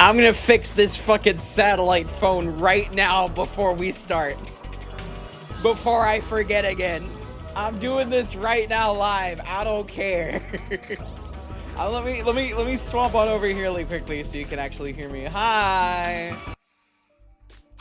I'm gonna fix this fucking satellite phone right now before we start. Before I forget again. I'm doing this right now live. I don't care. Let me swap on over here really quickly so you can actually hear me. Hi.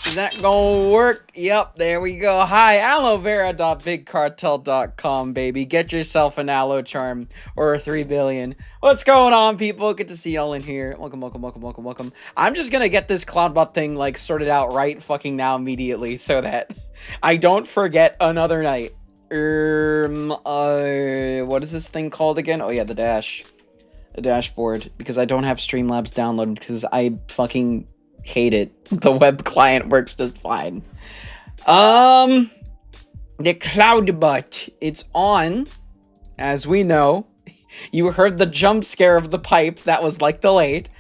Is that gonna work? Yep, there we go. Hi, AlloVera.bigcartel.com, baby. Get yourself an Allo Charm or a 3 billion. What's going on, people? Good to see y'all in here. Welcome, welcome, welcome, welcome, welcome. I'm just gonna get this Cloudbot thing, like, sorted out right fucking now immediately so that I don't forget another night. What is this thing called again? Oh, yeah, the dashboard. Because I don't have Streamlabs downloaded because I fucking hate it. The web client works just fine. The Cloudbot, it's on, as we know. You heard the jump scare of the pipe that was like delayed.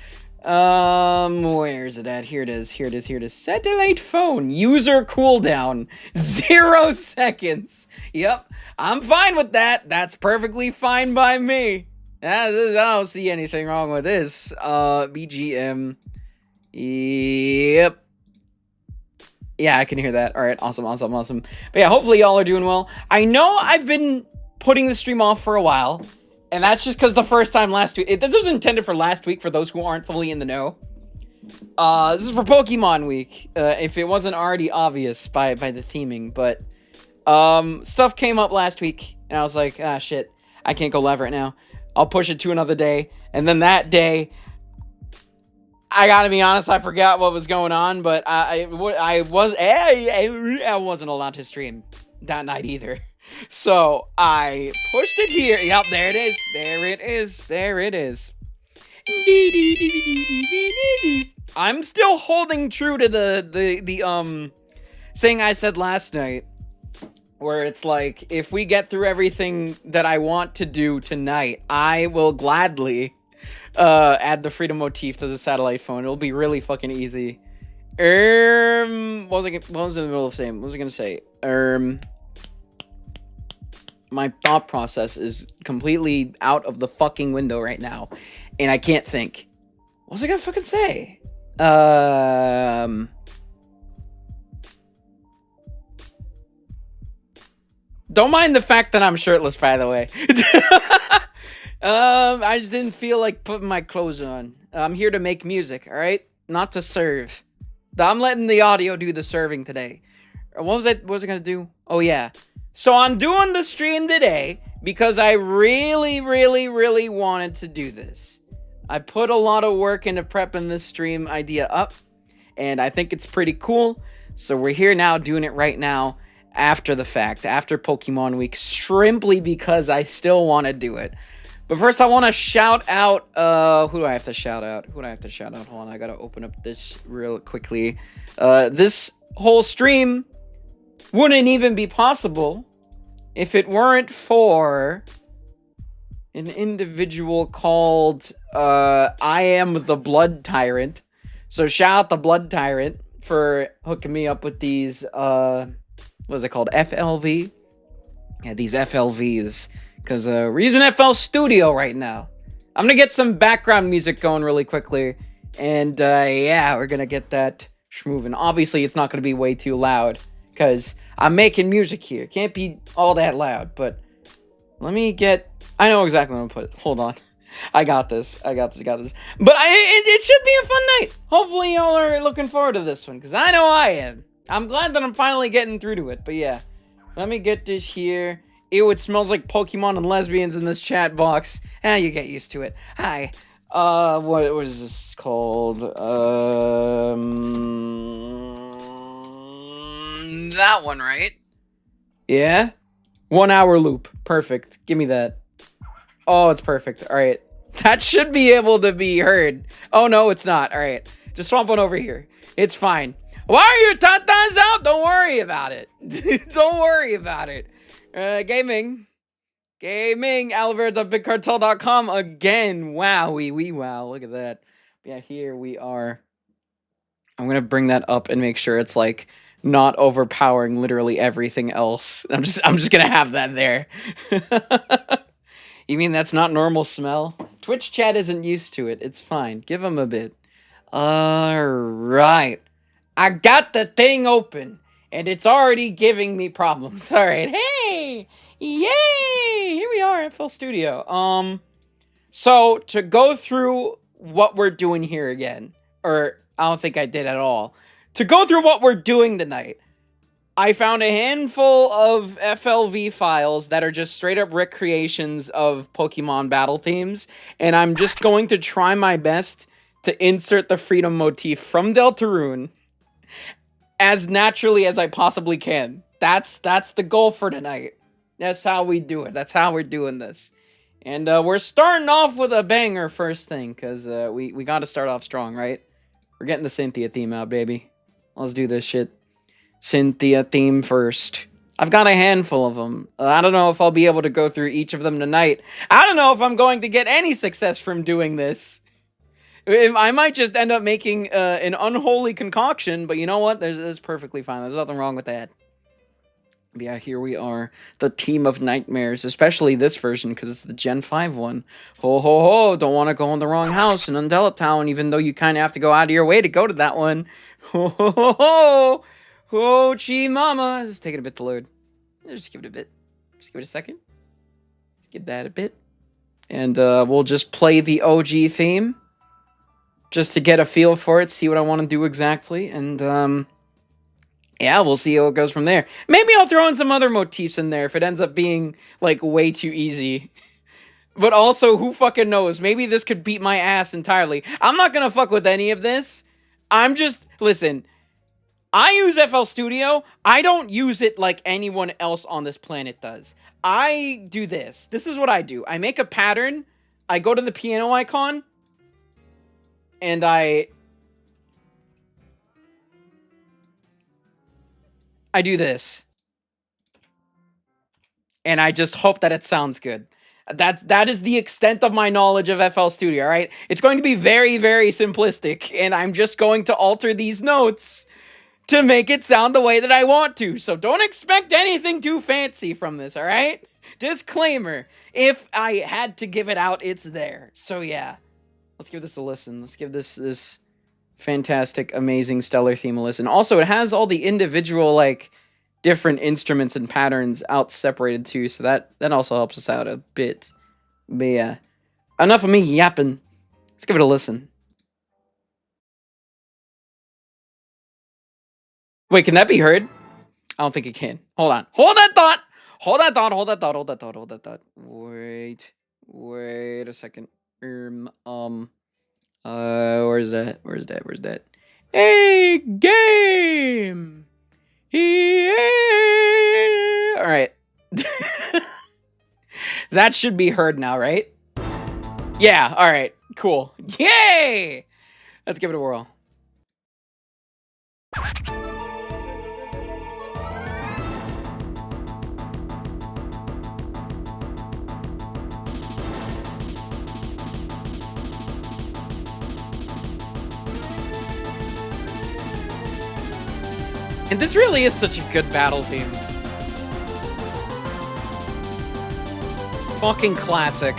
Where is it at? Here it is. Here it is. Here it is. Satellite phone user cooldown 0 seconds. Yep, I'm fine with that. That's perfectly fine by me. I don't see anything wrong with this. BGM. Yep. Yeah, I can hear that. All right, awesome, awesome, awesome. But yeah, hopefully y'all are doing well. I know I've been putting the stream off for a while, and that's just because the first time last week... This was intended for last week, for those who aren't fully in the know. This is for Pokemon Week, if it wasn't already obvious by the theming, but... stuff came up last week, and I was like, ah, shit, I can't go live right now. I'll push it to another day, and then that day... I gotta be honest, I forgot what was going on, but I wasn't allowed to stream that night either. So I pushed it here. Yep, there it is. There it is. There it is. I'm still holding true to the thing I said last night, where it's like, if we get through everything that I want to do tonight, I will gladly add the freedom motif to the satellite phone. It'll be really fucking easy. What was in the middle of saying? What was I gonna say? My thought process is completely out of the fucking window right now, and I can't think. What was I gonna fucking say? Don't mind the fact that I'm shirtless, by the way. I just didn't feel like putting my clothes on. I'm here to make music, alright? Not to serve. I'm letting the audio do the serving today. What was I gonna do? Oh, yeah. So I'm doing the stream today because I really, really, really wanted to do this. I put a lot of work into prepping this stream idea up, and I think it's pretty cool. So we're here now doing it right now after the fact, after Pokemon Week, simply because I still want to do it. But first, I want to shout out, who do I have to shout out? Hold on, I gotta open up this real quickly. This whole stream wouldn't even be possible if it weren't for an individual called, I Am the Blood Tyrant. So shout out the Blood Tyrant for hooking me up with these, what is it called? FLV? Yeah, these FLVs. Because we're using FL Studio right now. I'm going to get some background music going really quickly. And yeah, we're going to get that schmoving. Obviously, it's not going to be way too loud. Because I'm making music here. Can't be all that loud. But let me get... I know exactly what I'm going to put. Hold on. I got this. I got this. But it should be a fun night. Hopefully, y'all are looking forward to this one. Because I know I am. I'm glad that I'm finally getting through to it. But yeah. Let me get this here. Ew, it smells like Pokemon and lesbians in this chat box. You get used to it. Hi. What was this called? That one, right? Yeah? 1 hour loop. Perfect. Give me that. Oh, it's perfect. Alright. That should be able to be heard. Oh, no, it's not. Alright. Just swamp on over here. It's fine. Why are your tatas out? Don't worry about it. Don't worry about it. Gaming, AlloVera.bigcartel.com again. Wow, look at that. Yeah, here we are. I'm gonna bring that up and make sure it's like not overpowering literally everything else. I'm just gonna have that there. You mean that's not normal smell? Twitch chat isn't used to it. It's fine. Give them a bit. Alright. I got the thing open, and it's already giving me problems. Alright, hey! Yay! Here we are at FL Studio. So, to go through what we're doing here again, or I don't think I did at all. To go through what we're doing tonight, I found a handful of FLV files that are just straight up recreations of Pokemon battle themes, and I'm just going to try my best to insert the freedom motif from Deltarune as naturally as I possibly can. That's the goal for tonight. That's how we do it. That's how we're doing this. And we're starting off with a banger first thing, because we got to start off strong, right? We're getting the Cynthia theme out, baby. Let's do this shit. Cynthia theme first. I've got a handful of them. I don't know if I'll be able to go through each of them tonight. I don't know if I'm going to get any success from doing this. I might just end up making an unholy concoction, but you know what? That's perfectly fine. There's nothing wrong with that. But yeah, here we are. The Team of Nightmares, especially this version, because it's the Gen 5 one. Ho, ho, ho, don't want to go in the wrong house in Undella Town, even though you kind of have to go out of your way to go to that one. Ho, ho, ho, ho. Oh, Chi Mama. It's taking a bit to load. Just give it a bit. Just give it a second. Just give that a bit. And we'll just play the OG theme. Just to get a feel for it, see what I want to do exactly. And, yeah, we'll see how it goes from there. Maybe I'll throw in some other motifs in there if it ends up being, like, way too easy. But also, who fucking knows? Maybe this could beat my ass entirely. I'm not gonna fuck with any of this. I'm just... Listen... I use FL Studio. I don't use it like anyone else on this planet does. I do this. This is what I do. I make a pattern. I go to the piano icon. And I do this. And I just hope that it sounds good. That is the extent of my knowledge of FL Studio, alright? It's going to be very, very simplistic. And I'm just going to alter these notes to make it sound the way that I want to. So don't expect anything too fancy from this, alright? Disclaimer. If I had to give it out, it's there. So yeah. Let's give this a listen. Let's give this fantastic, amazing, stellar theme a listen. Also, it has all the individual, like, different instruments and patterns out separated too, so that also helps us out a bit. But yeah. Enough of me yapping. Let's give it a listen. Wait, can that be heard? I don't think it can. Hold on. Hold that thought! Hold that thought, hold that thought, hold that thought, hold that thought. Wait a second. Where's that? Hey, game! Yeah! Alright. That should be heard now, right? Yeah, alright. Cool. Yay! Let's give it a whirl. And this really is such a good battle theme. Fucking classic.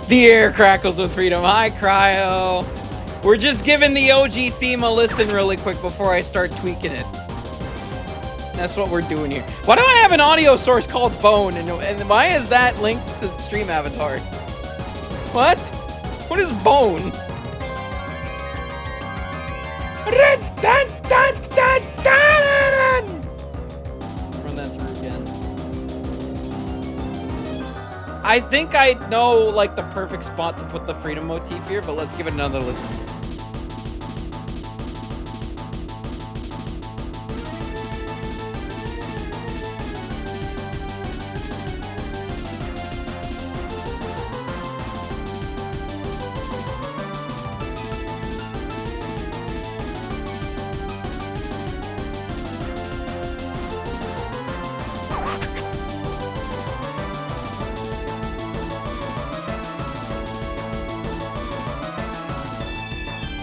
The air crackles with freedom. Hi, Cryo. We're just giving the OG theme a listen really quick before I start tweaking it. That's what we're doing here. Why do I have an audio source called Bone? And why is that linked to stream avatars? What? What is Bone? Run that through again. I think I know, like, the perfect spot to put the freedom motif here, but let's give it another listen.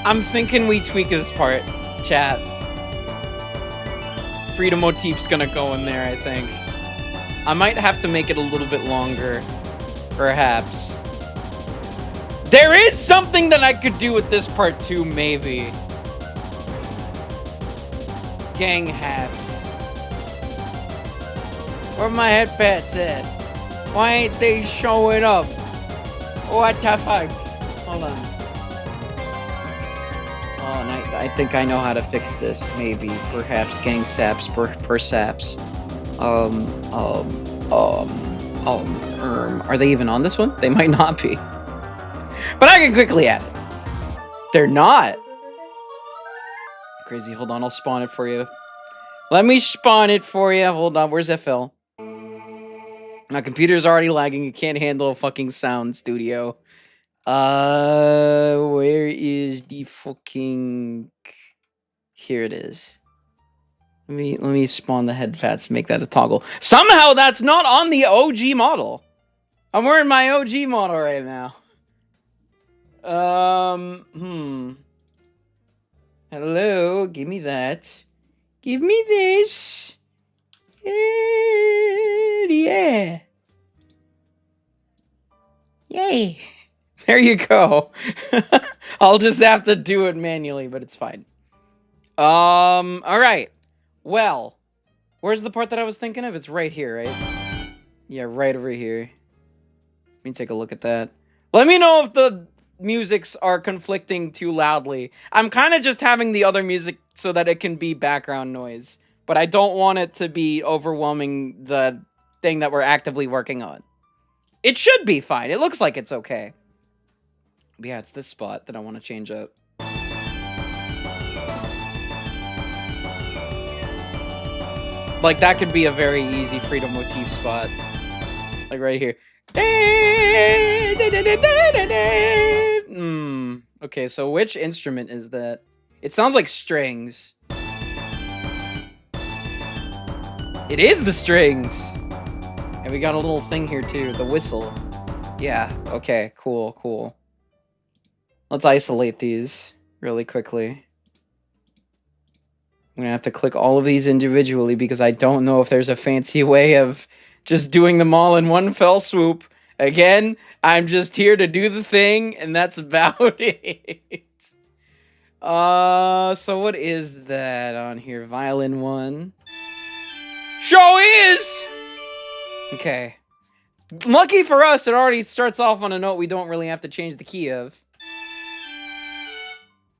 I'm thinking we tweak this part, chat. Freedom motif's gonna go in there, I think. I might have to make it a little bit longer, perhaps. There is something that I could do with this part too, maybe. Gang hats. Where my headpats at? Why ain't they showing up? What the fuck? Hold on. Oh, and I think I know how to fix this. Maybe, perhaps, gang saps, persaps. Are they even on this one? They might not be. But I can quickly add it. They're not. Crazy, hold on, I'll spawn it for you. Let me spawn it for you. Hold on, where's FL? My computer's already lagging. It can't handle a fucking sound studio. Where is the fucking... Here it is. Let me spawn the headpats, make that a toggle. Somehow that's not on the OG model. I'm wearing my OG model right now. Hello, give me that. Give me this. Yeah. Yay. There you go. I'll just have to do it manually, but it's fine. All right. Well, where's the part that I was thinking of? It's right here, right? Yeah, right over here. Let me take a look at that. Let me know if the musics are conflicting too loudly. I'm kind of just having the other music so that it can be background noise, but I don't want it to be overwhelming the thing that we're actively working on. It should be fine. It looks like it's okay. But yeah, it's this spot that I want to change up. Like, that could be a very easy freedom motif spot. Like right here. Okay, so which instrument is that? It sounds like strings. It is the strings! And we got a little thing here too, the whistle. Yeah, okay, cool, cool. Let's isolate these really quickly. I'm gonna have to click all of these individually because I don't know if there's a fancy way of just doing them all in one fell swoop. Again, I'm just here to do the thing, and that's about it. So what is that on here? Violin 1. Show is! Okay. Lucky for us, it already starts off on a note we don't really have to change the key of.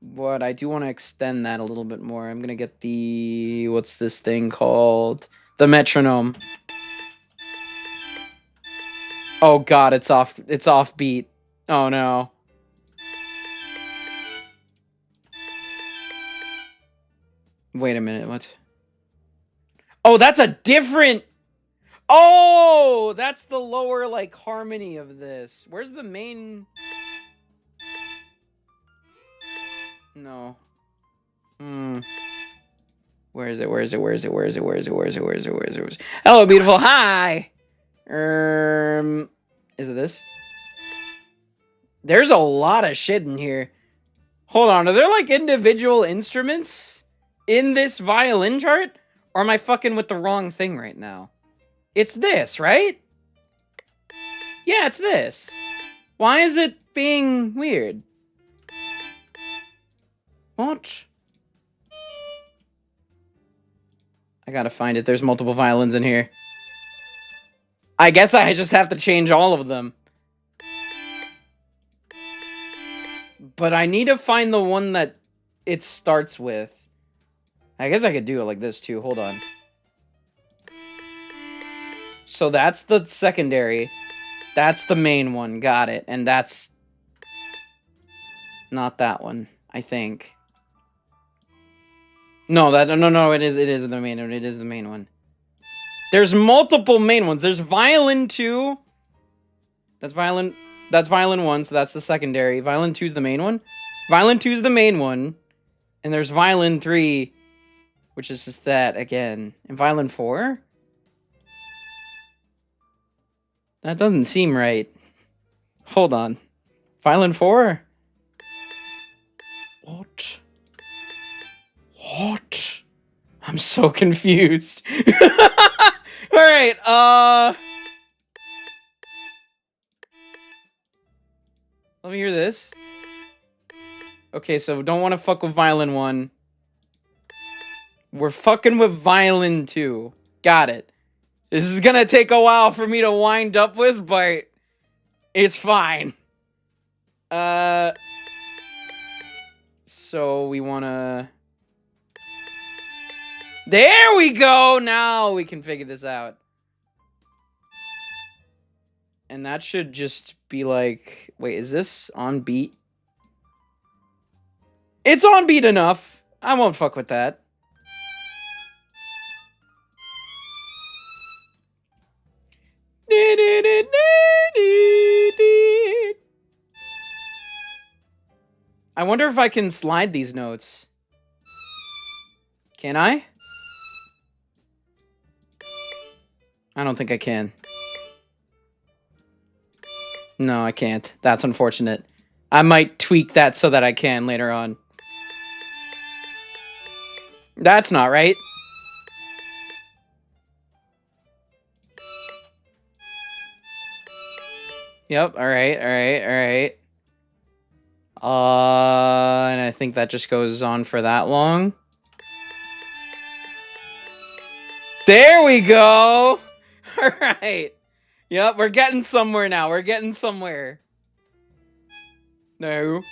But I do want to extend that a little bit more. I'm gonna get the... what's this thing called? The metronome. Oh god, it's off beat. Oh no. Wait a minute, what? Oh, that's a different... Oh, that's the lower, like, harmony of this. Where's the main... No. Where is it? Where is it? Where is it? Where is it? Where is it? Where is it? Where is it? Where is it? Where is it? Hello, beautiful. Hi. Is it this? There's a lot of shit in here. Hold on. Are there like individual instruments in this violin chart? Or am I fucking with the wrong thing right now? It's this, right? Yeah, it's this. Why is it being weird? What? I gotta find it. There's multiple violins in here. I guess I just have to change all of them. But I need to find the one that it starts with. I guess I could do it like this too. Hold on. So that's the secondary. That's the main one. Got it. And that's not that one, I think. No, it is the main one. It is the main one. There's multiple main ones. There's violin 2. That's violin 1, so that's the secondary. Violin 2 is the main one. Violin 2 is the main one. And there's violin 3, which is just that again. And violin 4? That doesn't seem right. Hold on. Violin 4? I'm so confused. Alright, let me hear this. Okay, so don't want to fuck with violin 1. We're fucking with violin 2. Got it. This is gonna take a while for me to wind up with, but it's fine. So we wanna... There we go! Now we can figure this out. And that should just be like... Wait, is this on beat? It's on beat enough. I won't fuck with that. I wonder if I can slide these notes. Can I? I don't think I can. No, I can't. That's unfortunate. I might tweak that so that I can later on. That's not right. Yep, alright. And I think that just goes on for that long. There we go! Alright. Yep, we're getting somewhere now. We're getting somewhere. No.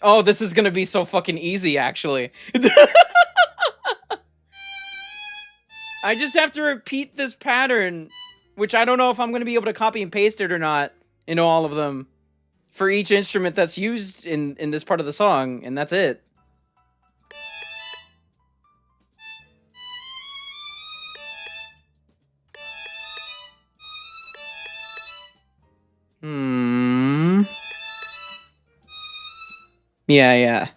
Oh, this is gonna be so fucking easy, actually. I just have to repeat this pattern, which I don't know if I'm gonna be able to copy and paste it or not into all of them for each instrument that's used in this part of the song, and that's it. Yeah.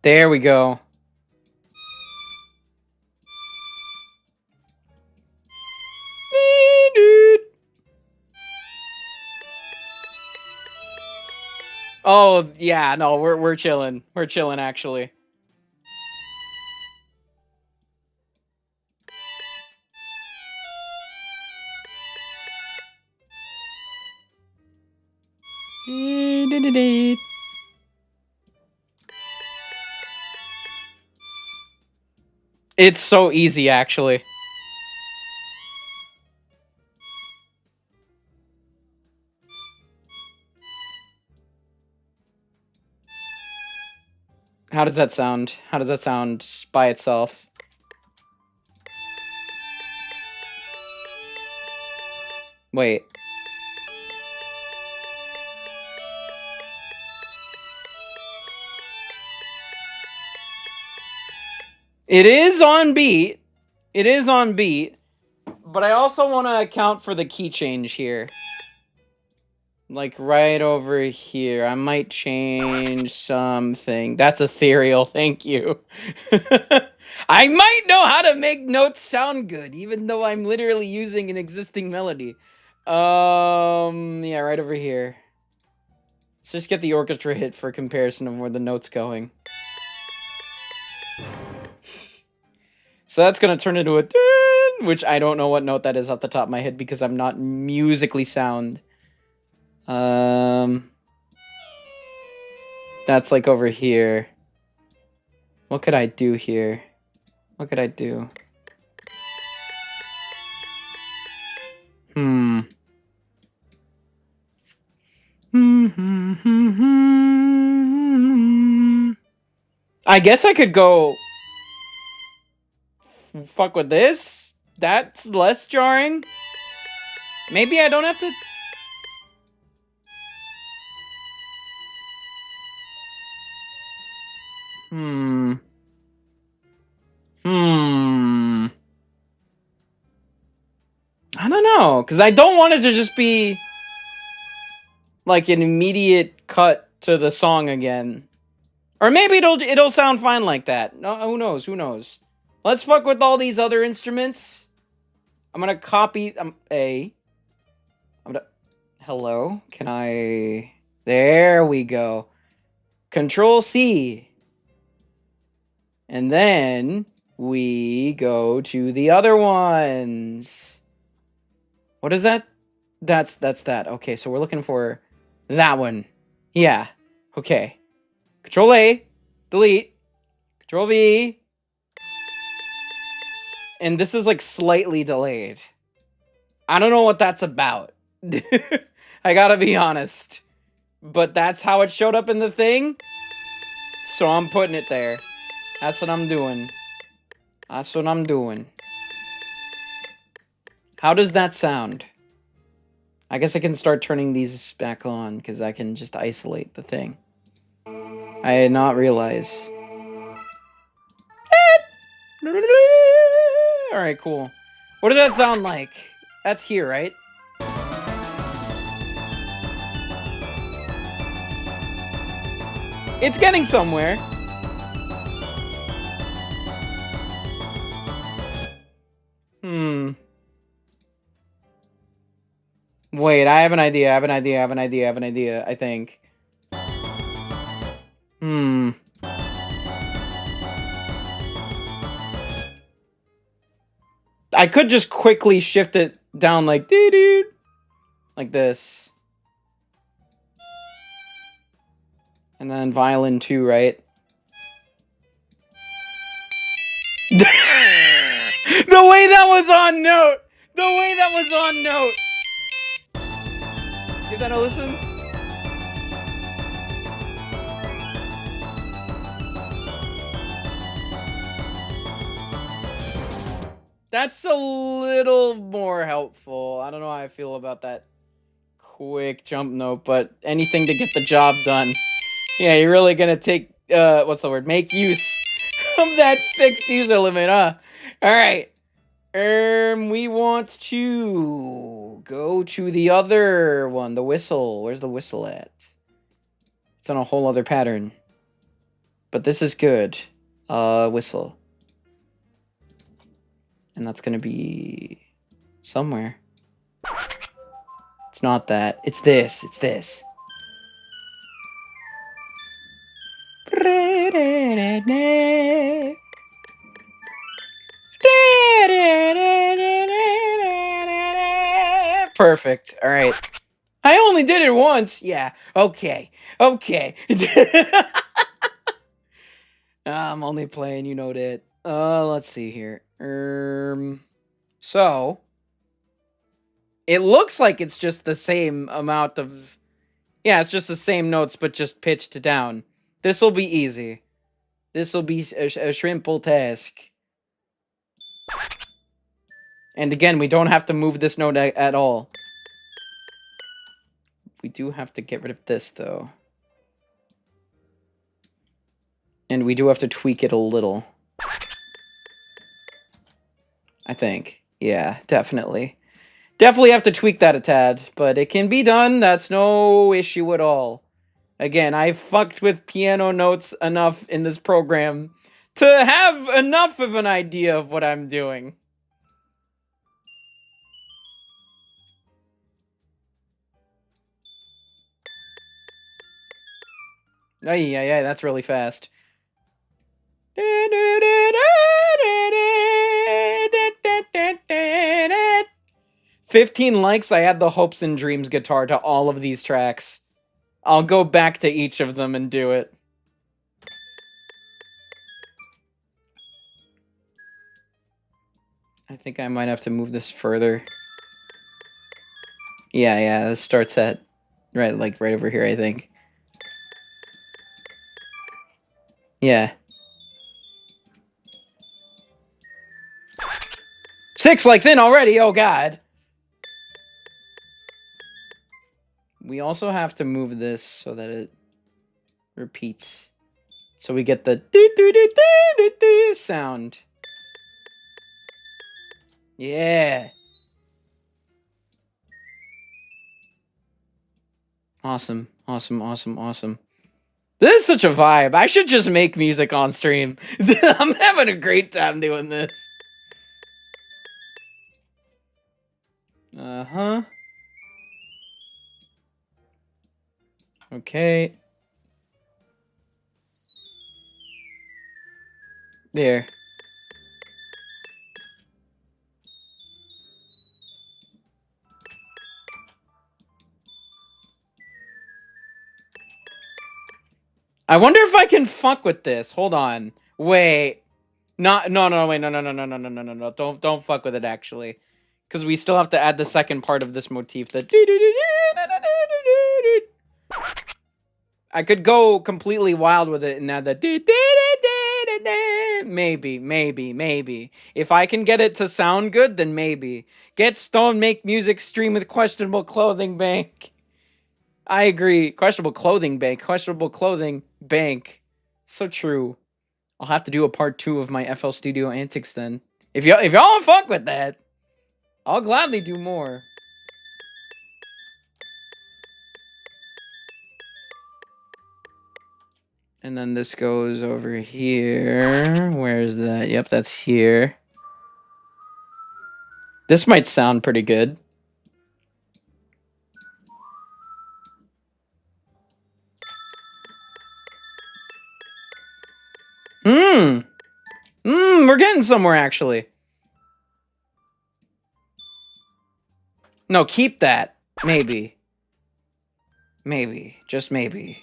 There we go. Oh, yeah, no, we're chilling. We're chilling, actually. It's so easy, actually. How does that sound? How does that sound by itself? Wait. It is on beat. It is on beat. But I also want to account for the key change here. Like right over here. I might change something. That's ethereal. Thank you. I might know how to make notes sound good, even though I'm literally using an existing melody. Yeah, right over here. Let's just get the orchestra hit for comparison of where the note's going. So that's gonna turn into a dun, which I don't know what note that is off the top of my head because I'm not musically sound. That's like over here. What could I do here? What could I do? I guess I could go fuck with this. That's less jarring. Maybe I don't have to... I don't know, because I don't want it to just be like an immediate cut to the song again. Or maybe it'll sound fine like that. No, who knows? Who knows? Let's fuck with all these other instruments. I'm gonna copy hello? Can I... There we go. Control C. And then we go to the other ones. What is that? That's that. Okay, so we're looking for that one. Yeah. Okay. Control A. Delete. Control V. And this is like slightly delayed. I don't know what that's about. I gotta be honest. But that's how it showed up in the thing. So I'm putting it there. That's what I'm doing. That's what I'm doing. How does that sound? I guess I can start turning these back on because I can just isolate the thing. I did not realize. Alright, cool. What does that sound like? That's here, right? It's getting somewhere. Wait, I have an idea, I think. I could just quickly shift it down like doo-doo. Like this. And then violin 2, right? The way that was on note! The way that was on note! Give that a listen. That's a little more helpful. I don't know how I feel about that quick jump note, but anything to get the job done. Yeah, you're really gonna take, what's the word? Make use of that fixed user limit, huh? Alright. We want to go to the other one, the whistle. Where's the whistle at? It's on a whole other pattern. But this is good. Whistle. And that's gonna be somewhere. It's not that. It's this. It's this. Perfect. All right. I only did it once. Yeah. Okay. Okay. I'm only playing, you know that. Let's see here. So it looks like it's just the same amount of, yeah, it's just the same notes, but just pitched down. This will be easy. This will be a simple task. And again, we don't have to move this note at all. We do have to get rid of this, though. And we do have to tweak it a little. I think. Yeah, definitely. Definitely have to tweak that a tad, but it can be done. That's no issue at all. Again, I fucked with piano notes enough in this program to have enough of an idea of what I'm doing. Oh, yeah, that's really fast. 15 likes, I add the Hopes and Dreams guitar to all of these tracks. I'll go back to each of them and do it. I think I might have to move this further. Yeah, this starts at right over here, I think. Yeah. 6 likes in already, oh god. We also have to move this so that it repeats. So we get the do-do-do-do-do-do sound. Yeah. Awesome. This is such a vibe. I should just make music on stream. I'm having a great time doing this. Uh-huh. Okay. There. I wonder if I can fuck with this. Hold on. Wait. No, wait, no. Don't fuck with it, actually. Because we still have to add the second part of this motif. I could go completely wild with it and add the maybe. If I can get it to sound good, then maybe. Get stoned, make music, stream with questionable clothing bank. I agree. Questionable clothing bank. Questionable clothing bank. So true. I'll have to do a part 2 of my FL Studio antics then. If y'all don't fuck with that, I'll gladly do more. And then this goes over here. Where is that? Yep, that's here. This might sound pretty good. We're getting somewhere, actually. No, keep that. Maybe. Maybe. Just maybe.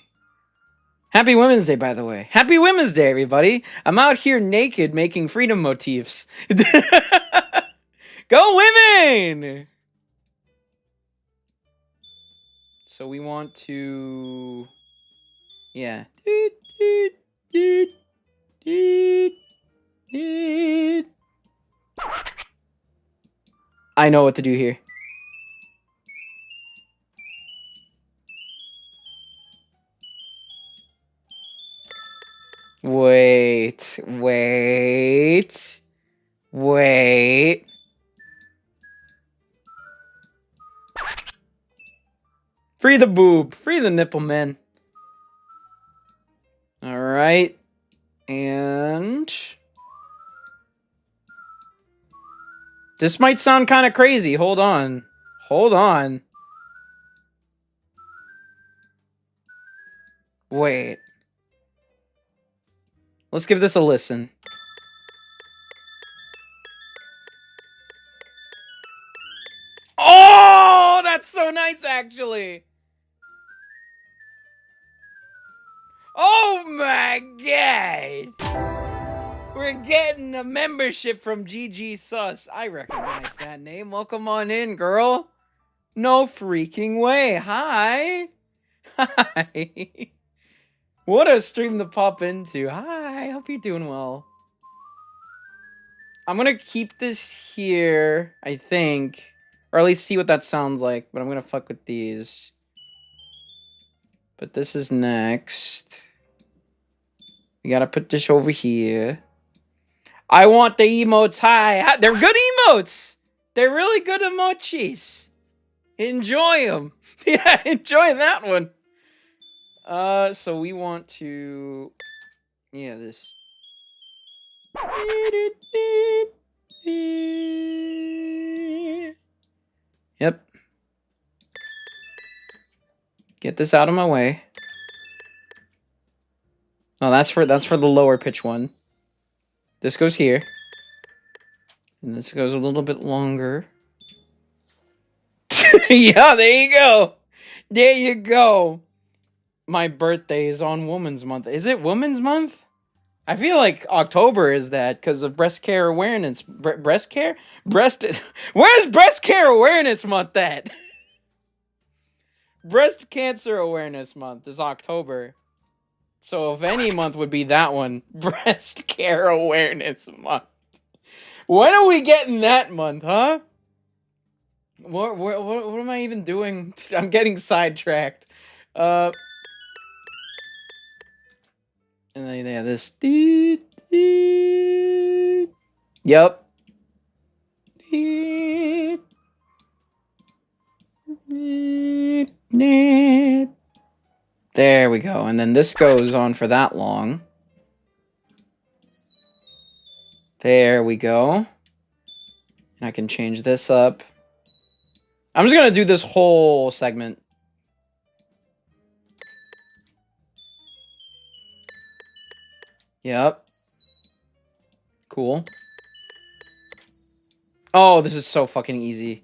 Happy Women's Day, by the way. Happy Women's Day, everybody. I'm out here naked making freedom motifs. Go women! So we want to... Yeah. I know what to do here. Wait. Free the boob. Free the nipple, man. Alright. And... this might sound kind of crazy. Hold on. Wait. Let's give this a listen. Oh, that's so nice, actually. Oh my god. We're getting a membership from 𝙁𝙍𝙄𝙀𝙍. I recognize that name. Welcome on in, girl. No freaking way. Hi. What a stream to pop into. Hi, hope you're doing well. I'm gonna keep this here, I think. Or at least see what that sounds like. But I'm gonna fuck with these. But this is next. We gotta put this over here. I want the emotes high. They're good emotes. They're really good emojis. Enjoy them. Yeah, enjoy that one. So we want to... yeah, this. Yep. Get this out of my way. Oh, that's for the lower pitch one. This goes here. And this goes a little bit longer. Yeah, there you go. There you go. My birthday is on Women's Month. Is it Women's Month? I feel like October is that because of breast care awareness. Breast care? Where's breast care awareness month at? Breast cancer awareness month is October. So if any month would be that one. Breast care awareness month. When are we getting that month, huh? What am I even doing? I'm getting sidetracked. And then they have this. Yep. There we go. And then this goes on for that long. There we go. And I can change this up. I'm just going to do this whole segment. Yep. Cool. Oh, this is so fucking easy.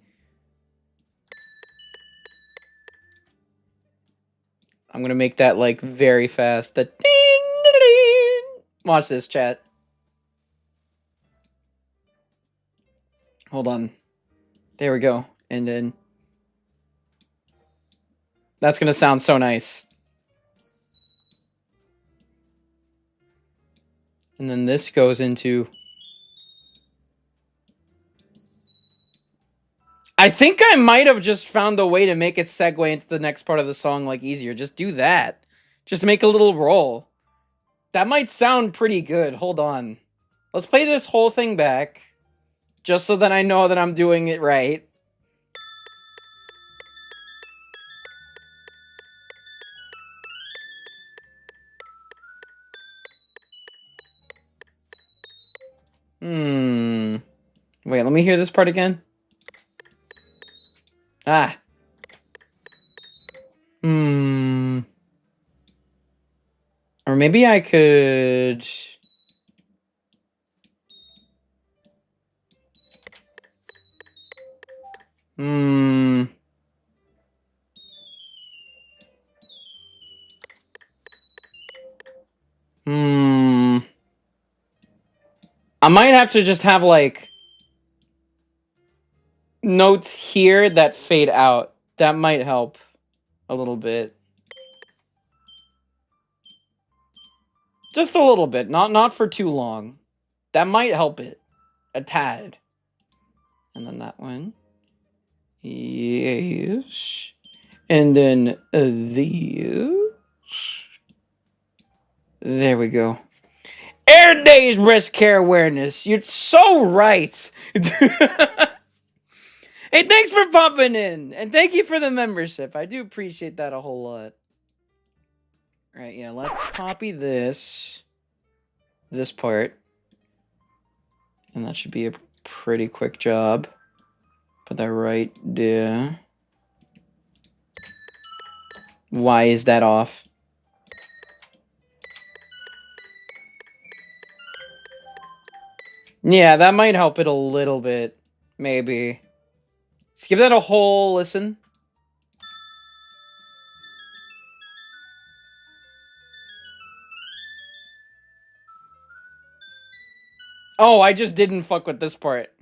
I'm gonna make that, like, very fast. The watch this, chat. Hold on. There we go. And then... That's gonna sound so nice. And then this goes into... I think I might have just found a way to make it segue into the next part of the song, like, easier. Just do that. Just make a little roll. That might sound pretty good. Hold on. Let's play this whole thing back. Just so that I know that I'm doing it right. Wait, let me hear this part again. Ah. Or maybe I could... I might have to just have, like, notes here that fade out. That might help a little bit. Just a little bit, not for too long. That might help it a tad. And then that one. Yes. And then these. There we go. Air Days Breast Care Awareness. You're so right. Hey, thanks for popping in. And thank you for the membership. I do appreciate that a whole lot. All right, yeah, let's copy this part. And that should be a pretty quick job. Put that right there. Why is that off? Yeah, that might help it a little bit. Maybe. Let's give that a whole listen. Oh, I just didn't fuck with this part.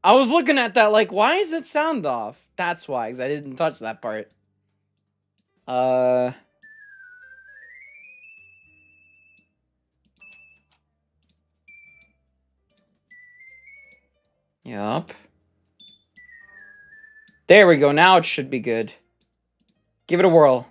I was looking at that like, why is that sound off? That's why, because I didn't touch that part. Yup. There we go. Now it should be good. Give it a whirl.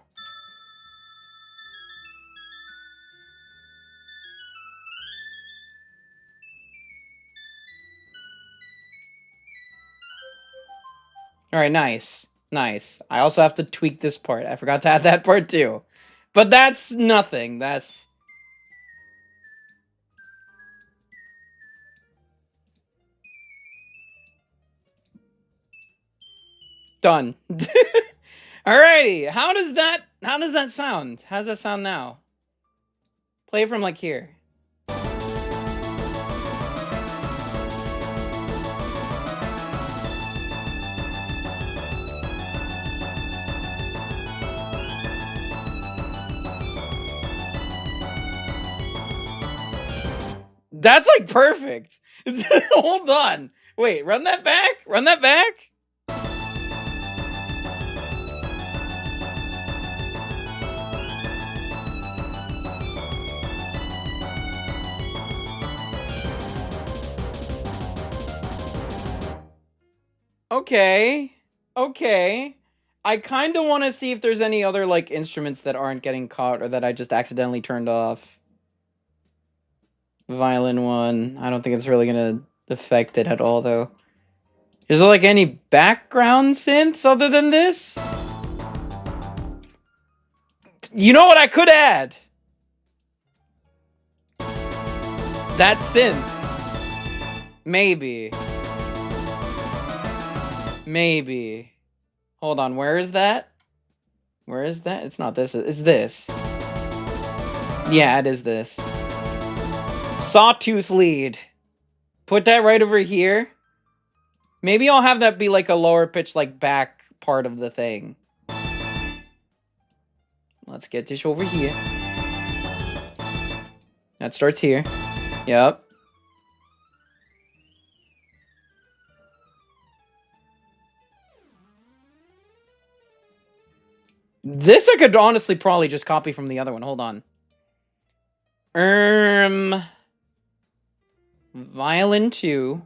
Alright, nice. Nice. I also have to tweak this part. I forgot to add that part too. But that's nothing. That's... done. Alrighty. How does that sound? How does that sound now? Play it from like here. That's like perfect. Hold on. Wait, run that back? Run that back? Okay. Okay. I kind of want to see if there's any other, like, instruments that aren't getting caught or that I just accidentally turned off. Violin one. I don't think it's really going to affect it at all, though. Is there, like, any background synths other than this? You know what I could add? That synth. Maybe. Maybe. Hold on, where is that? Where is that? It's not this. It's this. Yeah, it is this. Sawtooth lead. Put that right over here. Maybe I'll have that be like a lower pitch, like back part of the thing. Let's get this over here. That starts here. Yep. This I could honestly probably just copy from the other one. Hold on. Violin 2.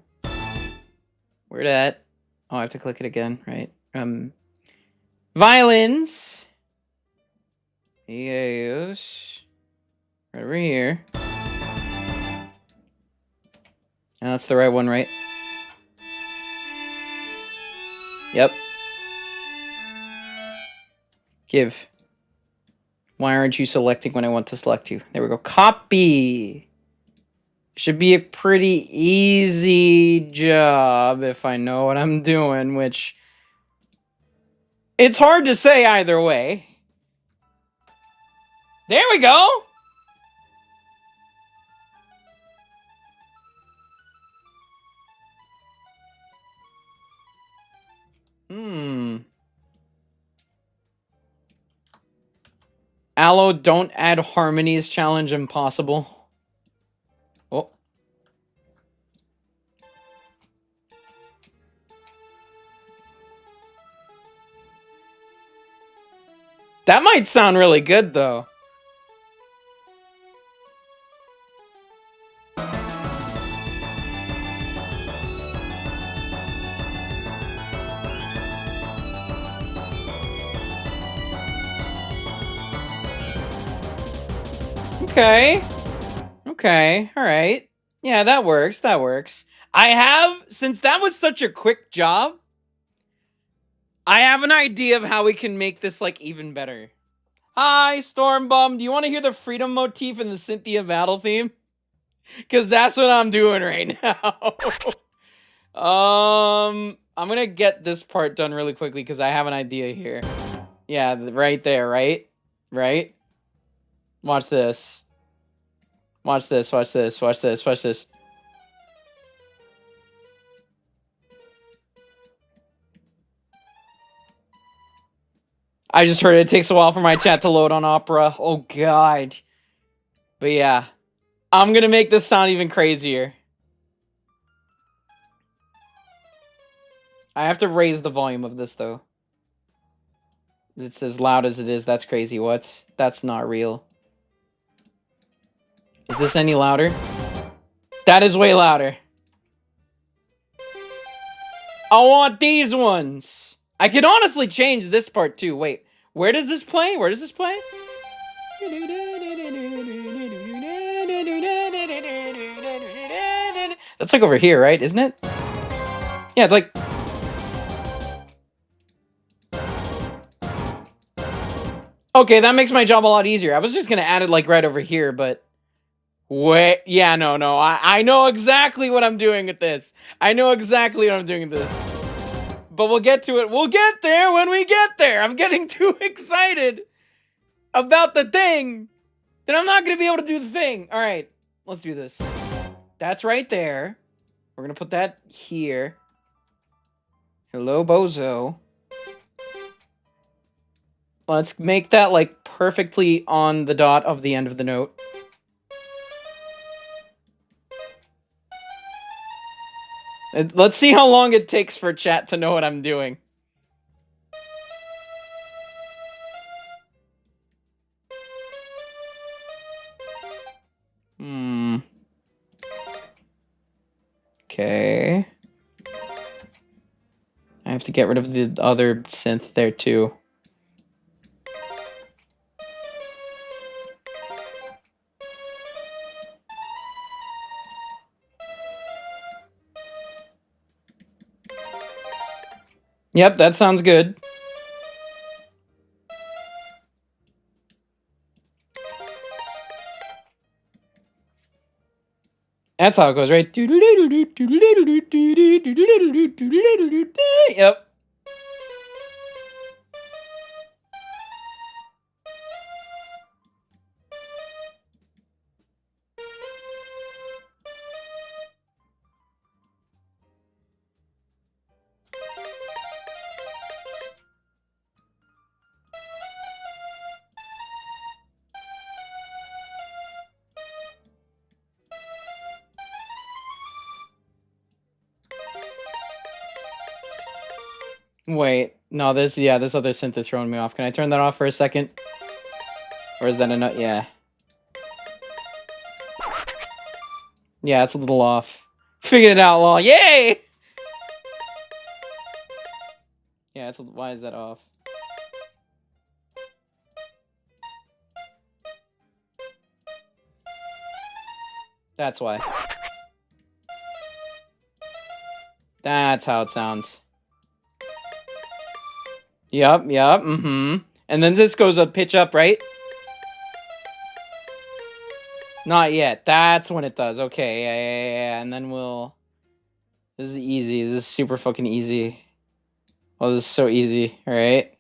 Where that? Oh, I have to click it again, right? Violins. Yes. Right over here. And that's the right one, right? Yep. Give. Why aren't you selecting when I want to select you? There we go. Copy. Should be a pretty easy job if I know what I'm doing, which... It's hard to say either way. There we go! Allo, don't add harmonies challenge impossible. Oh. That might sound really good, though. Okay. Okay. All right. Yeah, that works. That works. I have, since that was such a quick job, I have an idea of how we can make this, like, even better. Hi, Stormbum. Do you want to hear the freedom motif in the Cynthia battle theme? Because that's what I'm doing right now. I'm going to get this part done really quickly because I have an idea here. Yeah, right there, right? Right? Watch this. Watch this, watch this, watch this, watch this. I just heard it takes a while for my chat to load on Opera. Oh, God. But yeah. I'm gonna make this sound even crazier. I have to raise the volume of this, though. It's as loud as it is. That's crazy. What? That's not real. Is this any louder? That is way louder. I want these ones. I could honestly change this part too. Wait, where does this play? Where does this play? That's like over here, right? Isn't it? Yeah, it's like... Okay, that makes my job a lot easier. I was just gonna add it like right over here, but... Wait, yeah, no. I know exactly what I'm doing with this. I know exactly what I'm doing with this. But we'll get to it. We'll get there when we get there. I'm getting too excited about the thing that I'm not going to be able to do the thing. All right, let's do this. That's right there. We're going to put that here. Hello, bozo. Let's make that like perfectly on the dot of the end of the note. Let's see how long it takes for chat to know what I'm doing. Okay. I have to get rid of the other synth there too. Yep, that sounds good. That's how it goes, right? Yep. Wait, no, this other synth is throwing me off. Can I turn that off for a second? Or is that a note? Yeah. Yeah, it's a little off. Figured it out, lol. Yay! Yeah, why is that off? That's why. That's how it sounds. Yep, mm-hmm. And then this goes a pitch up, right? Not yet. That's when it does. Okay, yeah. And then we'll... This is easy. This is super fucking easy. Oh, this is so easy, alright?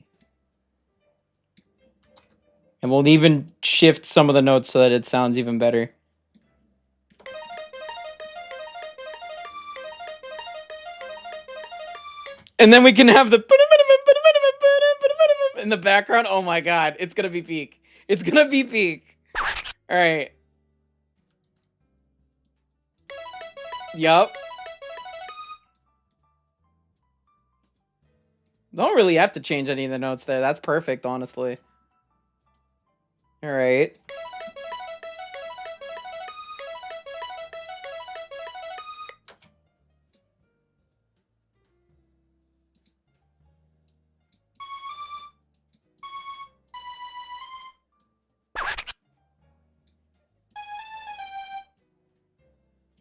And we'll even shift some of the notes so that it sounds even better. And then we can have the in the background. Oh my god, it's gonna be peak. It's gonna be peak. Alright. Yup. Don't really have to change any of the notes there. That's perfect, honestly. Alright.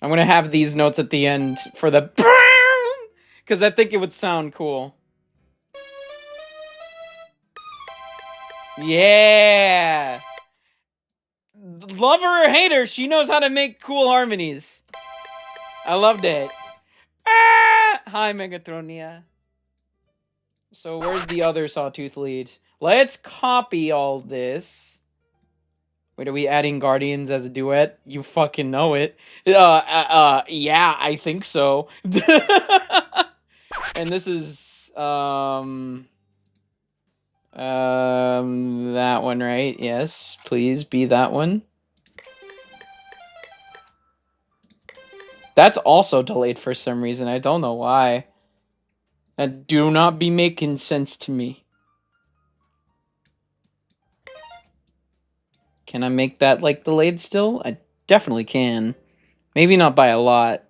I'm gonna have these notes at the end for the because I think it would sound cool. Yeah! Love her or hate her, she knows how to make cool harmonies. I loved it. Ah! Hi, Megatronia. So where's the other sawtooth lead? Let's copy all this. Wait, are we adding Guardians as a duet? You fucking know it. Yeah, I think so. And this is, that one, right? Yes, please be that one. That's also delayed for some reason. I don't know why. That do not be making sense to me. Can I make that, like, delayed still? I definitely can. Maybe not by a lot.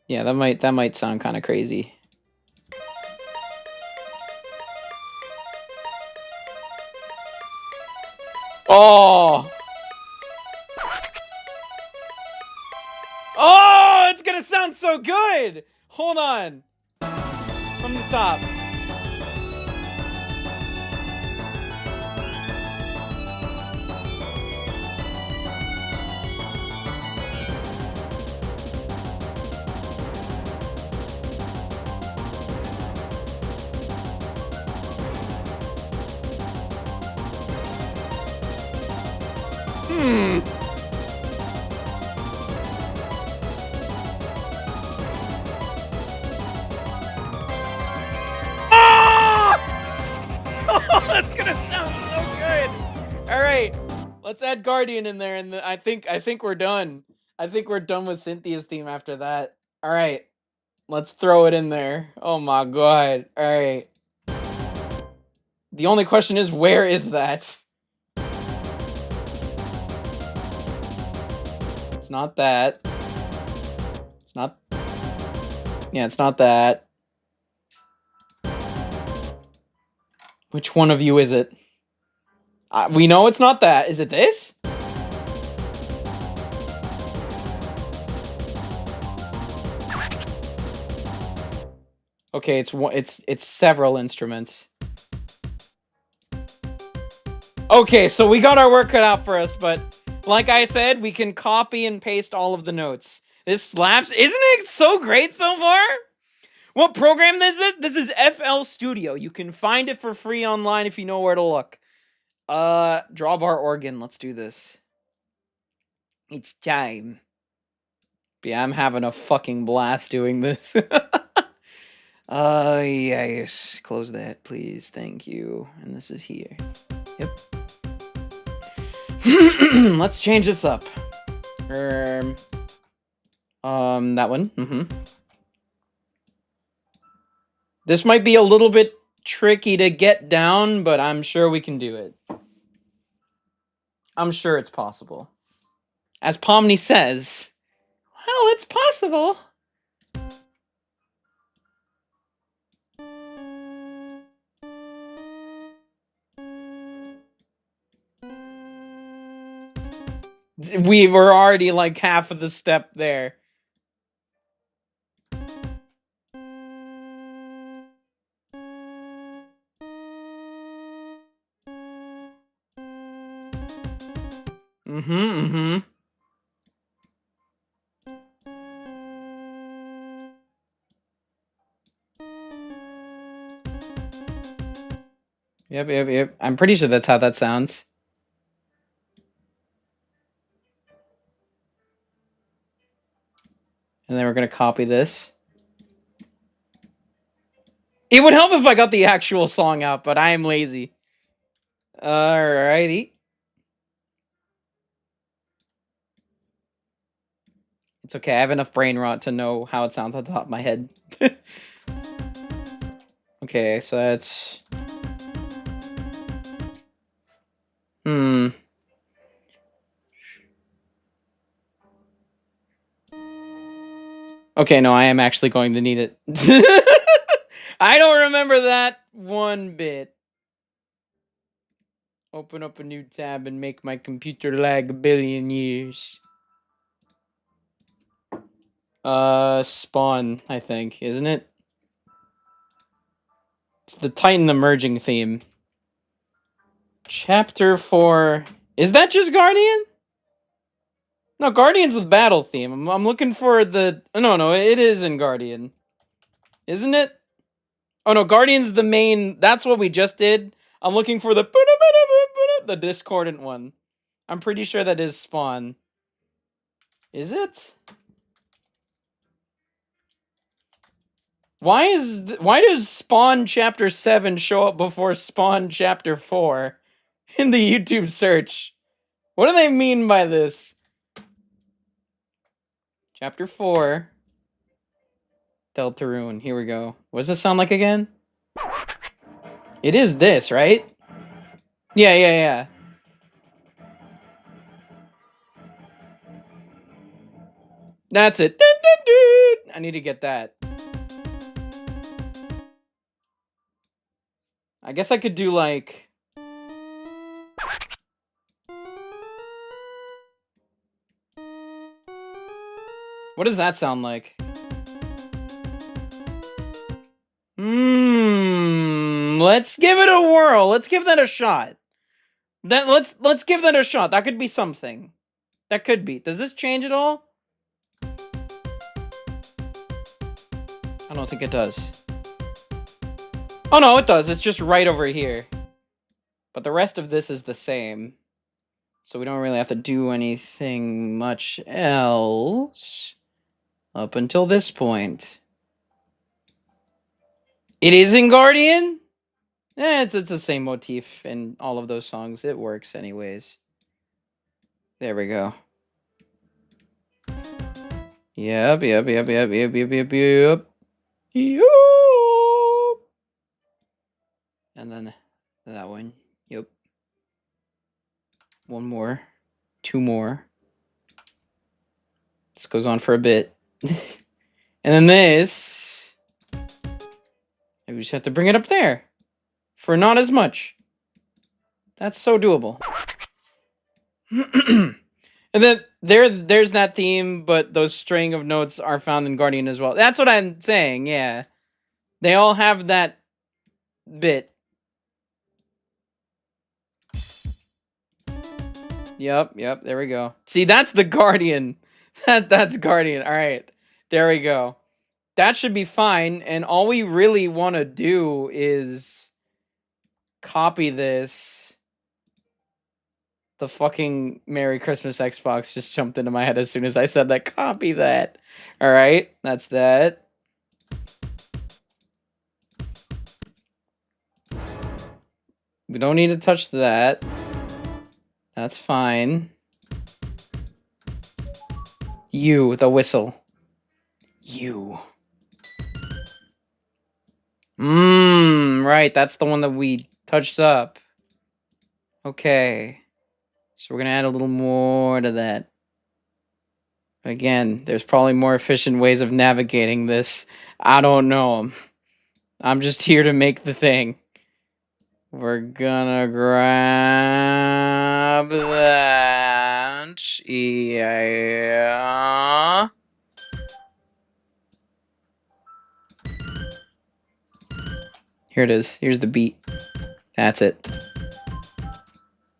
Yeah, that might sound kind of crazy. Oh! Oh, it's gonna sound so good! Hold on. From the top. That's gonna sound so good. All right, let's add Guardian in there, and I think we're done. I think we're done with Cynthia's theme after that. All right, let's throw it in there. Oh my god. All right. The only question is, where is that? It's not that. It's not. Yeah, it's not that. Which one of you is it? We know it's not that. Is it this? Okay, it's several instruments. Okay, so we got our work cut out for us, but Like I said, we can copy and paste all of the notes. This slaps. Isn't it so great so far? What program is this? This is FL Studio. You can find it for free online if you know where to look. Drawbar organ. Let's do this. It's time. But yeah, I'm having a fucking blast doing this. Yes. Close that, please. Thank you. And this is here. Yep. Let's change this up. That one. This might be a little bit tricky to get down, but I'm sure we can do it. I'm sure it's possible. As Pomni says, well, it's possible. We were already like half of the step there. Yep. I'm pretty sure that's how that sounds. And then we're gonna copy this. It would help if I got the actual song out, but I am lazy. Alrighty. It's okay, I have enough brain rot to know how it sounds on the top of my head. Okay, so that's... Okay, no, I am actually going to need it. I don't remember that one bit. Open up a new tab and make my computer lag a billion years. Spawn, I think, isn't it? It's the Titan emerging theme. Chapter 4. Is that just Guardian? No, Guardian's the battle theme. I'm looking for the... No, it is in Guardian. Isn't it? Oh no, Guardian's the main... That's what we just did. I'm looking for the discordant one. I'm pretty sure that is Spawn. Is it? Why does Spawn Chapter 7 show up before Spawn Chapter 4 in the YouTube search? What do they mean by this? Chapter 4. Deltarune. Here we go. What does this sound like again? It is this, right? Yeah. That's it. I need to get that. I guess I could do like... What does that sound like? Let's give it a whirl. Let's give that a shot. Let's give that a shot. That could be something. That could be. Does this change at all? I don't think it does. Oh no, it does. It's just right over here. But the rest of this is the same. So we don't really have to do anything much else up until this point. It is in Guardian? It's the same motif in all of those songs. It works anyways. There we go. Yep. And then that one. Yep. One more. Two more. This goes on for a bit. And then this. We just have to bring it up there. For not as much. That's so doable. And then there's that theme, but those string of notes are found in Guardian as well. That's what I'm saying, yeah. They all have that bit. Yep, there we go. See, that's the Guardian. That's Guardian. All right, there we go. That should be fine. And all we really want to do is copy this. The fucking Merry Christmas Xbox just jumped into my head as soon as I said that. Copy that. All right, that's that. We don't need to touch that. That's fine. You, the whistle. You. Right, that's the one that we touched up. Okay. So we're gonna add a little more to that. Again, there's probably more efficient ways of navigating this. I don't know. I'm just here to make the thing. We're gonna grab that. Yeah. Here it is. Here's the beat. That's it.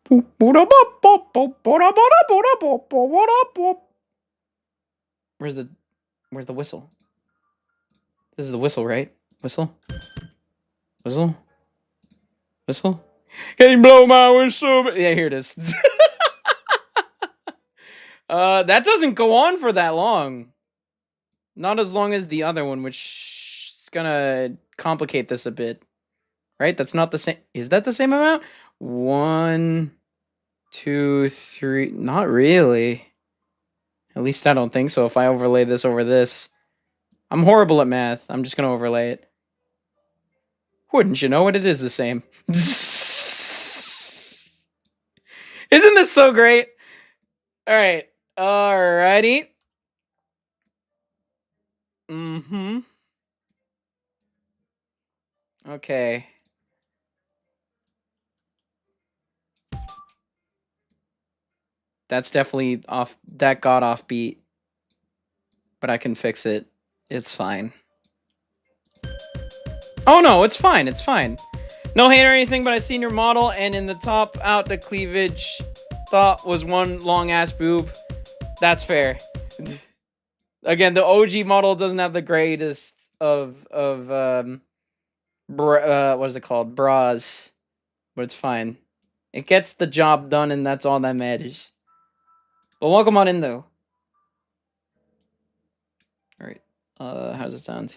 Where's the whistle? This is the whistle, right? Whistle? Whistle? Whistle? Can you blow my whistle? Yeah, here it is. That doesn't go on for that long. Not as long as the other one, which is gonna complicate this a bit. Right? That's not the same. Is that the same amount? 1, 2, 3. Not really. At least I don't think so. If I overlay this over this. I'm horrible at math. I'm just gonna overlay it. Wouldn't you know it? It is the same. Isn't this so great? Alright. Alrighty. Okay. That's definitely off. That got off beat. But I can fix it. It's fine. Oh no, it's fine. It's fine. No hate or anything, but I seen your model, and in the top out, the cleavage thought was one long ass boob. That's fair. Again, the OG model doesn't have the greatest of what is it called? Bras. But it's fine. It gets the job done, and that's all that matters. But welcome on in, though. Alright. How does it sound?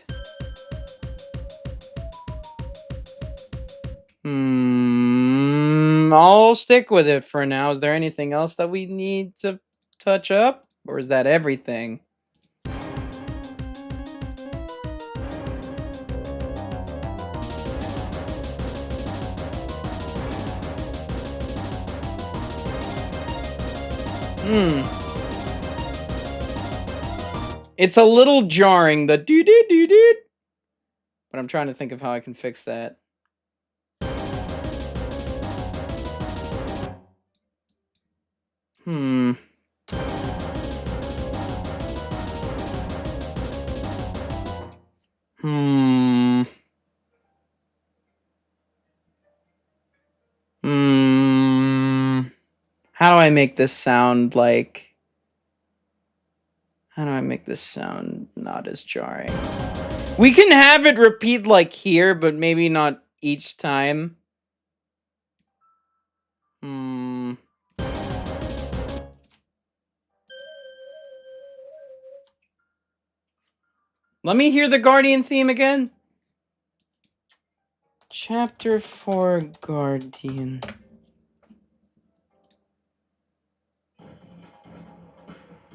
I'll stick with it for now. Is there anything else that we need to touch up? Or is that everything? It's a little jarring, the doo-doo-doo-doo. But I'm trying to think of how I can fix that. How do I make this sound like... How do I make this sound not as jarring? We can have it repeat like here, but maybe not each time. Let me hear the Guardian theme again. Chapter 4 Guardian.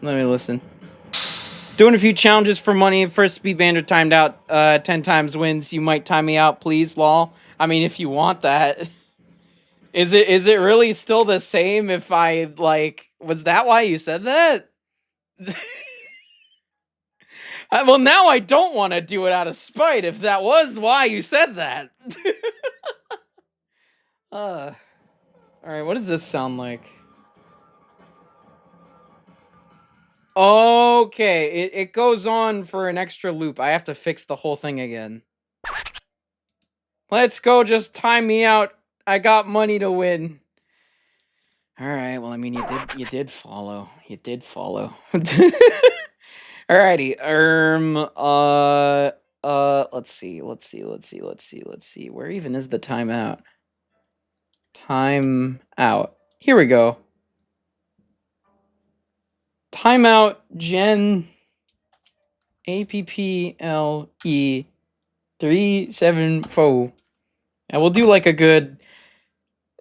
Let me listen. Doing a few challenges for money. First speed bander timed out 10 times wins. You might time me out, please, lol. I mean, if you want that. Is it really still the same if I, like... Was that why you said that? Well, now I don't want to do it out of spite if that was why you said that. Alright, what does this sound like? Okay, it goes on for an extra loop. I have to fix the whole thing again. Let's go, just time me out. I got money to win. All right. Well, I mean, you did follow. You did follow. Alrighty. Let's see. Where even is the timeout? Timeout. Here we go. Timeout gen 𝙁𝙍𝙄𝙬𝙍. And we'll do like a good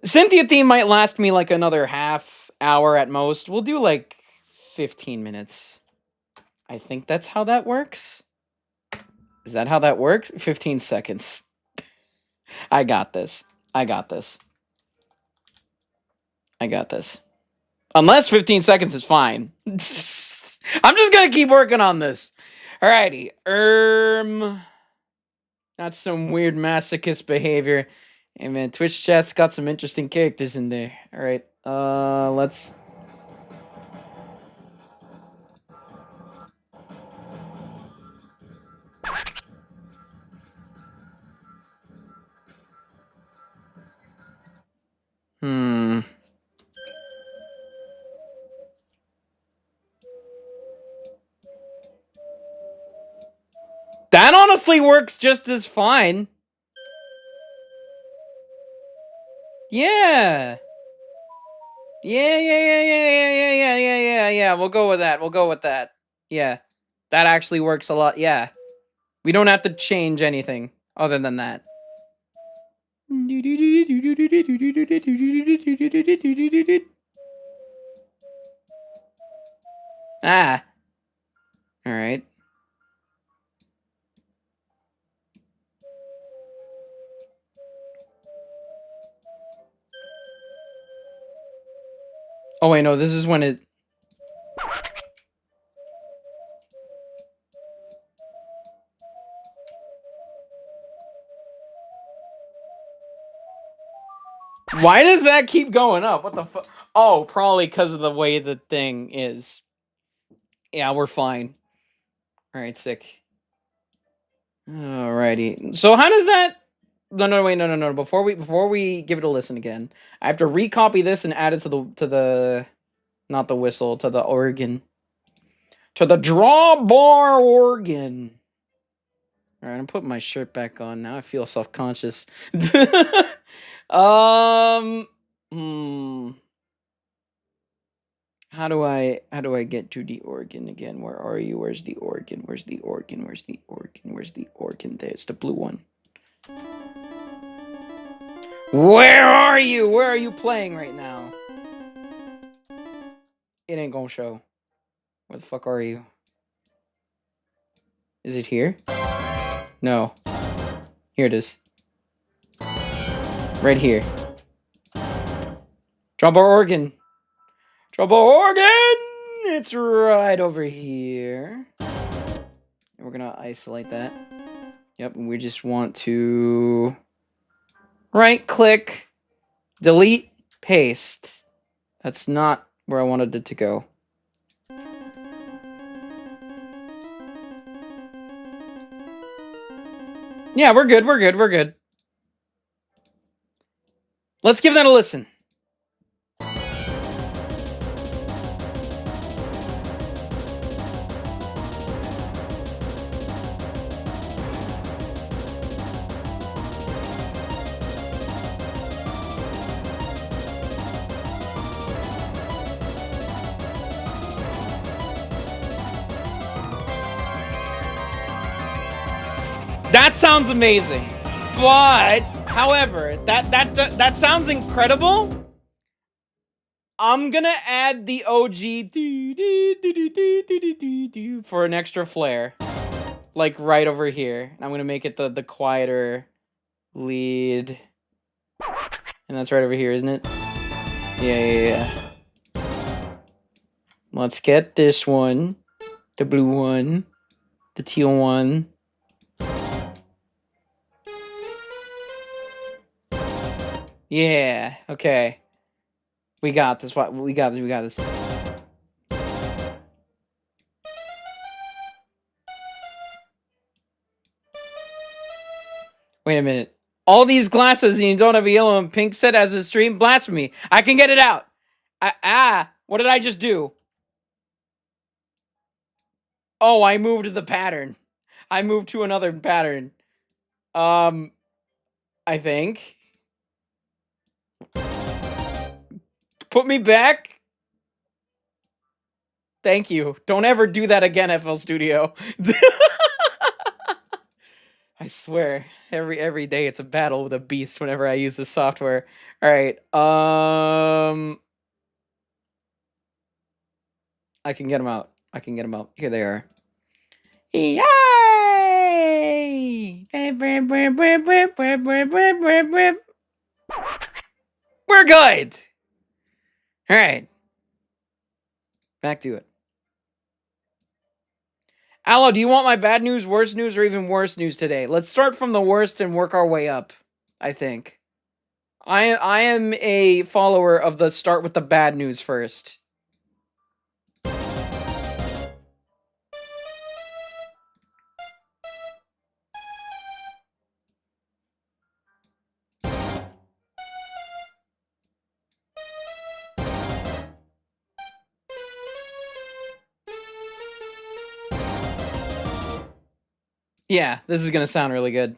Cynthia theme might last me like another half hour at most. We'll do like 15 minutes. I think that's how that works. Is that how that works? 15 seconds. I got this. I got this. I got this. Unless 15 seconds is fine. I'm just gonna keep working on this. Alrighty. That's some weird masochist behavior. Hey man, Twitch chat's got some interesting characters in there. Alright. Let's... That honestly works just as fine. Yeah. Yeah. We'll go with that. We'll go with that. Yeah. That actually works a lot. Yeah. We don't have to change anything other than that. Ah. All right. Oh wait, no, this is when it... Why does that keep going up? What the fuck? Oh, probably because of the way the thing is. Yeah, we're fine. Alright, sick. Alrighty. So how does that... No. Before we give it a listen again, I have to recopy this and add it to the not the whistle, to the organ. To the drawbar organ. Alright, I'm putting my shirt back on. Now I feel self-conscious. How do I get to the organ again? Where are you? Where's the organ? Where's the organ? Where's the organ? Where's the organ? There's the blue one. Where are you? Where are you playing right now? It ain't gonna show. Where the fuck are you? Is it here? No. Here it is. Right here. Drawbar organ. Drawbar organ! It's right over here. And we're gonna isolate that. Yep, and we just want to right click, delete, paste. That's not where I wanted it to go. Yeah, we're good. Let's give that a listen. That sounds amazing, but however, that sounds incredible. I'm gonna add the OG for an extra flair, like right over here. I'm gonna make it the quieter lead, and that's right over here, isn't it? Yeah. Let's get this one, the blue one, the teal one. Yeah, okay. We got this. We got this. Wait a minute. All these glasses and you don't have a yellow and pink set as a stream? Blasphemy. I can get it out. What did I just do? Oh, I moved the pattern. I moved to another pattern. I think. Put me back. Thank you. Don't ever do that again, FL Studio. I swear, every day it's a battle with a beast whenever I use this software. All right. I can get them out. I can get them out. Here they are. Yay! We're good. All right. Back to it. Allo, do you want my bad news, worst news, or even worse news today? Let's start from the worst and work our way up, I think. I am a follower of the start with the bad news first. Yeah, this is gonna sound really good.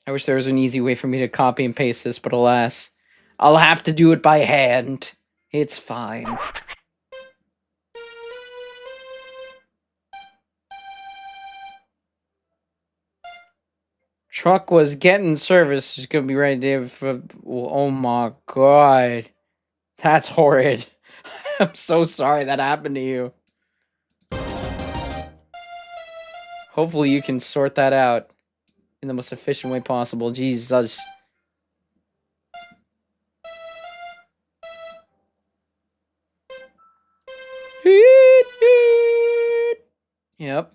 I wish there was an easy way for me to copy and paste this, but alas, I'll have to do it by hand. It's fine. Truck was getting service. It's gonna be ready to... Oh my god. That's horrid. I'm so sorry that happened to you. Hopefully you can sort that out in the most efficient way possible. Jesus. Yep.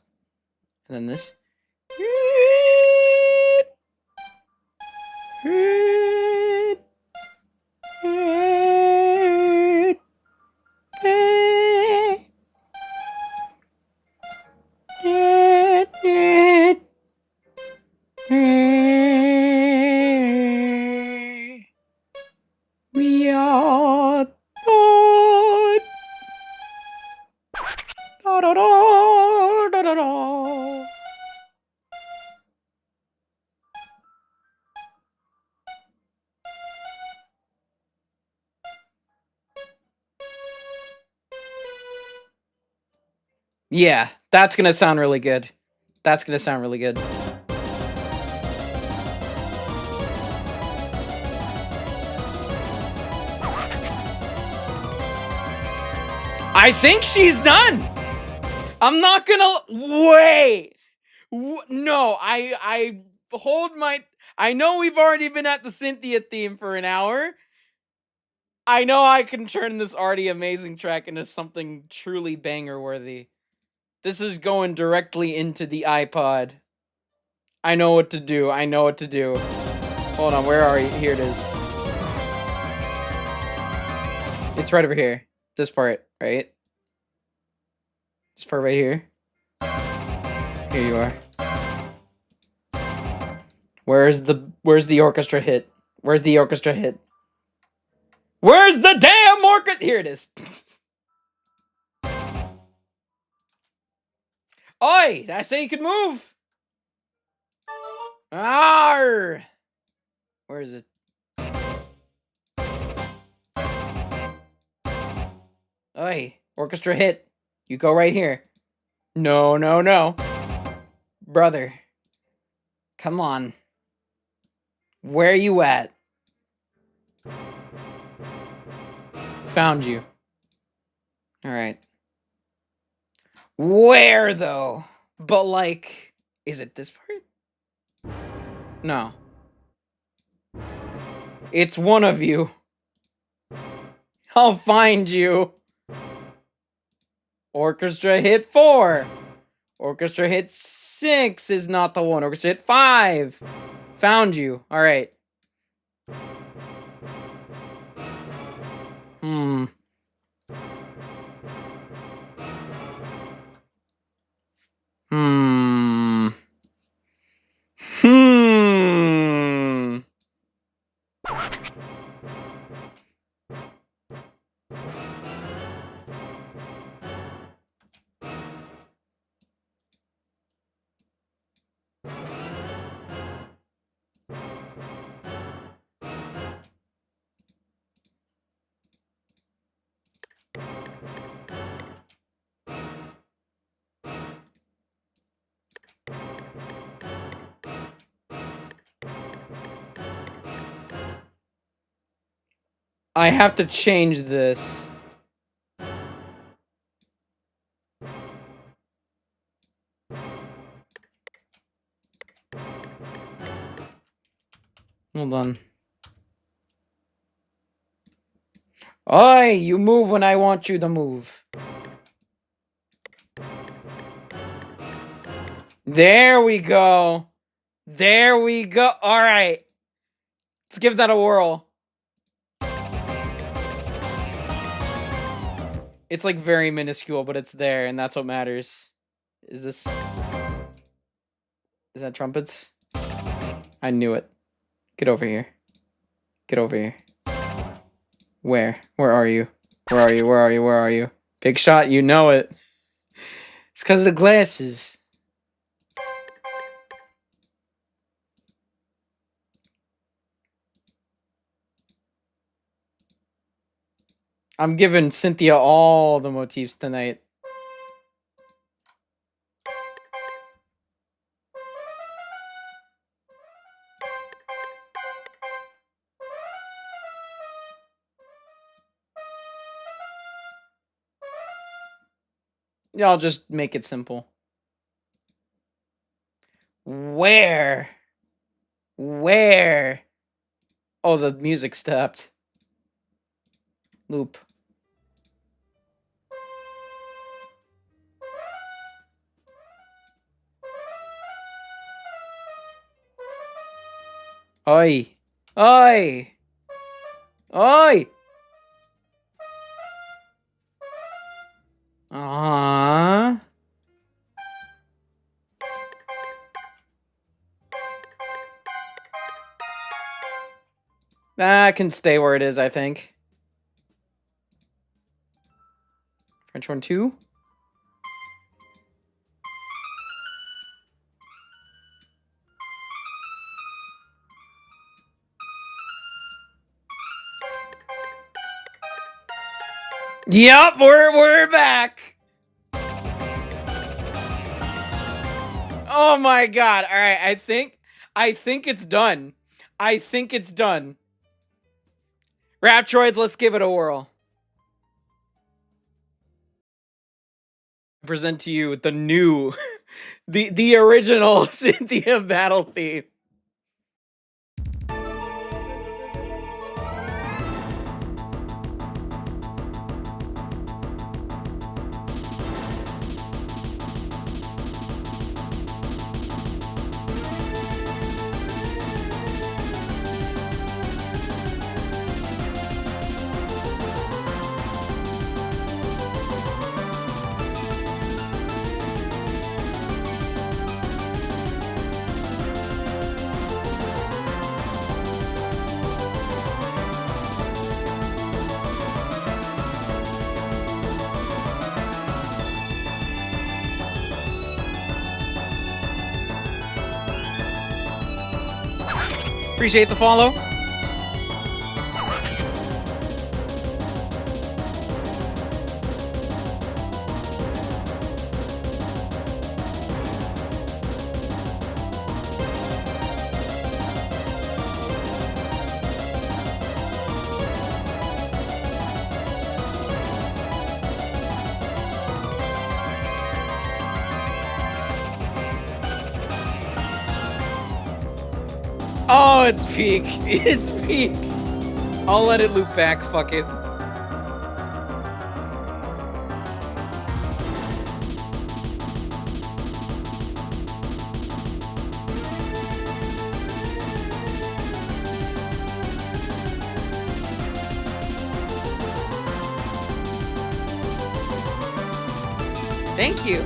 And then this. We are God. Da, da, da, da, da, da. Yeah, that's gonna sound really good. That's gonna sound really good. I think she's done. I'm not gonna wait. No, I hold my. I know we've already been at the Cynthia theme for an hour. I know I can turn this already amazing track into something truly banger worthy. This is going directly into the iPod. I know what to do. I know what to do. Hold on, where are you? Here it is. It's right over here. This part, right? This part right here. Here you are. Where's the orchestra hit? Where's the orchestra hit? Where's the damn orchestra? Here it is. Oi! I say you could move! Arr! Where is it? Oi! Orchestra hit. You go right here. No, no, no. Brother. Come on. Where you at? Found you. Alright. Where, though? But, like... Is it this part? No. It's one of you. I'll find you. Orchestra hit 4. Orchestra hit 6 is not the one. Orchestra hit 5. Found you. Alright. Hmm. I have to change this. Hold on. Oi, you move when I want you to move. There we go. There we go. All right. Let's give that a whirl. It's like very minuscule, but it's there, and that's what matters. Is that trumpets? I knew it. Get over here. Get over here. Where? Where are you? Where are you? Where are you? Where are you? Big shot, you know it. It's because of the glasses. I'm giving Cynthia all the motifs tonight. Yeah, I'll just make it simple. Where? Where? Oh, the music stopped. Loop. Oi. Oi. Oi. Aww. That can stay where it is, I think. French horn 2. Yup, we're back. Oh my god. All right, I think it's done. I think it's done. Raptroids, let's give it a whirl. I present to you the new the original Cynthia battle theme. Appreciate the follow. Oh, it's peak. It's peak. I'll let it loop back. Fuck it. Thank you.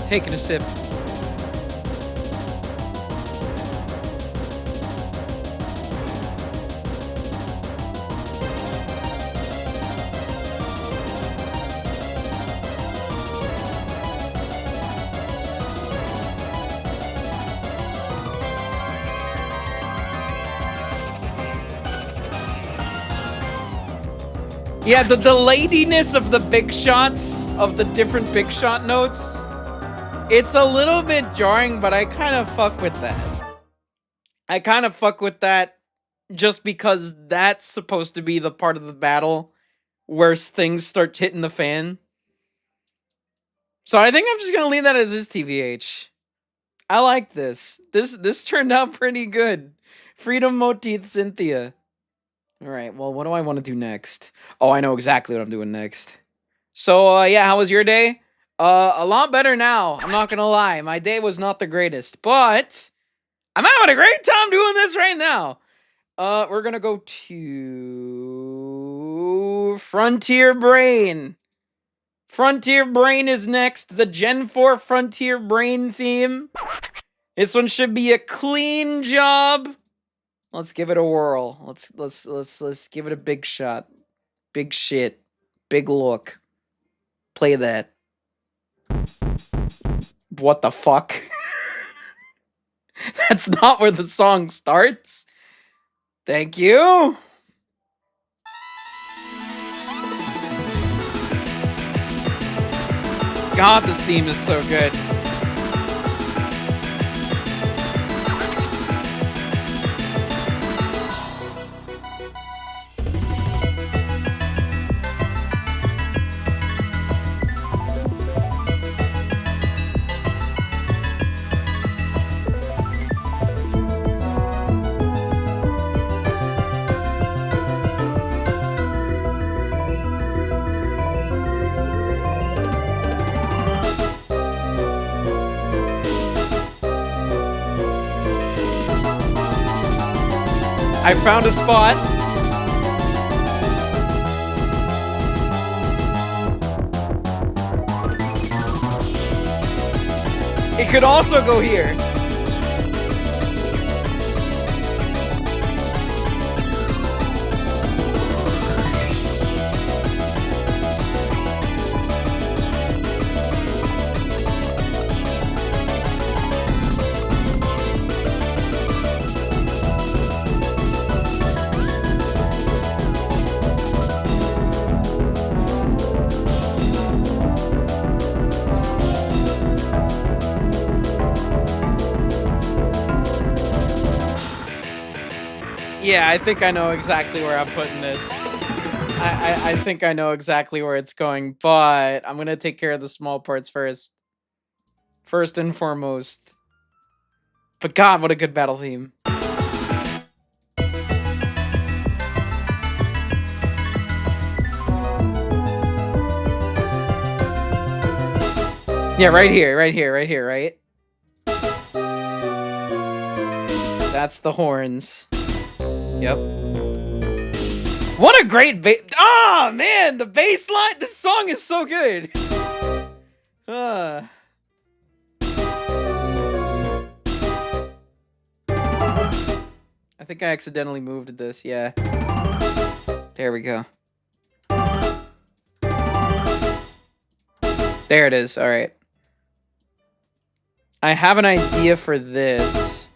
Taking a sip. Yeah, the ladiness of the big shots, of the different big shot notes, it's a little bit jarring, but I kind of fuck with that. I kind of fuck with that just because that's supposed to be the part of the battle where things start hitting the fan. So I think I'm just gonna leave that as is, TVH. I like this. This turned out pretty good. Freedom motif Cynthia. Alright, well, what do I want to do next? Oh, I know exactly what I'm doing next. So, yeah, how was your day? A lot better now. I'm not gonna lie. My day was not the greatest, but I'm having a great time doing this right now. We're gonna go to Frontier Brain. Frontier Brain is next. The Gen 4 Frontier Brain theme. This one should be a clean job. Let's give it a whirl. Let's give it a big shot. Big shit. Big look. Play that. What the fuck? That's not where the song starts. Thank you. God, this theme is so good. I found a spot. It could also go here. Yeah, I think I know exactly where I'm putting this. I think I know exactly where it's going, but I'm gonna take care of the small parts first. First and foremost. But God, what a good battle theme. Yeah, right here, right? That's the horns. Yep. What a great bass. Ah, man, the bass line. This song is so good. I think I accidentally moved this. Yeah. There we go. There it is. All right. I have an idea for this.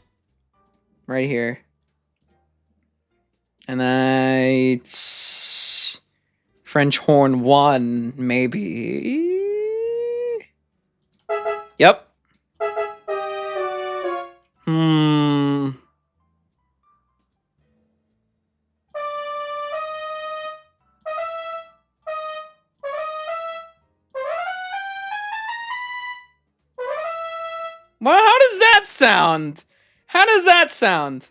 Right here. And it's French horn 1, maybe. Yep. Well, how does that sound? How does that sound?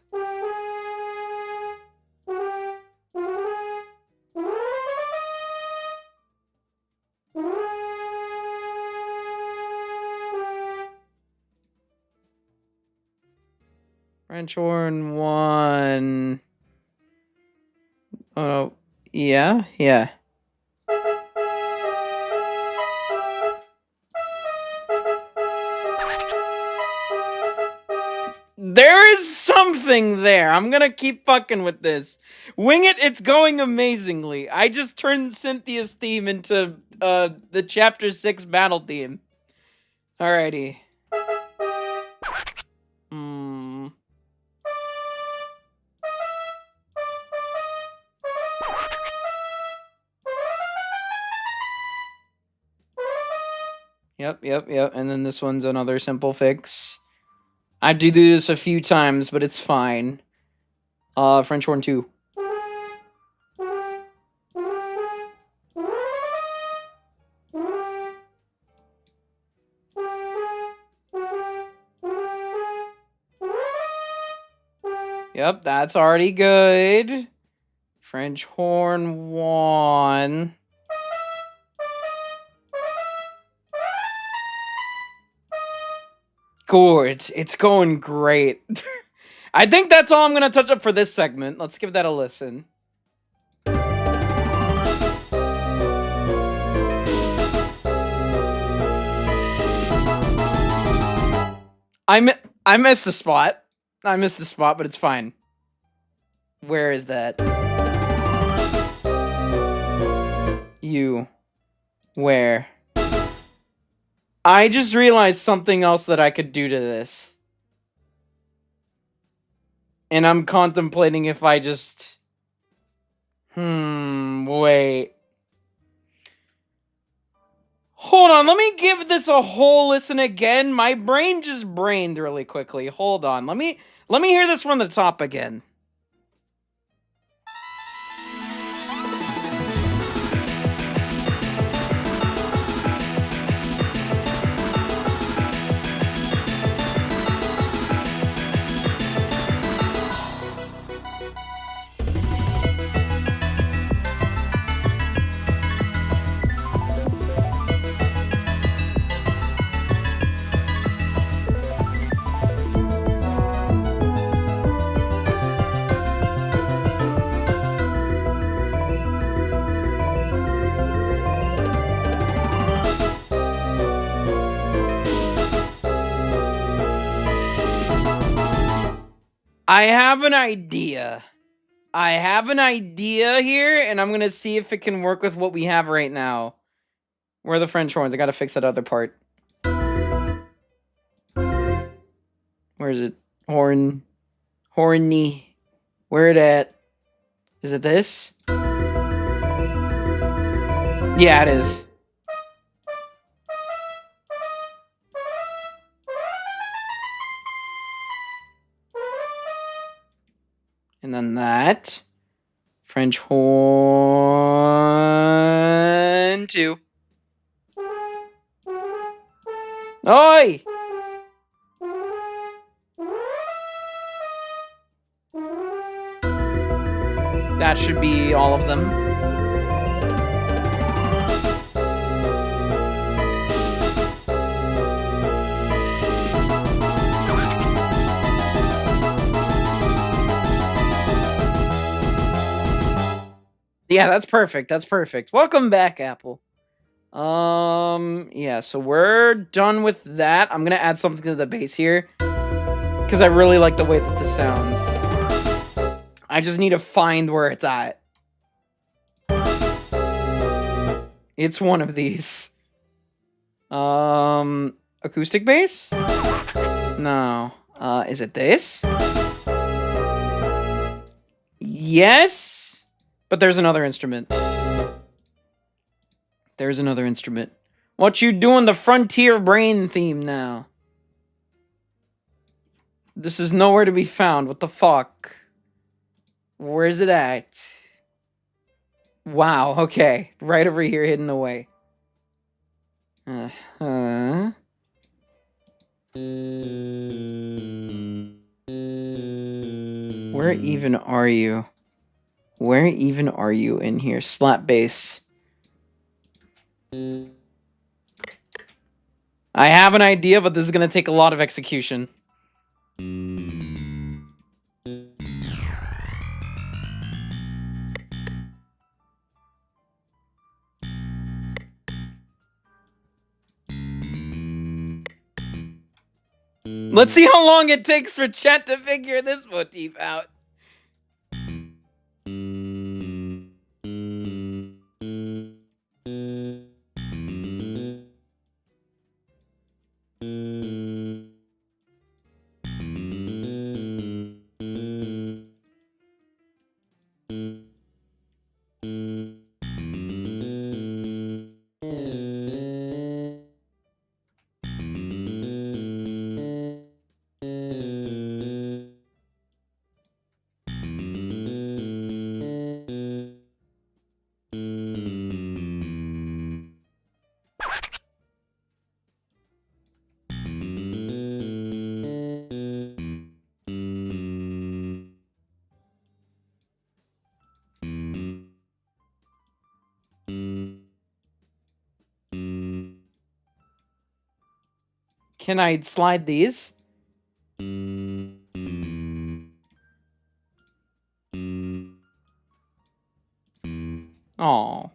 French horn 1. Oh, yeah. There is something there. I'm gonna keep fucking with this. Wing it, it's going amazingly. I just turned Cynthia's theme into the chapter 6 battle theme. Alrighty. Yep. And then this one's another simple fix. I do this a few times, but it's fine. French horn 2. Yep, that's already good. French horn 1. Good. It's going great. I think that's all I'm going to touch up for this segment. Let's give that a listen. I missed the spot. I missed the spot, but it's fine. Where is that? You. Where? I just realized something else that I could do to this. And I'm contemplating if I just... wait. Hold on, let me give this a whole listen again. My brain just brained really quickly. Hold on, let me hear this from the top again. I have an idea. I have an idea here, and I'm gonna see if it can work with what we have right now. Where are the French horns? I gotta fix that other part. Where is it? Horny. Where it at? Is it this? Yeah, it is. And then that. French horn 2. Oi! That should be all of them. Yeah, that's perfect. That's perfect. Welcome back, Apple. Yeah, so we're done with that. I'm gonna add something to the bass here, because I really like the way that this sounds. I just need to find where it's at. It's one of these. Acoustic bass? No. Is it this? Yes, but there's another instrument. There's another instrument. What you doing the Frontier Brain theme now? This is nowhere to be found. What the fuck? Where is it at? Wow, okay. Right over here, hidden away. Uh-huh. Where even are you? Where even are you in here? Slap bass. I have an idea, but this is gonna take a lot of execution. Let's see how long it takes for chat to figure this motif out. Can I slide these? Oh.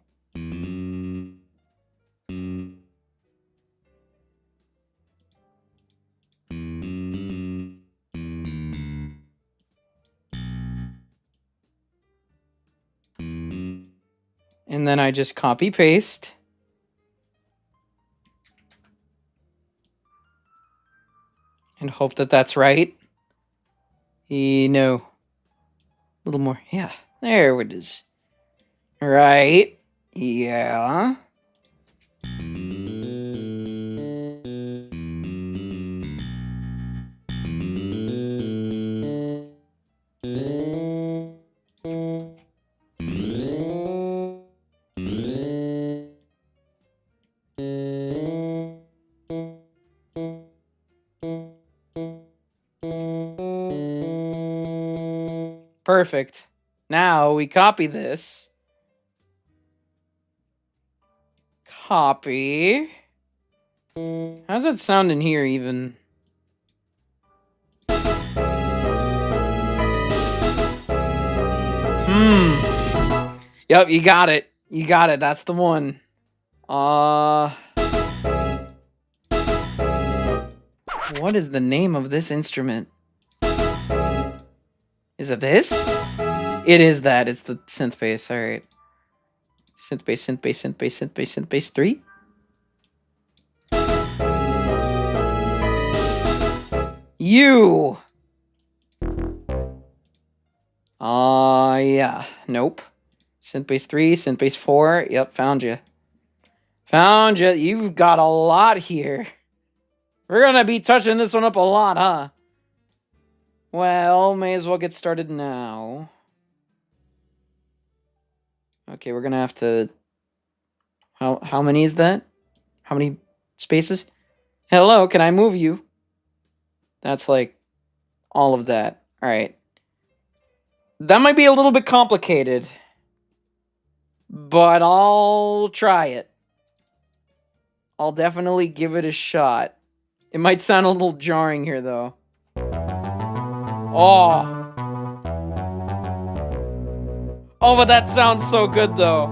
And then I just copy paste. And hope that that's right. No. A little more. Yeah. There it is. Right. Yeah. Perfect. Now we copy this. Copy. How's that sound in here even? Yep, you got it. You got it. That's the one. What is the name of this instrument? Is it this? It is that. It's the synth bass. All right. Synth bass, synth bass, synth bass, synth bass, synth bass 3. You. Yeah. Nope. Synth bass 3, synth bass 4. Yep, found you. Found you. You've got a lot here. We're gonna be touching this one up a lot, huh? Well, may as well get started now. Okay, we're gonna have to... How many is that? How many spaces? Hello, can I move you? That's like all of that. All right. That might be a little bit complicated, but I'll try it. I'll definitely give it a shot. It might sound a little jarring here, though. Oh. Oh, but that sounds so good, though.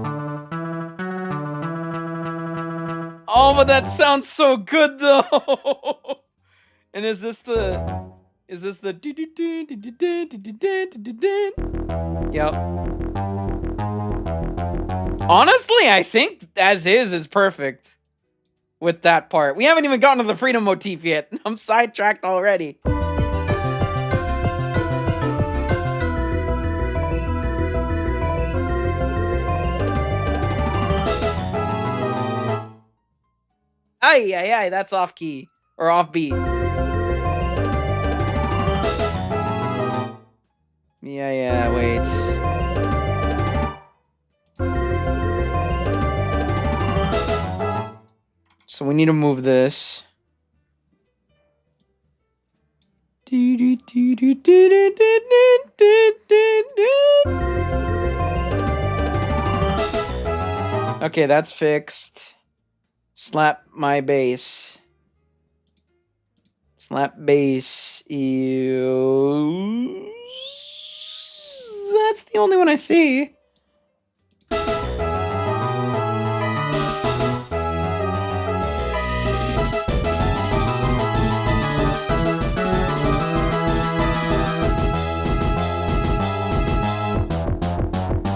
Oh, but that sounds so good, though. And is this the... Yep. Honestly, I think as is perfect with that part. We haven't even gotten to the freedom motif yet. I'm sidetracked already. Aye, that's off key. Or off beat. Yeah, wait. So we need to move this. Okay, that's fixed. Slap my bass. Slap bass is... That's the only one I see.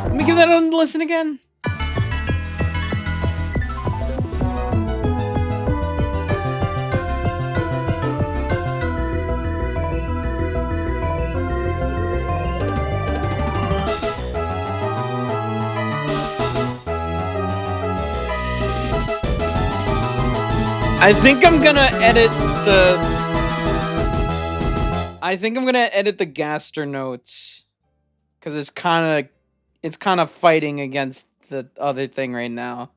Let me give that a listen again. I think I'm gonna edit the gaster notes, because it's kind of fighting against the other thing right now.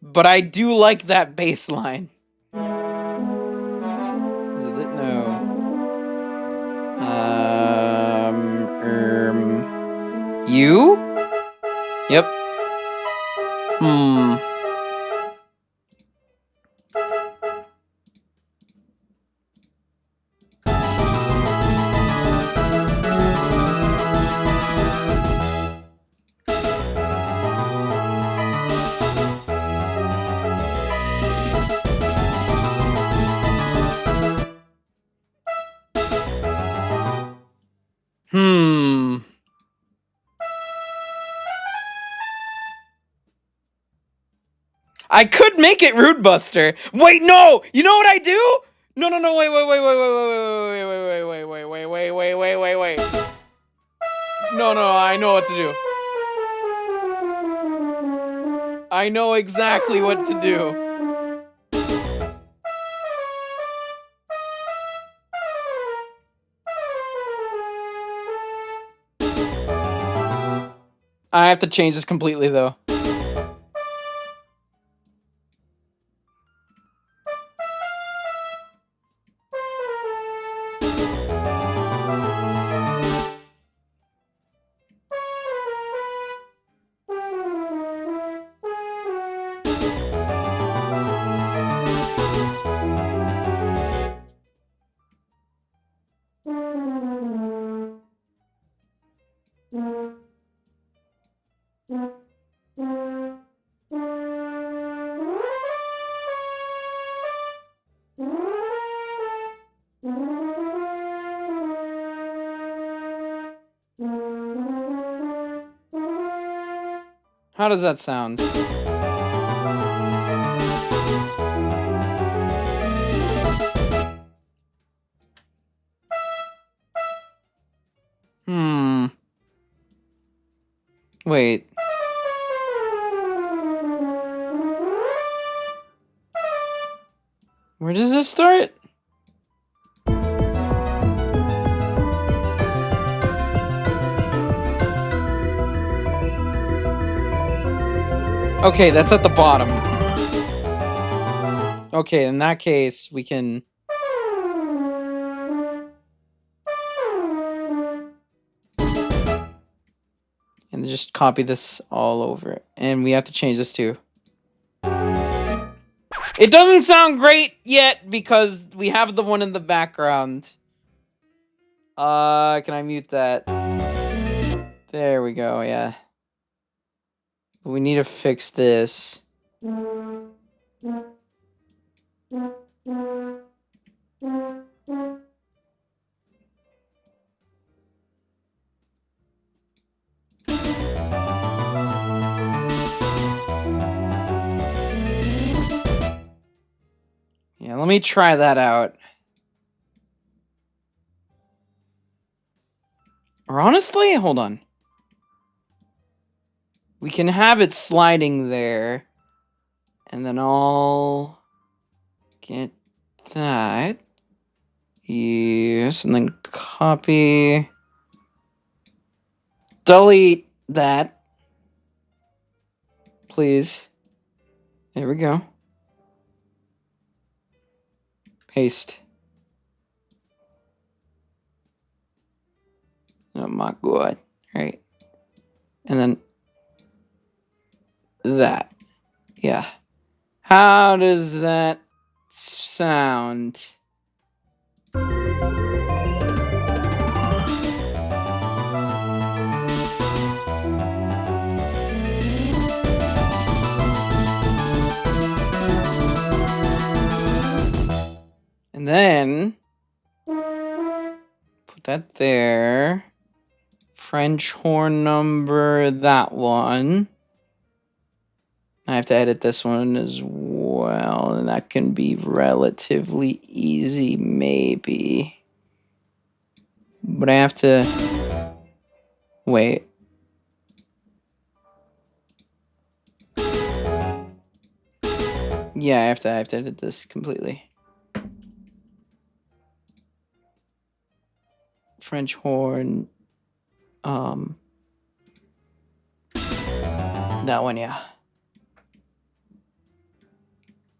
But I do like that bass line. Is it no? You? Yep. I could make it Rude Buster. Wait, no! You know what I do? No, wait. No, I know what to do. I know exactly what to do. I have to change this completely, though. How does that sound? Wait. Where does this start? Okay, that's at the bottom. Okay, in that case, we can... And just copy this all over. And we have to change this too. It doesn't sound great yet because we have the one in the background. Can I mute that? There we go, yeah. We need to fix this. Yeah, let me try that out. Or honestly, hold on. We can have it sliding there. And then I'll get that. Yes, and then copy. Delete that. Please. There we go. Paste. Oh my god. Right. And then that. Yeah. How does that sound? And then put that there. French horn number, that one. I have to edit this one as well, and that can be relatively easy, maybe. But I have to wait. Yeah, I have to edit this completely. French horn. That one, yeah.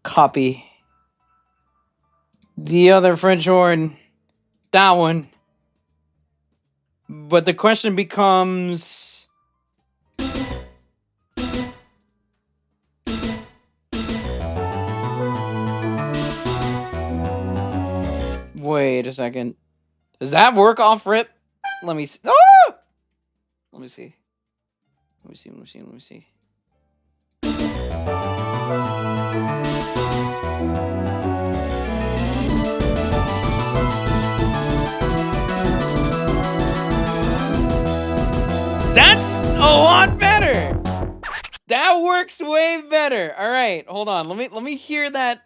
Copy. The other French horn. That one. But the question becomes... Wait a second. Does that work off rip? Let me see. Oh! Let me see. Let me see. That works way better. All right, hold on. Let me hear that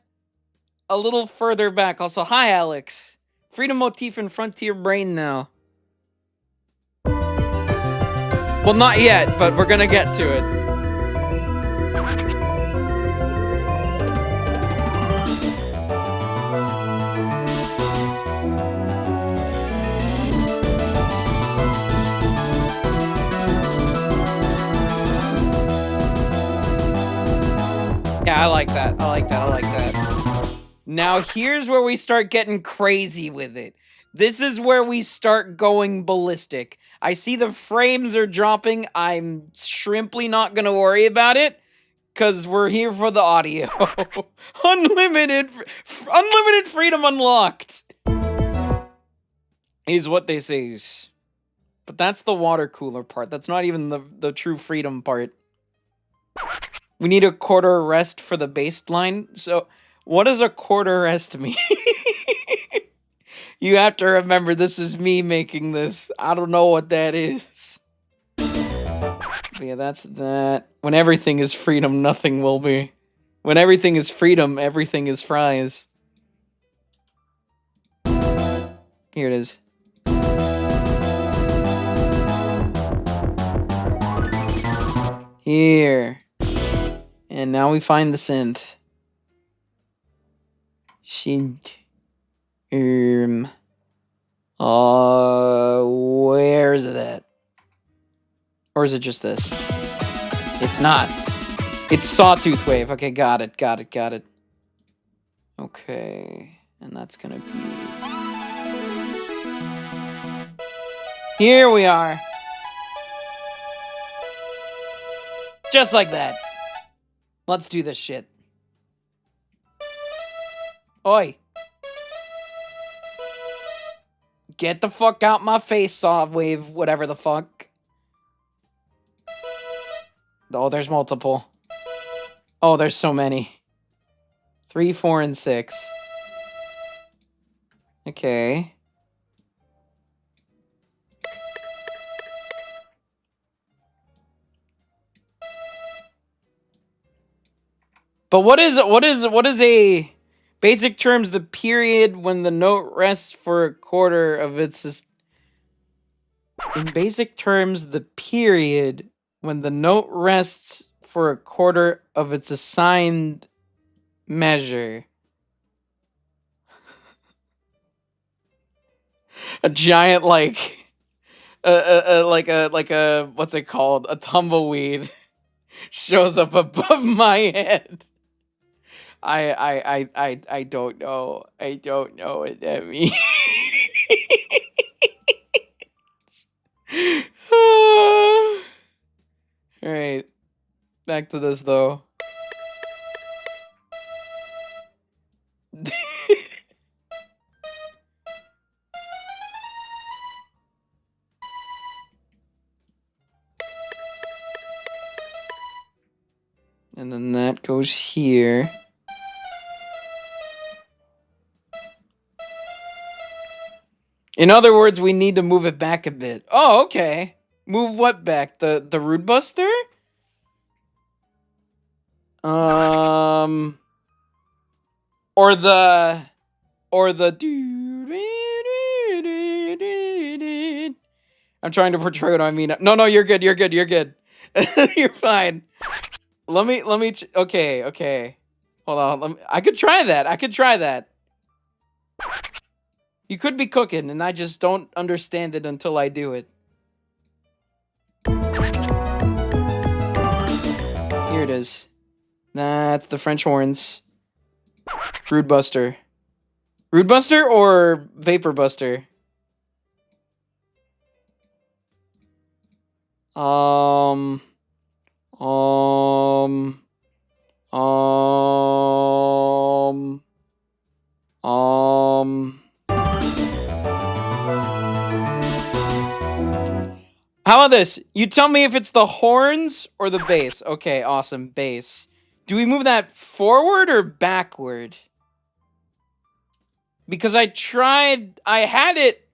a little further back. Also, hi Alex. Freedom motif in Frontier Brain now. Well, not yet, but we're gonna get to it. Yeah, I like that. I like that. I like that. Now, here's where we start getting crazy with it. This is where we start going ballistic. I see the frames are dropping. I'm shrimply not gonna worry about it, because we're here for the audio. Unlimited freedom unlocked is what they say. But that's the water cooler part. That's not even the true freedom part. We need a quarter rest for the baseline. So, what does a quarter rest mean? You have to remember, this is me making this. I don't know what that is. But yeah, that's that. When everything is freedom, nothing will be. When everything is freedom, everything is fries. Here it is. Here. And now we find the synth. Where is it at? Or is it just this? It's not. It's Sawtooth Wave. Okay, got it, got it, got it. Okay, and that's gonna be... Here we are. Just like that. Let's do this shit. Oi. Get the fuck out my face, Saw Wave, whatever the fuck. Oh, there's multiple. Oh, there's so many. 3, 4, and 6. Okay. But what is a basic terms the period when the note rests for a quarter of its... In basic terms, the period when the note rests for a quarter of its assigned measure. A giant, like a what's it called? A tumbleweed shows up above my head. I don't know. I don't know what that means. Alright. Back to this though. And then that goes here. In other words, we need to move it back a bit. Oh, okay. Move what back? The Rude Buster? Or the I'm trying to portray what I mean. No, you're good. You're good. You're good. You're fine. Let me okay. Hold on. I could try that. I could try that. You could be cooking, and I just don't understand it until I do it. Here it is. That's the French horns. Rude Buster. Rude Buster or Vapor Buster? How about this? You tell me if it's the horns or the bass. Okay, awesome. Bass. Do we move that forward or backward? Because I had it,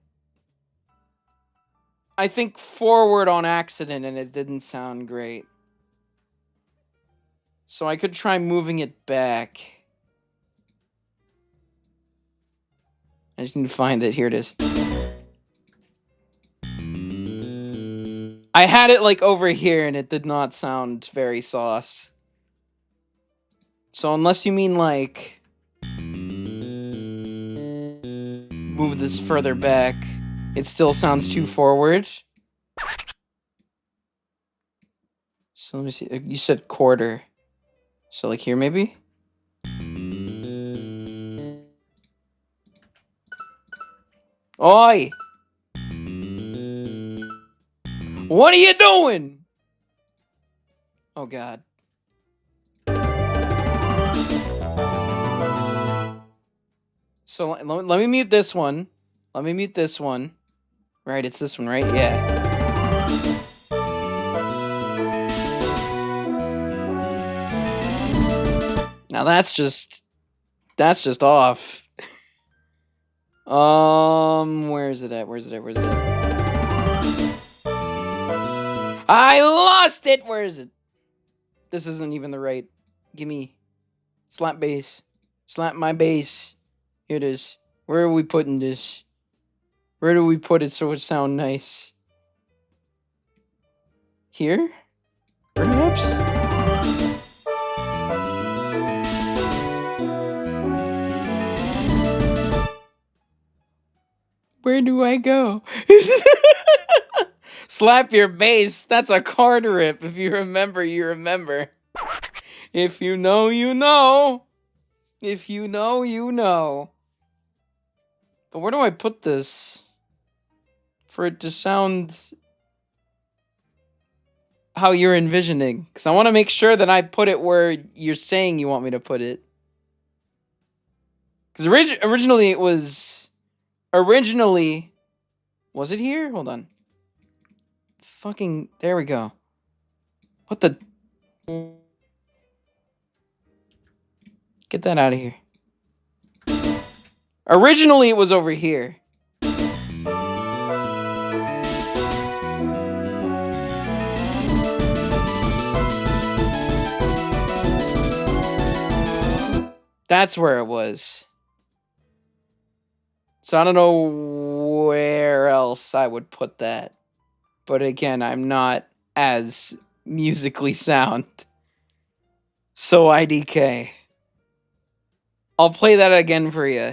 I think, forward on accident, and it didn't sound great. So I could try moving it back. I just need to find it. Here it is. I had it like over here and it did not sound very sauce. So unless you mean like move this further back, it still sounds too forward. So let me see. You said quarter. So like here maybe? Oi! What are you doing? Oh god. So let me mute this one. Let me mute this one. Right, it's this one, right? Yeah. Now that's just off. Where is it at? Where's it at? Where's it at? I lost it! Where is it? This isn't even the right. Gimme. Slap bass. Slap my bass. Here it is. Where are we putting this? Where do we put it so it sound nice? Here? Perhaps? Where do I go? Slap your bass. That's a card rip. If you remember, you remember. If you know, you know. If you know, you know. But where do I put this? For it to sound how you're envisioning. Because I want to make sure that I put it where you're saying you want me to put it. Because originally it was... Originally... Was it here? Hold on. Fucking... There we go. What the... Get that out of here. Originally it was over here. That's where it was. So I don't know where else I would put that. But again, I'm not as musically sound. So IDK. I'll play that again for you.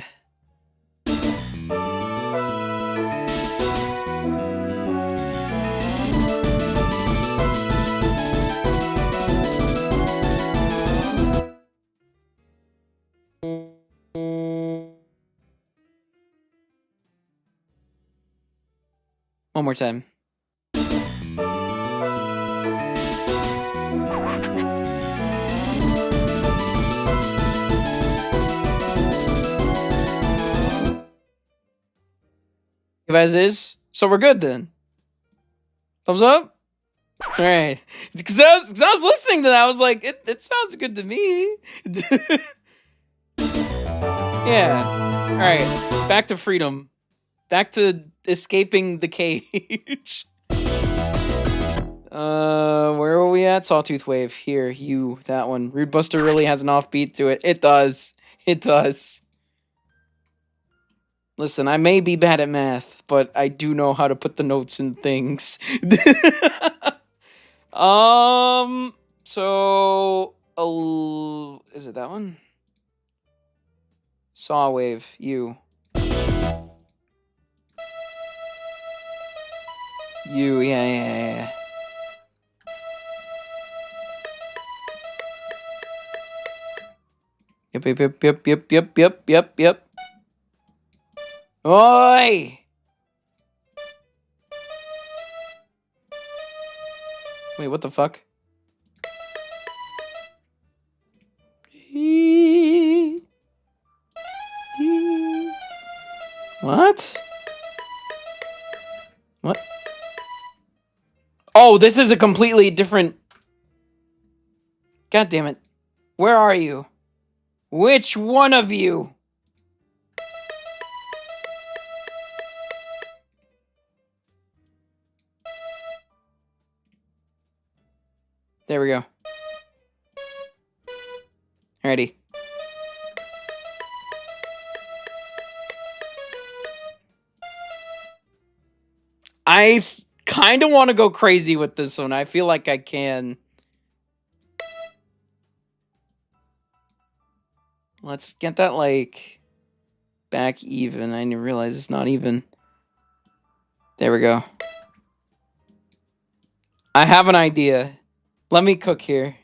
One more time. As is. So we're good then. Thumbs up? Alright. Because I was listening to that, I was like, it sounds good to me. Yeah. Alright. Back to freedom. Back to escaping the cage. Where are we at? Sawtooth Wave. Here, you, that one. Rude Buster really has an offbeat to it. It does. It does. Listen, I may be bad at math, but I do know how to put the notes in things. So... is it that one? Saw Wave, you. You, yeah. Yep. Oi! Wait, what the fuck? What? What? Oh, this is a completely different... God damn it. Where are you? Which one of you? There we go. Ready? I kind of want to go crazy with this one. I feel like I can. Let's get that, like, back even. I didn't realize it's not even. There we go. I have an idea. Let me cook here.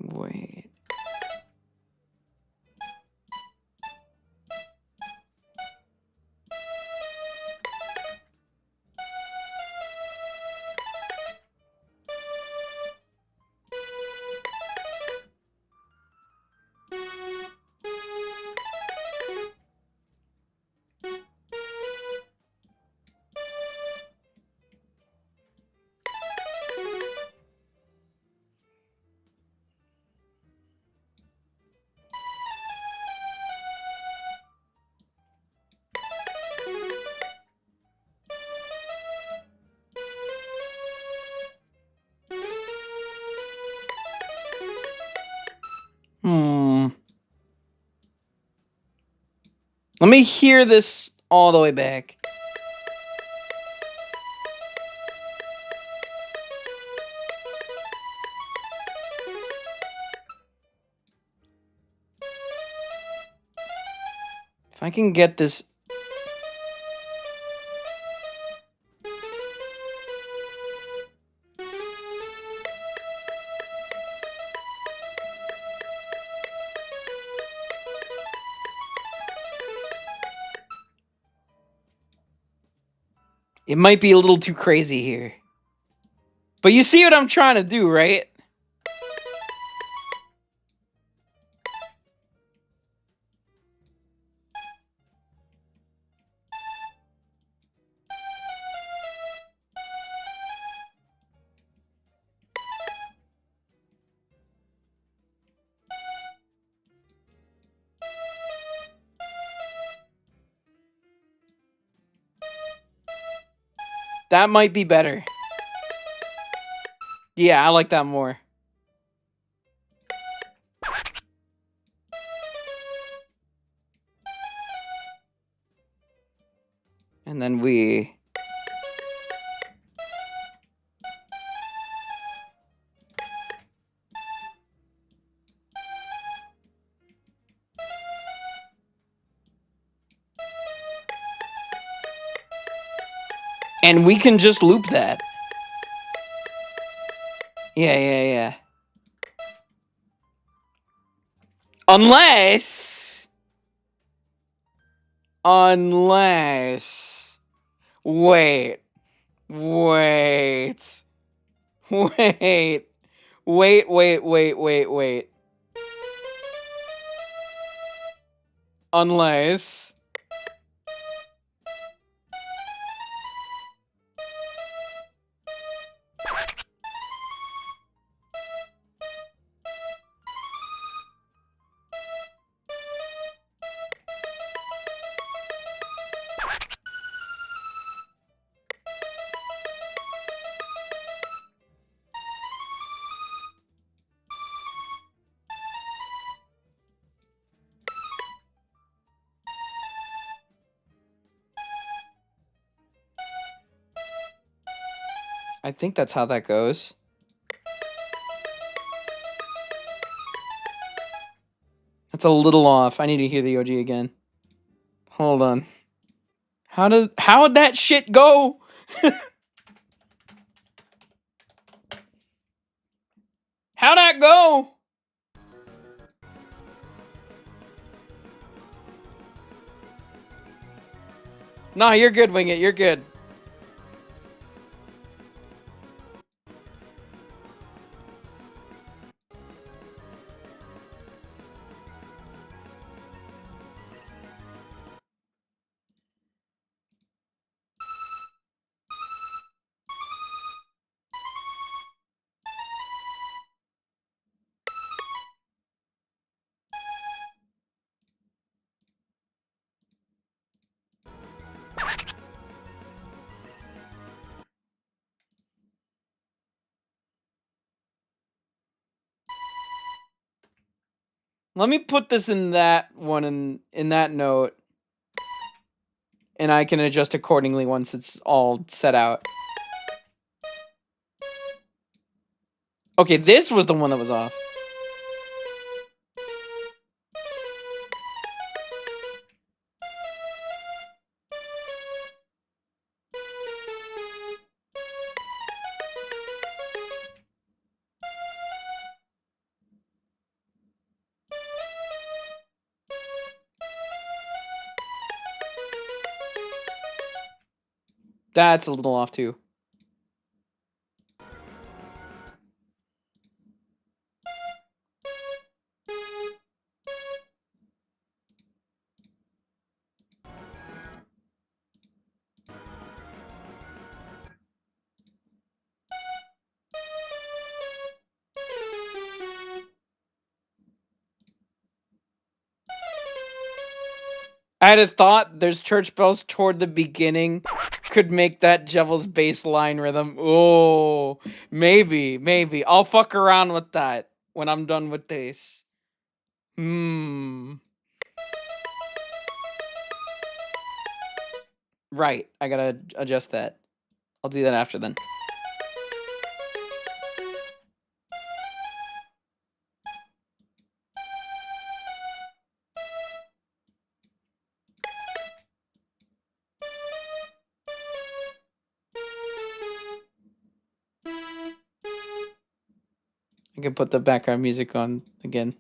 Wait. Let me hear this all the way back. If I can get this. It might be a little too crazy here. But you see what I'm trying to do, right? That might be better. Yeah, I like that more. And then we... And we can just loop that. Yeah. Unless... Wait. Unless... I think that's how that goes. That's a little off. I need to hear the OG again. Hold on. How'd that shit go? How'd that go? Nah, you're good, Wing It. You're good. Let me put this in that one in that note. And I can adjust accordingly once it's all set out. Okay, this was the one that was off. That's a little off too. I had a thought there's church bells toward the beginning could make that Devil's bass line rhythm. Oh, maybe. I'll fuck around with that when I'm done with this. Right, I gotta adjust that. I'll do that after then. I can put the background music on again.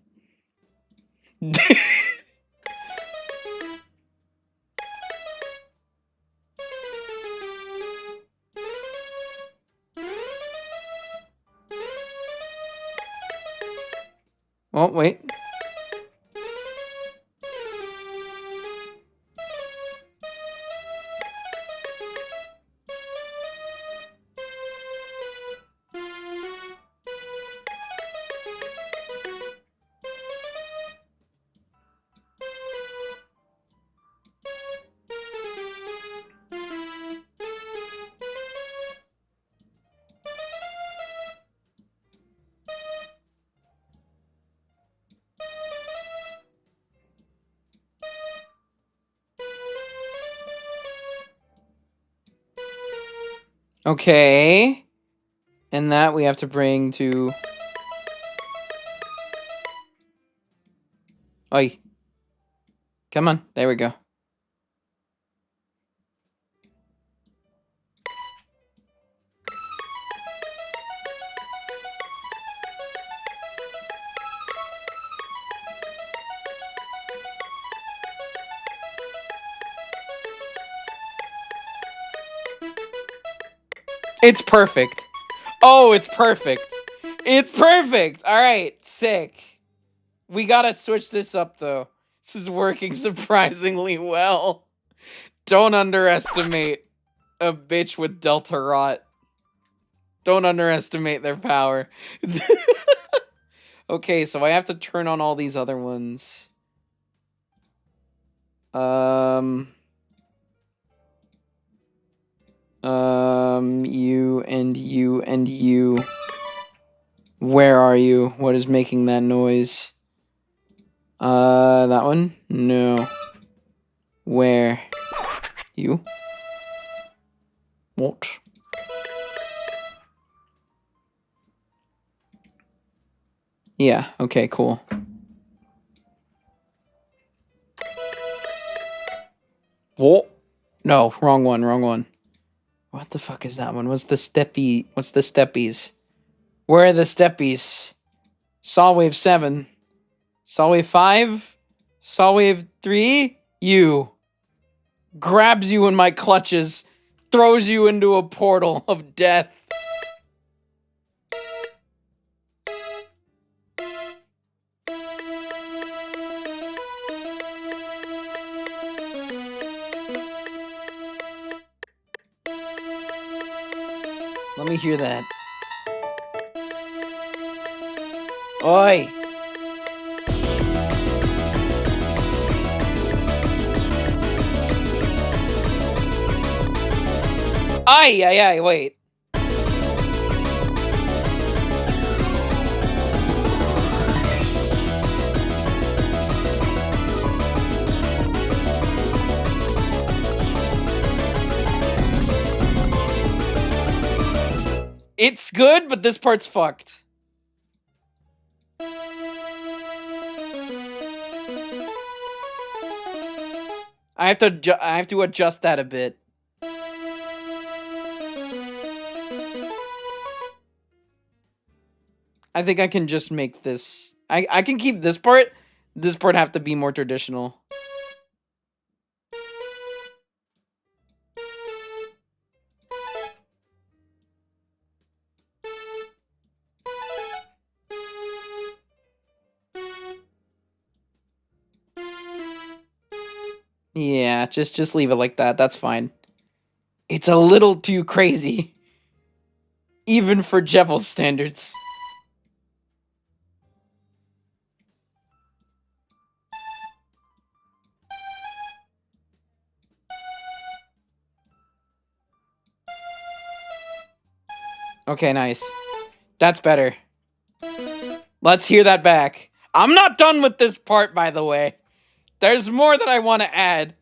Oh, wait. Okay. And that we have to bring to... Oi. Come on. There we go. It's perfect. Oh, it's perfect. It's perfect. All right, sick. We gotta switch this up, though. This is working surprisingly well. Don't underestimate a bitch with Delta Rot. Don't underestimate their power. Okay, so I have to turn on all these other ones. You and you and you. Where are you? What is making that noise? That one? No. Where? You? What? Yeah, okay, cool. Whoa. No, wrong one, wrong one. What the fuck is that one? What's the steppies? Where are the steppies? Saw wave 7. Saw wave 5. Saw wave 3. You. Grabs you in my clutches. Throws you into a portal of death. Let me hear that. Oi! Ay, wait. It's good, but this part's fucked. I have to adjust that a bit. I think I can just make this. I can keep this part. This part have to be more traditional. Yeah, just leave it like that. That's fine. It's a little too crazy. Even for 𝙔𝙊𝙐𝙍 standards. Okay, nice. That's better. Let's hear that back. I'm not done with this part, by the way. There's more that I want to add.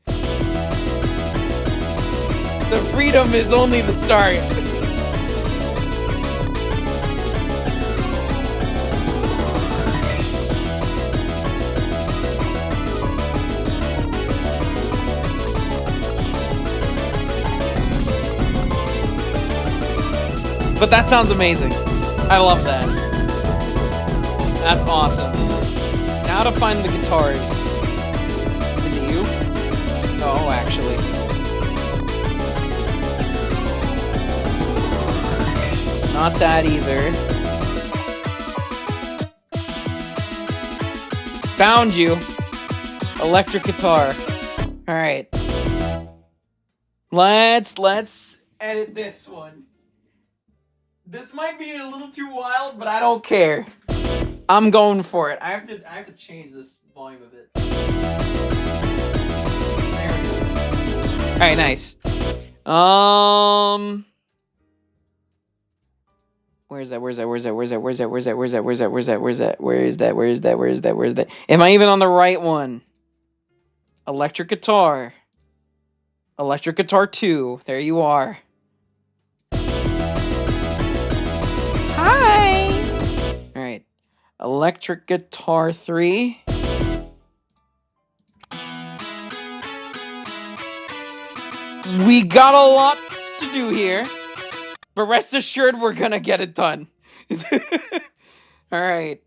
The freedom is only the start. But that sounds amazing. I love that. That's awesome. Now to find the guitars. Is it you? Oh, actually. It's not that either. Found you. Electric guitar. Alright. Let's edit this one. This might be a little too wild, but I don't care. I'm going for it. I have to change this volume a bit. There we go. Alright, nice. Where's that? Am I even on the right one? Electric guitar. Electric guitar 2. There you are. Hi! Alright. Electric guitar 3. We got a lot to do here. But rest assured we're gonna get it done. Alright.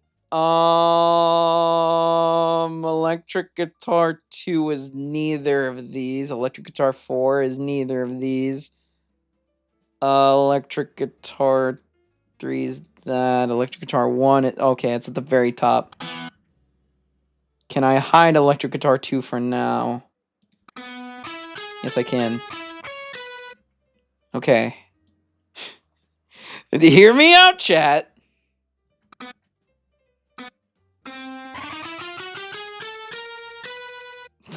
Electric guitar 2 is neither of these. Electric guitar 4 is neither of these. Electric guitar 3 is that. Electric guitar 1, okay, it's at the very top. Can I hide electric guitar 2 for now? Yes, I can. Okay. Hear me out, chat.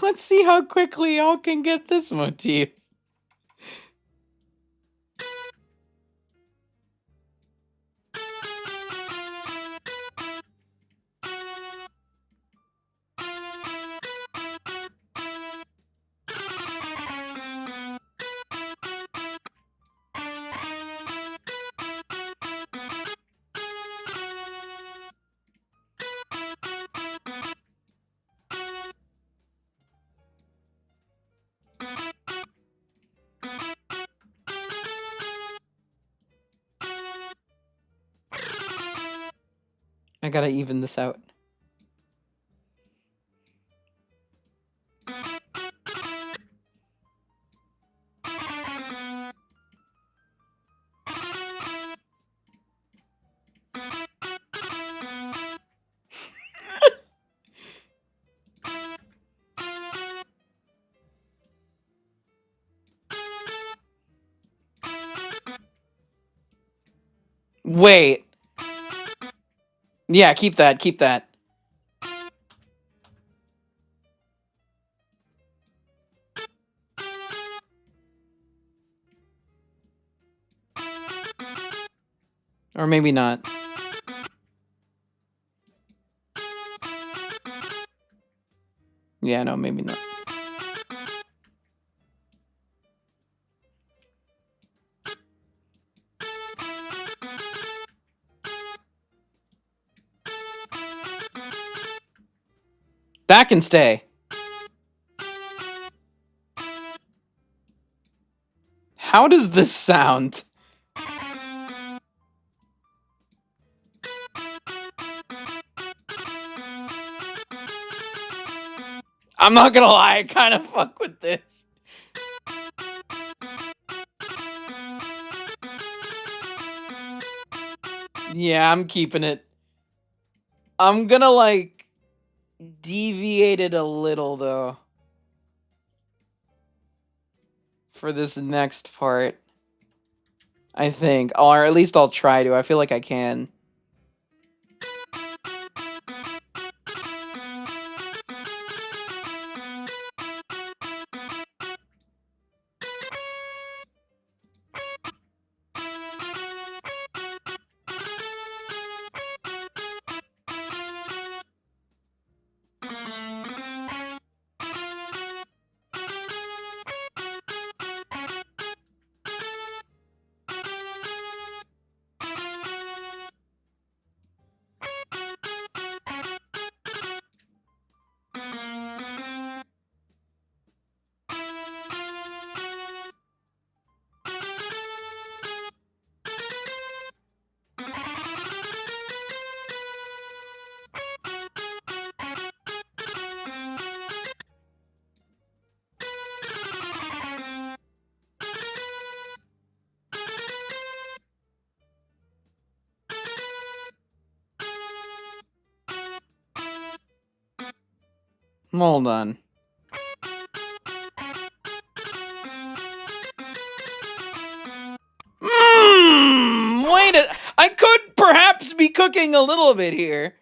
Let's see how quickly y'all can get this motif. I gotta even this out. Wait. Yeah, keep that, keep that. Or maybe not. Yeah, no, maybe not. That can stay. How does this sound? I'm not gonna lie, I kind of fuck with this. Yeah, I'm keeping it. I'm gonna, like, deviate it a little, though. For this next part. I think. Or at least I'll try to. I feel like I can. Hold on. Wait a... I could perhaps be cooking a little bit here.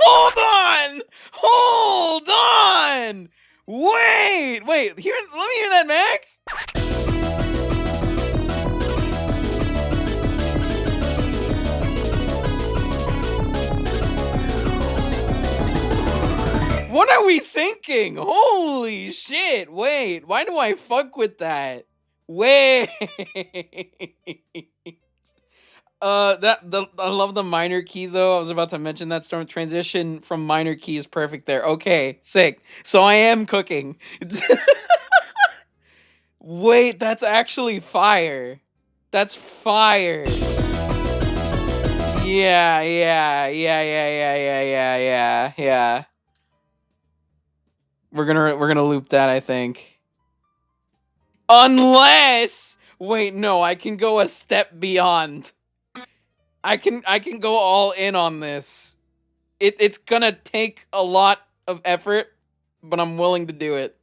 Hold on! Hold on! Wait! Let me hear that, Mac! What are we thinking? Holy shit! Wait, why do I fuck with that? Wait! I love the minor key though. I was about to mention that storm transition from minor key is perfect there. Okay, sick. So I am cooking. Wait, that's actually fire. That's fire. Yeah. We're gonna loop that, I think. Unless, wait, no, I can go a step beyond. I can go all in on this. It's gonna take a lot of effort, but I'm willing to do it.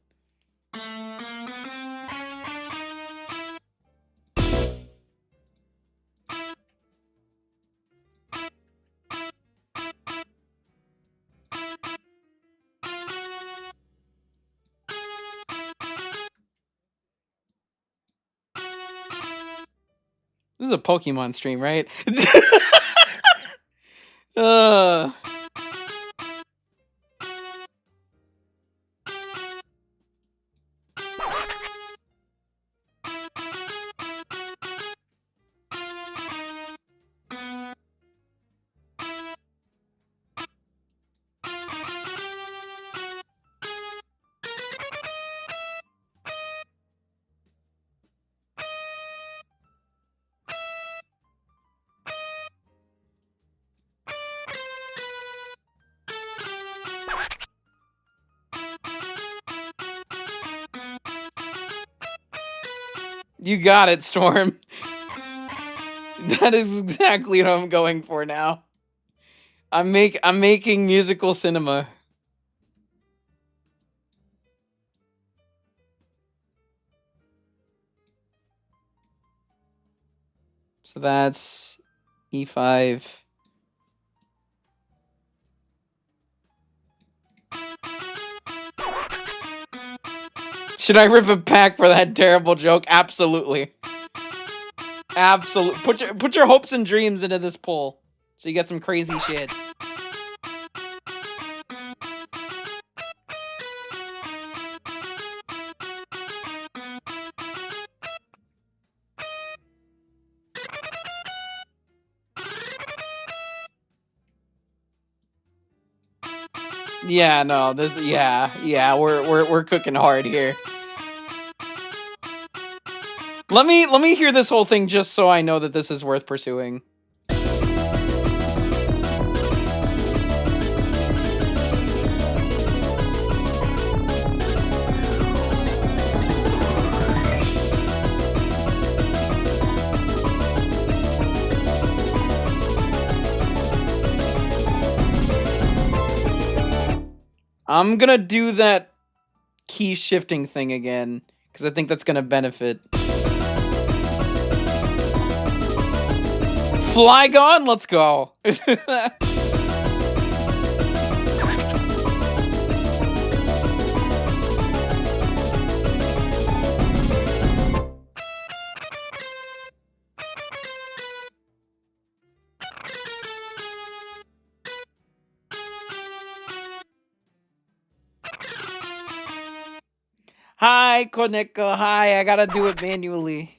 This is a Pokemon stream, right? You got it, Storm. That is exactly what I'm going for now. I'm making musical cinema. So that's E5. Should I rip a pack for that terrible joke? Absolutely. Absolutely. Put your hopes and dreams into this poll, so you get some crazy shit. Yeah, no, this, yeah, we're cooking hard here. Let me hear this whole thing just so I know that this is worth pursuing. I'm gonna do that key shifting thing again, because I think that's gonna benefit. Flygon, let's go. Hi, Koneko. Hi, I gotta do it manually.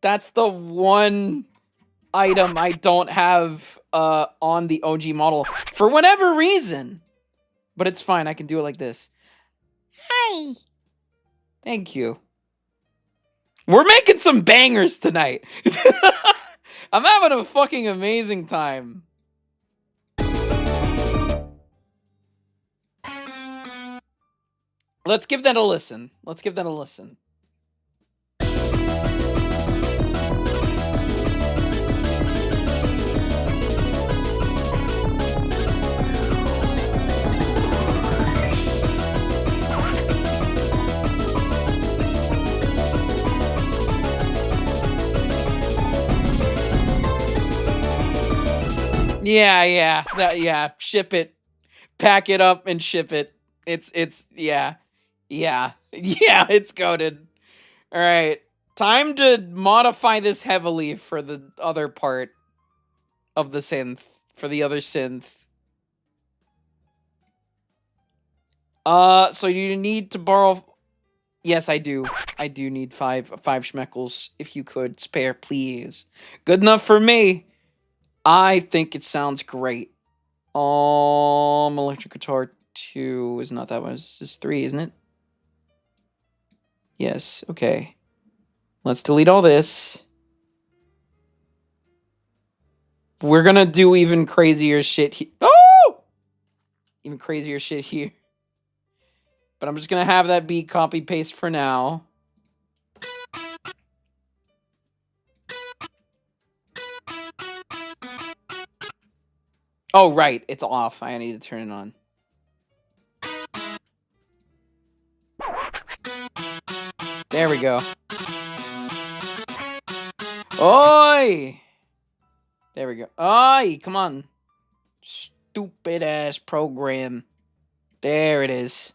That's the one item I don't have on the OG model for whatever reason. But it's fine, I can do it like this. Hi. Thank you. We're making some bangers tonight. I'm having a fucking amazing time. Let's give that a listen. Let's give that a listen. Yeah. Ship it. Pack it up and ship it. Yeah, it's coded. All right, time to modify this heavily for the other part of the synth, for the other synth. So you need to borrow. Yes, I do. I do need five schmeckles. If you could spare, please. Good enough for me. I think it sounds great. Electric guitar 2 is not that one. This is 3, isn't it? Yes. Okay. Let's delete all this. We're gonna do even crazier shit here. Oh! Even crazier shit here. But I'm just gonna have that be copy paste for now. Oh, right. It's off. I need to turn it on. There we go. Oi! There we go. Oi! Come on. Stupid ass program. There it is.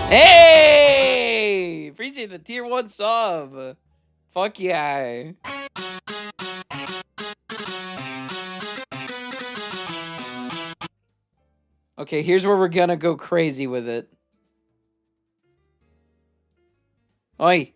Hey! Appreciate the tier 1 sub. Fuck yeah. Okay, here's where we're gonna go crazy with it. Oi.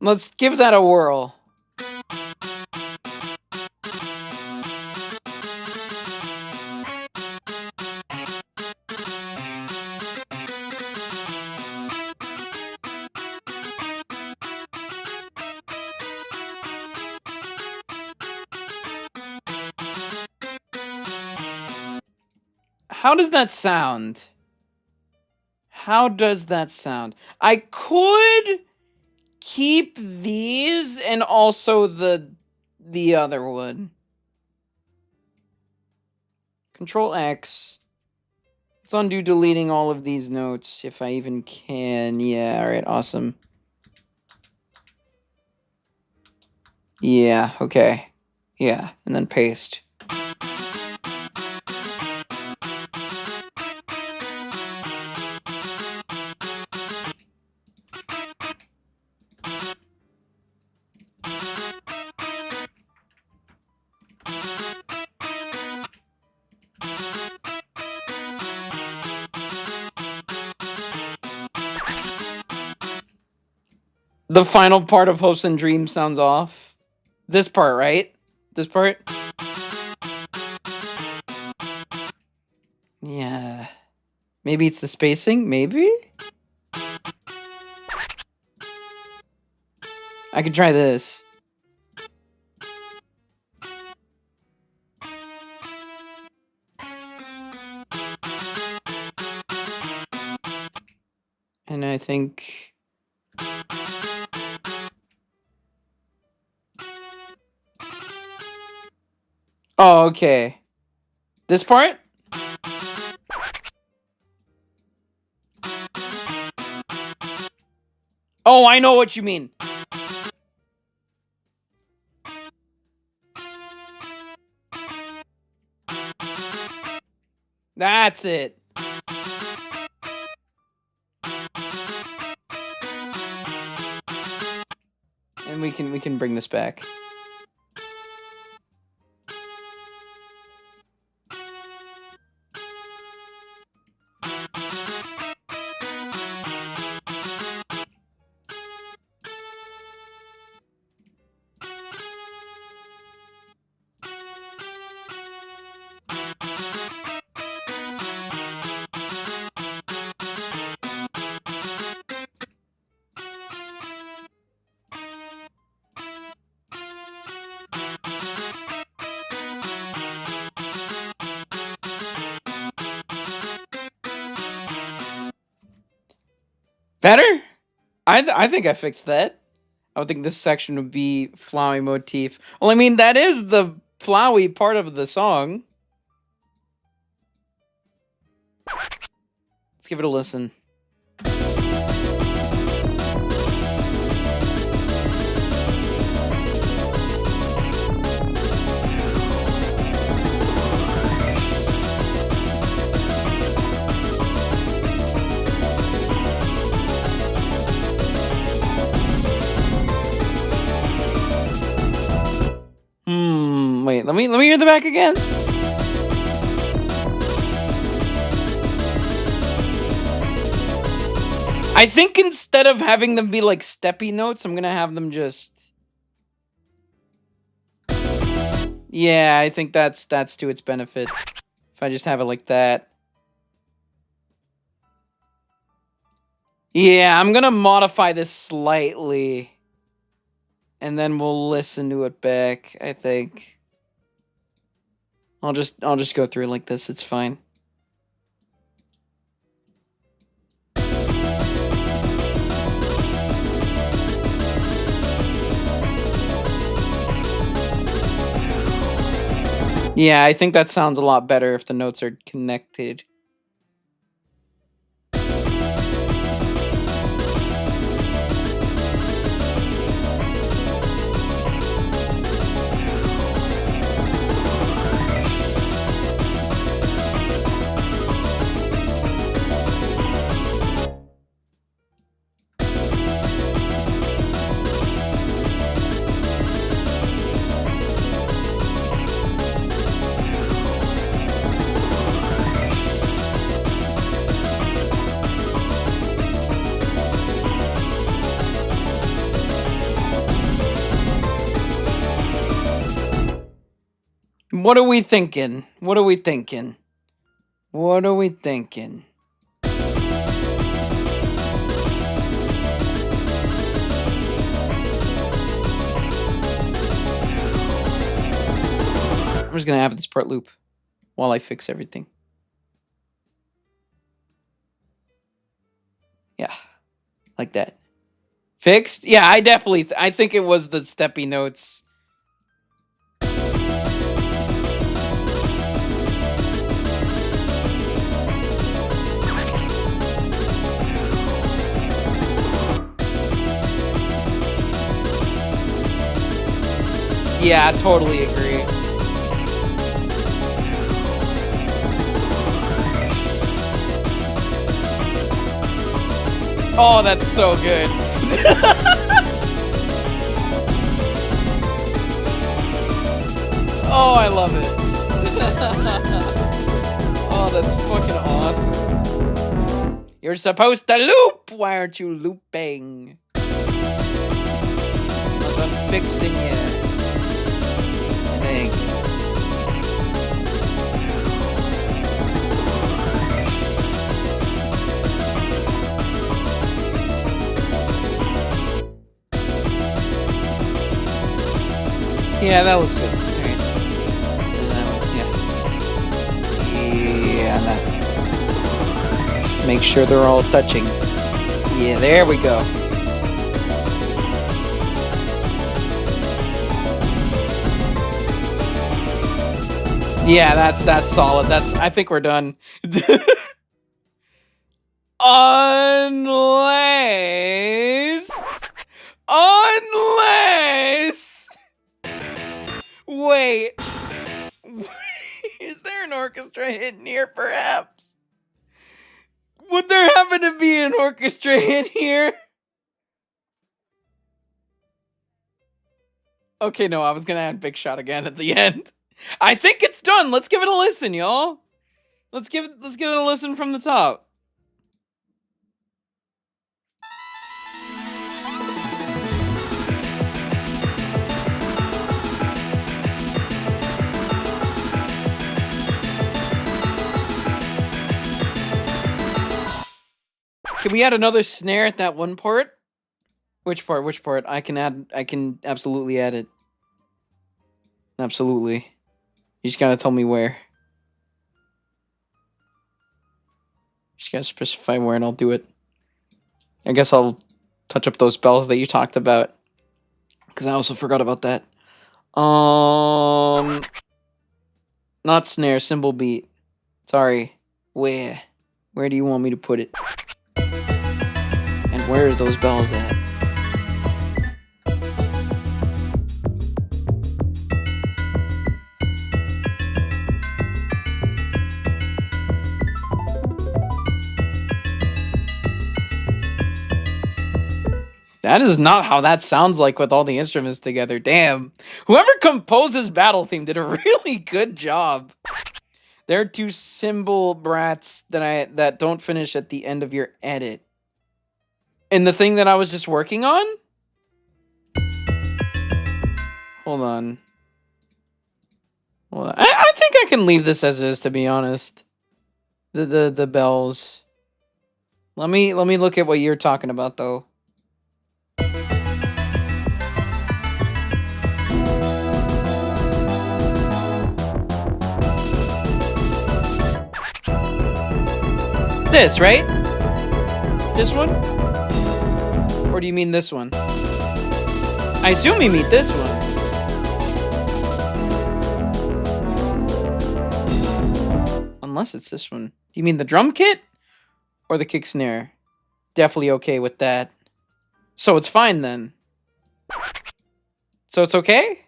Let's give that a whirl. How does that sound? How does that sound? I could keep these and also the other one. Control X. Let's undo deleting all of these notes if I even can. Yeah, alright, awesome. Yeah, okay. Yeah, and then paste. The final part of Hopes and Dreams sounds off. This part, right? This part? Yeah. Maybe it's the spacing? Maybe? I could try this. And I think... Oh, okay. This part? Oh, I know what you mean. That's it. And we can bring this back. Better? I think I fixed that. I would think this section would be flowery motif. Well, I mean, that is the flowery part of the song. Let's give it a listen. Wait, let me hear the back again. I think instead of having them be like steppy notes, I'm gonna have them just... Yeah, I think that's to its benefit. If I just have it like that. Yeah, I'm gonna modify this slightly. And then we'll listen to it back, I think. I'll just go through it like this, it's fine. Yeah, I think that sounds a lot better if the notes are connected. What are we thinking? What are we thinking? What are we thinking? I'm just gonna have this part loop while I fix everything. Yeah, like that. Fixed? Yeah, I definitely, I think it was the steppy notes. Yeah, I totally agree. Oh, that's so good. Oh, I love it. Oh, that's fucking awesome. You're supposed to loop. Why aren't you looping? I'm done fixing you. I think. Yeah, that looks good. Alright. Yeah, that. Make sure they're all touching. Yeah, there we go. Yeah, that's solid. I think we're done. Unless wait. Is there an orchestra hit here, perhaps? Would there happen to be an orchestra hit here? Okay, no, I was gonna add Big Shot again at the end. I think it's done. Let's give it a listen, y'all. Let's give it a listen from the top. Can we add another snare at that one part? Which part? Which part? I can absolutely add it. Absolutely. You just gotta tell me where. Just gotta specify where and I'll do it. I guess I'll touch up those bells that you talked about. Because I also forgot about that. Not snare, cymbal beat. Sorry. Where? Where do you want me to put it? And where are those bells at? That is not how that sounds like with all the instruments together. Damn. Whoever composed this battle theme did a really good job. There are two cymbal brats that don't finish at the end of your edit. And the thing that I was just working on? Hold on. Hold on. I think I can leave this as is, to be honest. The bells. Let me look at what you're talking about though. This, right? This one? Or do you mean this one? I assume you mean this one. Unless it's this one. Do you mean the drum kit? Or the kick snare? Definitely okay with that. So it's fine then. So it's okay?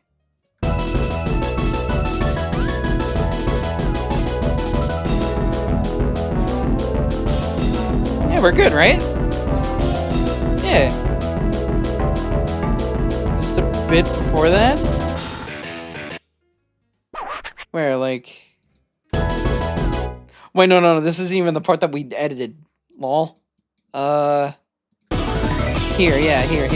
Yeah, we're good, right? Yeah. Just a bit before that? Where, like... Wait, no, this isn't even the part that we edited. Lol. Here, yeah, here.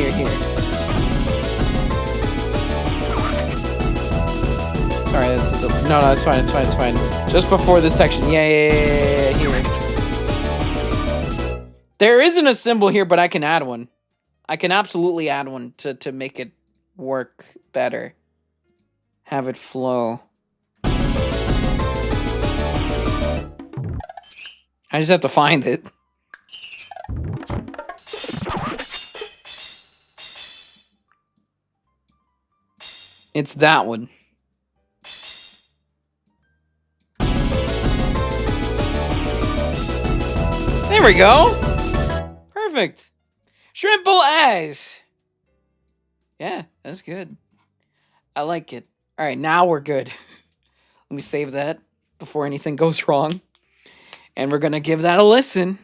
Sorry, that's a No, no, it's fine, it's fine, it's fine. Just before this section. Yeah, here. There isn't a symbol here, but I can add one. I can absolutely add one to make it work better. Have it flow. I just have to find it. It's that one. There we go. Perfect. 𝙔𝙊𝙐𝙍. Yeah, that's good. I like it. All right, now we're good. Let me save that before anything goes wrong. And we're going to give that a listen.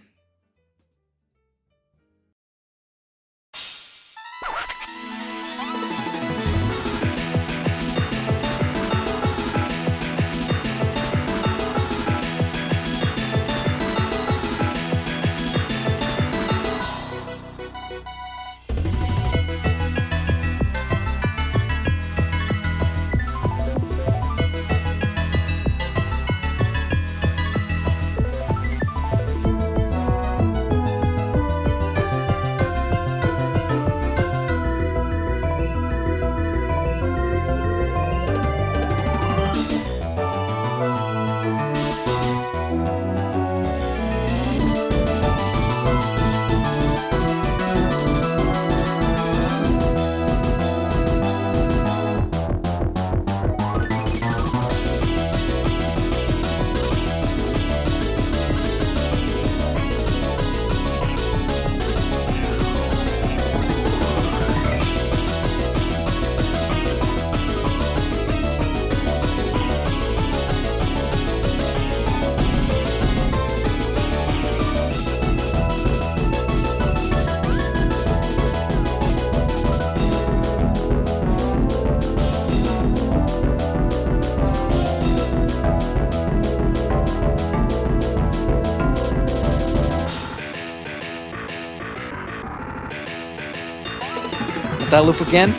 That loop again.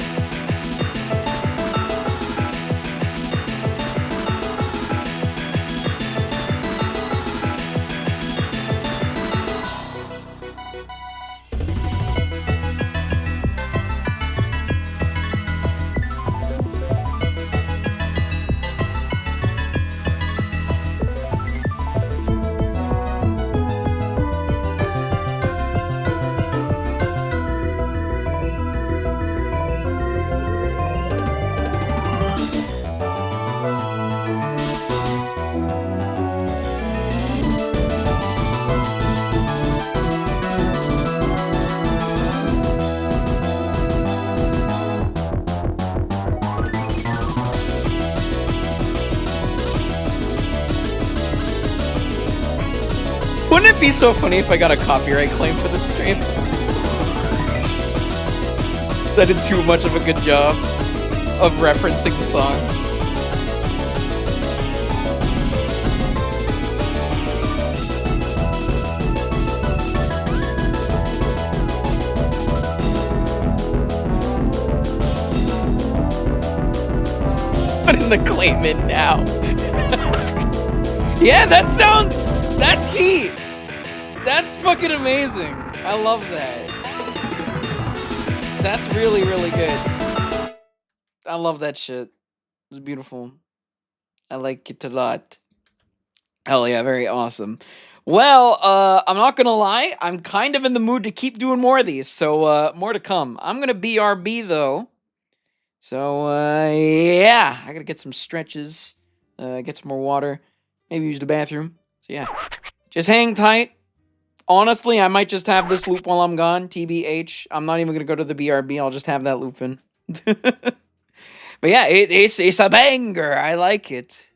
Wouldn't it be so funny if I got a copyright claim for this stream? That did too much of a good job of referencing the song. Putting the claim in now. Yeah, that's heat. That's fucking amazing. I love that. That's really, really good. I love that shit. It's beautiful. I like it a lot. Hell yeah, very awesome. Well, I'm not gonna lie. I'm kind of in the mood to keep doing more of these, so more to come. I'm gonna BRB though. So, yeah. I gotta get some stretches, get some more water, maybe use the bathroom. So yeah, just hang tight. Honestly, I might just have this loop while I'm gone, TBH. I'm not even gonna go to the BRB, I'll just have that loop in. But yeah, it's a banger, I like it.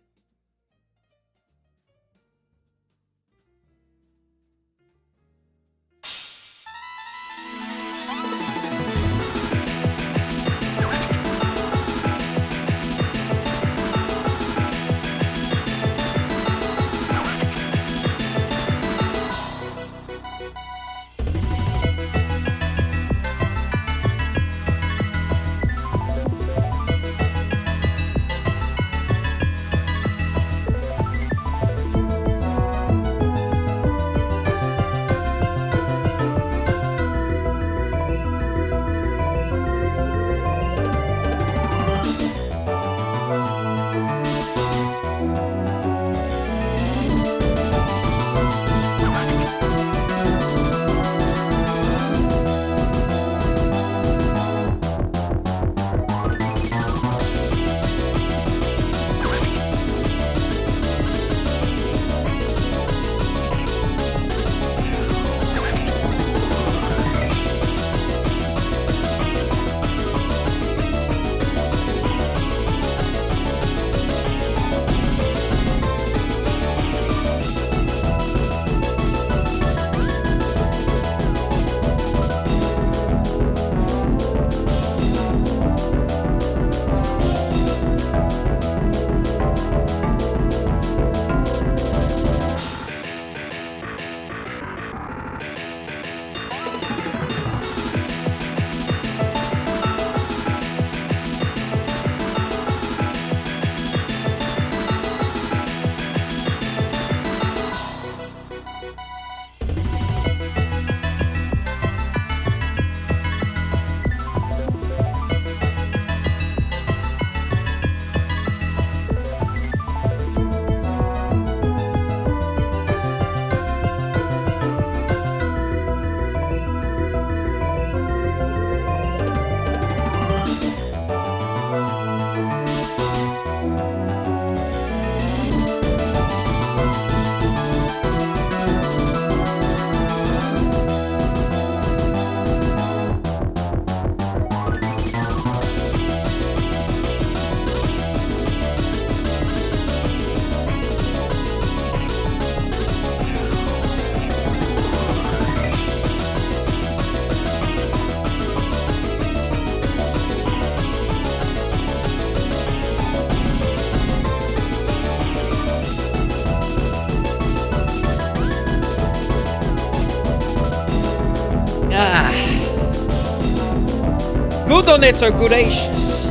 goodness or gracious.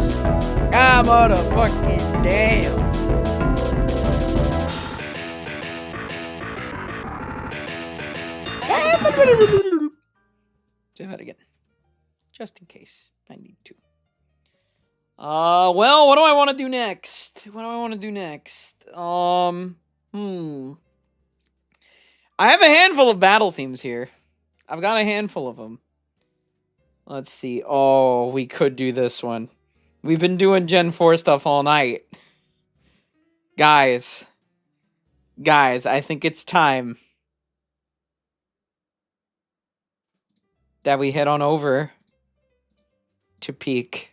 Ah, motherfucking damn. Say that again. Just in case I need to. Well, what do I want to do next? I have a handful of battle themes here. I've got a handful of them. Let's see. Oh, we could do this one. We've been doing Gen 4 stuff all night. Guys, I think it's time that we head on over to Peak.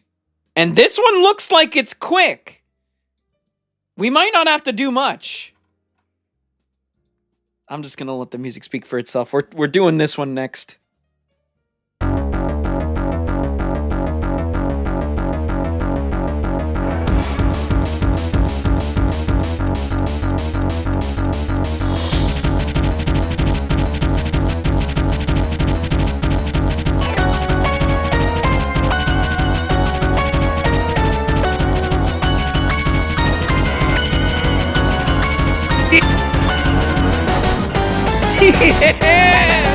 And this one looks like it's quick. We might not have to do much. I'm just gonna let the music speak for itself. We're doing this one next. Yeah!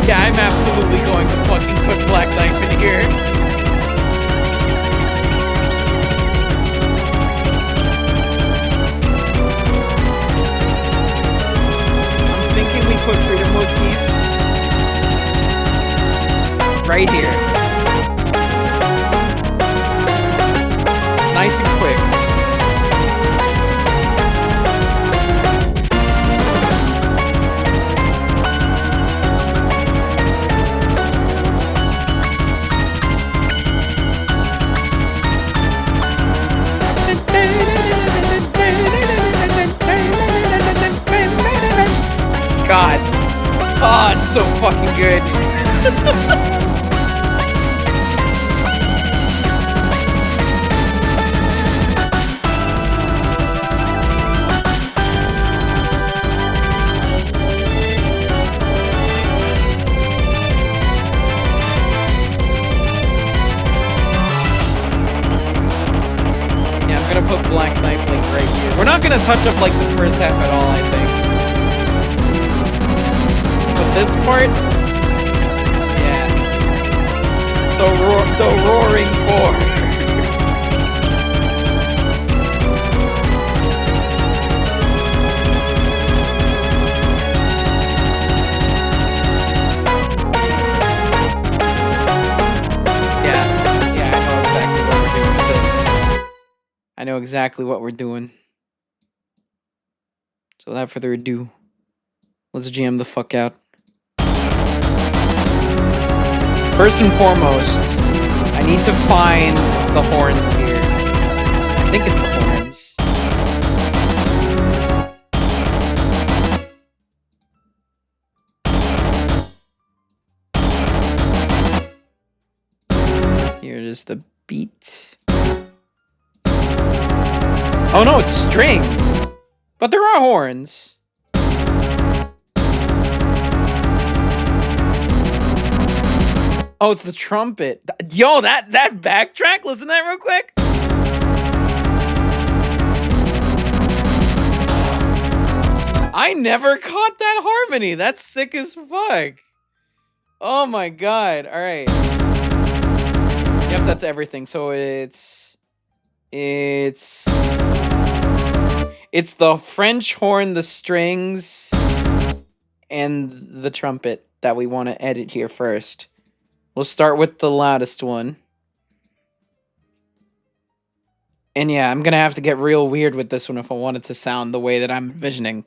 Yeah, I'm absolutely going to fucking put Black Knife in here. I'm thinking we put Freedom Motif right here. Nice and quick. God. Oh, it's so fucking good. Yeah, I'm gonna put Black Knife like right here. We're not gonna touch up like the first half at all, I think. But this part, yeah, the roaring four. Yeah, I know exactly what we're doing with this. So without further ado, let's jam the fuck out. First and foremost, I need to find the horns here. I think it's the horns. Here it is, the beat. Oh no, it's strings! But there are horns. Oh, it's the trumpet. Yo, that backtrack, listen to that real quick. I never caught that harmony. That's sick as fuck. Oh my god. All right. Yep, that's everything. So it's the French horn, the strings, and the trumpet that we want to edit here first. We'll start with the loudest one. And yeah, I'm gonna have to get real weird with this one if I want it to sound the way that I'm envisioning.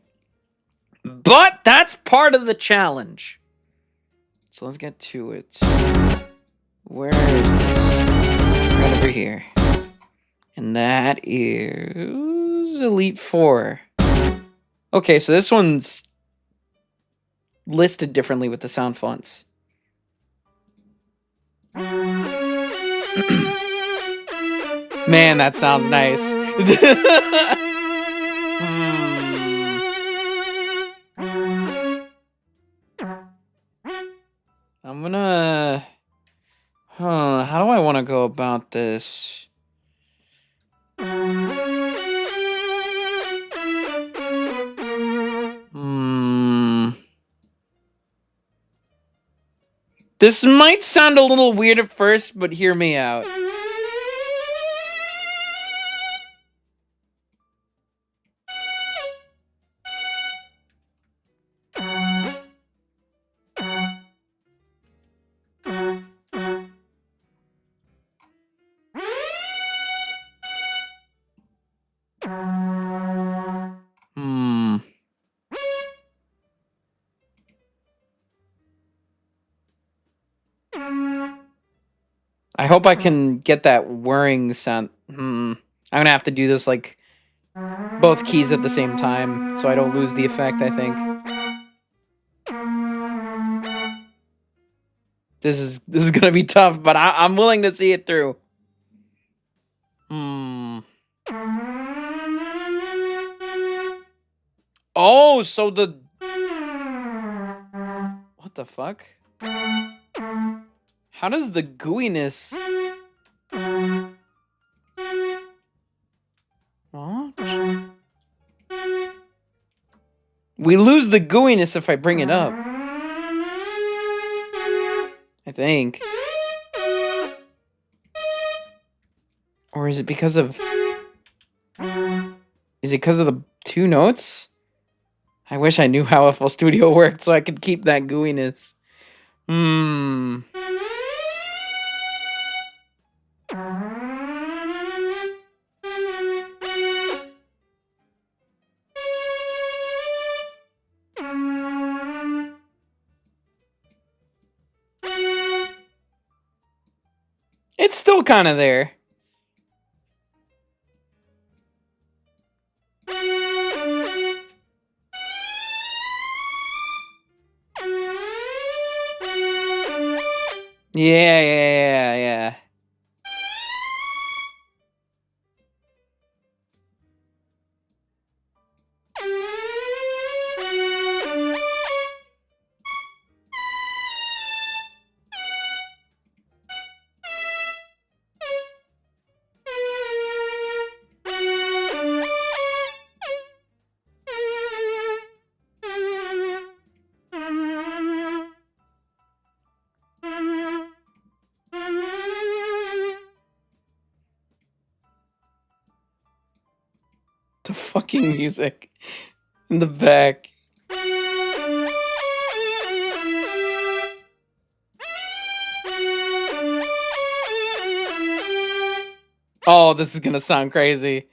But that's part of the challenge. So let's get to it. Where is this? Right over here. And that is Elite 4. Okay, so this one's listed differently with the sound fonts. Man, that sounds nice. I'm gonna... how do I want to go about this? This might sound a little weird at first, but hear me out. I hope I can get that whirring sound. I'm gonna have to do this like both keys at the same time so I don't lose the effect, I think. This is gonna be tough, but I'm willing to see it through. Oh, so the... What the fuck? How does the gooiness... What? We lose the gooiness if I bring it up. I think. Or is it because of... Is it because of the 2 notes? I wish I knew how FL Studio worked so I could keep that gooiness. It's still kind of there. Yeah. The fucking music in the back. Oh, this is gonna sound crazy.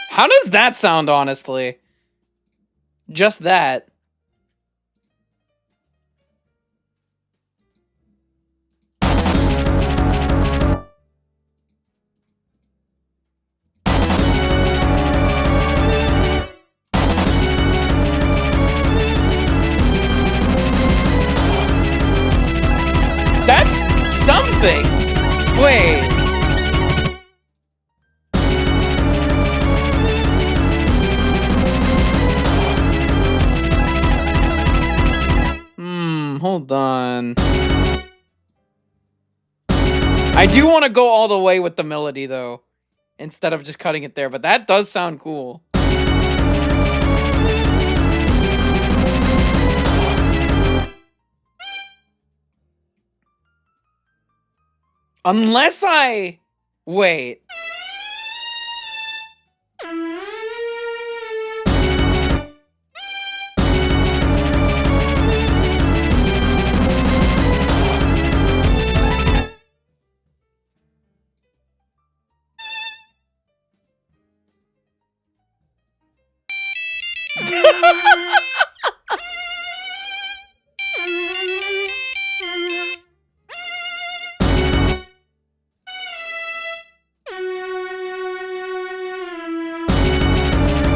How does that sound, honestly? Just that. That's something. Wait. Hold on. I do want to go all the way with the melody, though, instead of just cutting it there, but that does sound cool. Unless I... Wait.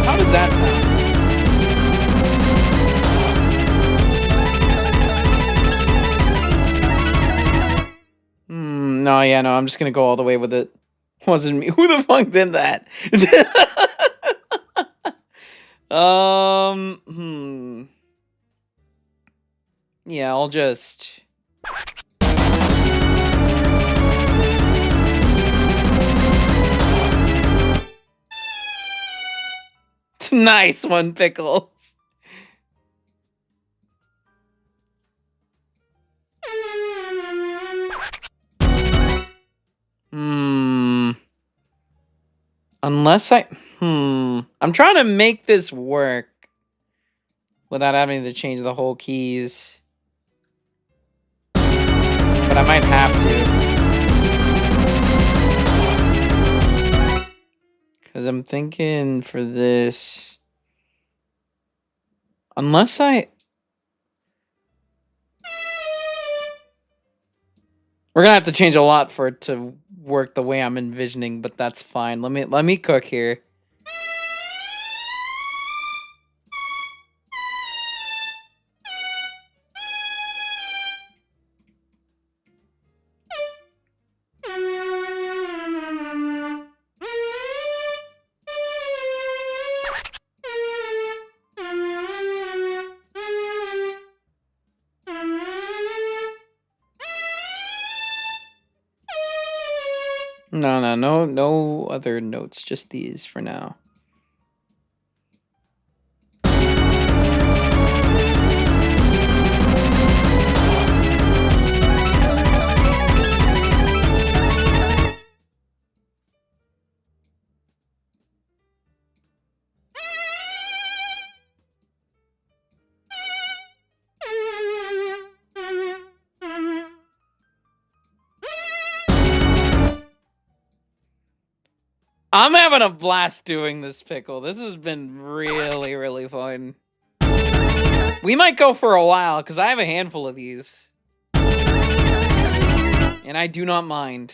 How does that sound? No, yeah, no, I'm just gonna go all the way with it. Wasn't me. Who the fuck did that? Yeah, I'll just... Nice one, Pickles. Unless I'm trying to make this work without having to change the whole keys. But I might have to. Because I'm thinking for this... Unless I... We're gonna have to change a lot for it to work the way I'm envisioning, but that's fine. Let me cook here. No other notes, just these for now. I'm having a blast doing this, Pickle. This has been really, really fun. We might go for a while, because I have a handful of these. And I do not mind.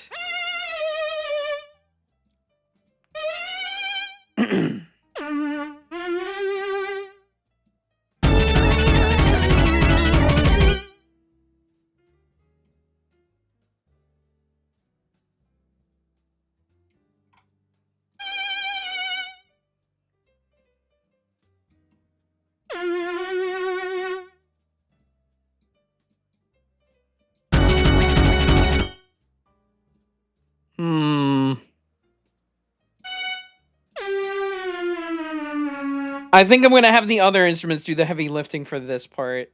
I think I'm gonna have the other instruments do the heavy lifting for this part.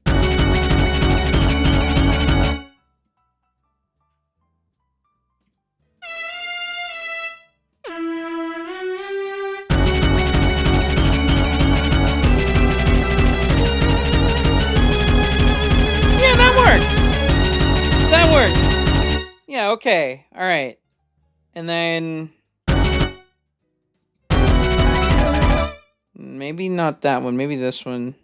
Yeah, that works. That works. Yeah, okay. All right. And then... Maybe not that one. Maybe this one.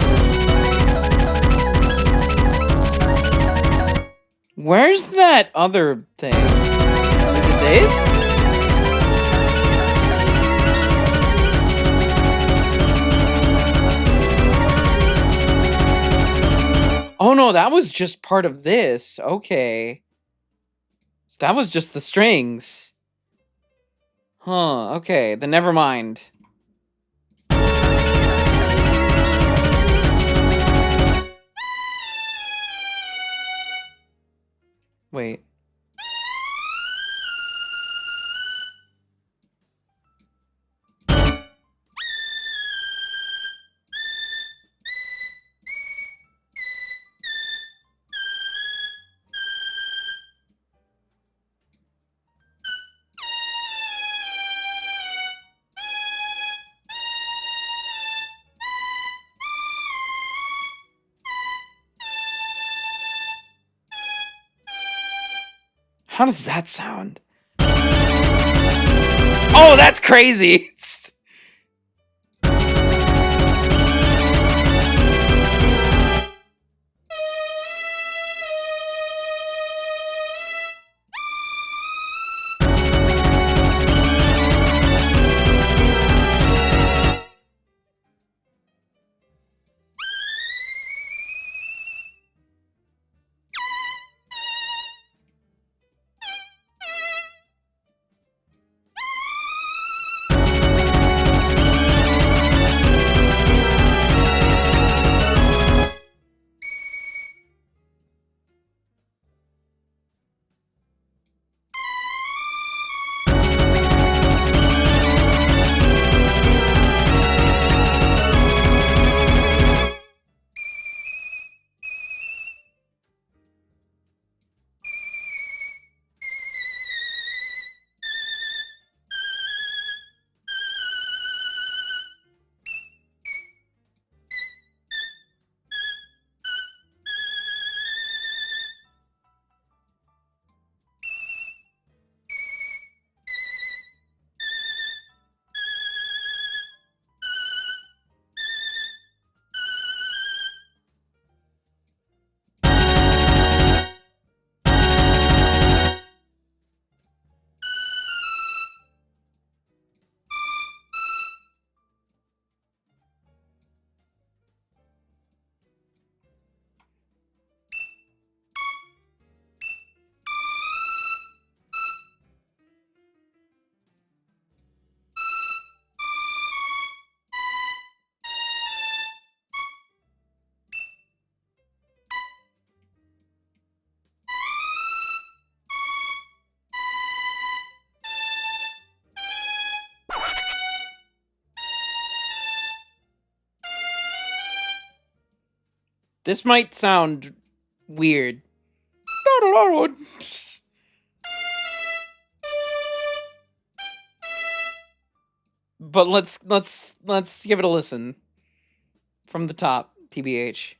Where's that other thing? Is it this? Oh no, that was just part of this. Okay. So that was just the strings. Huh, okay. Then never mind. Wait. How does that sound? Oh, that's crazy. This might sound weird. But let's give it a listen. From the top, TBH.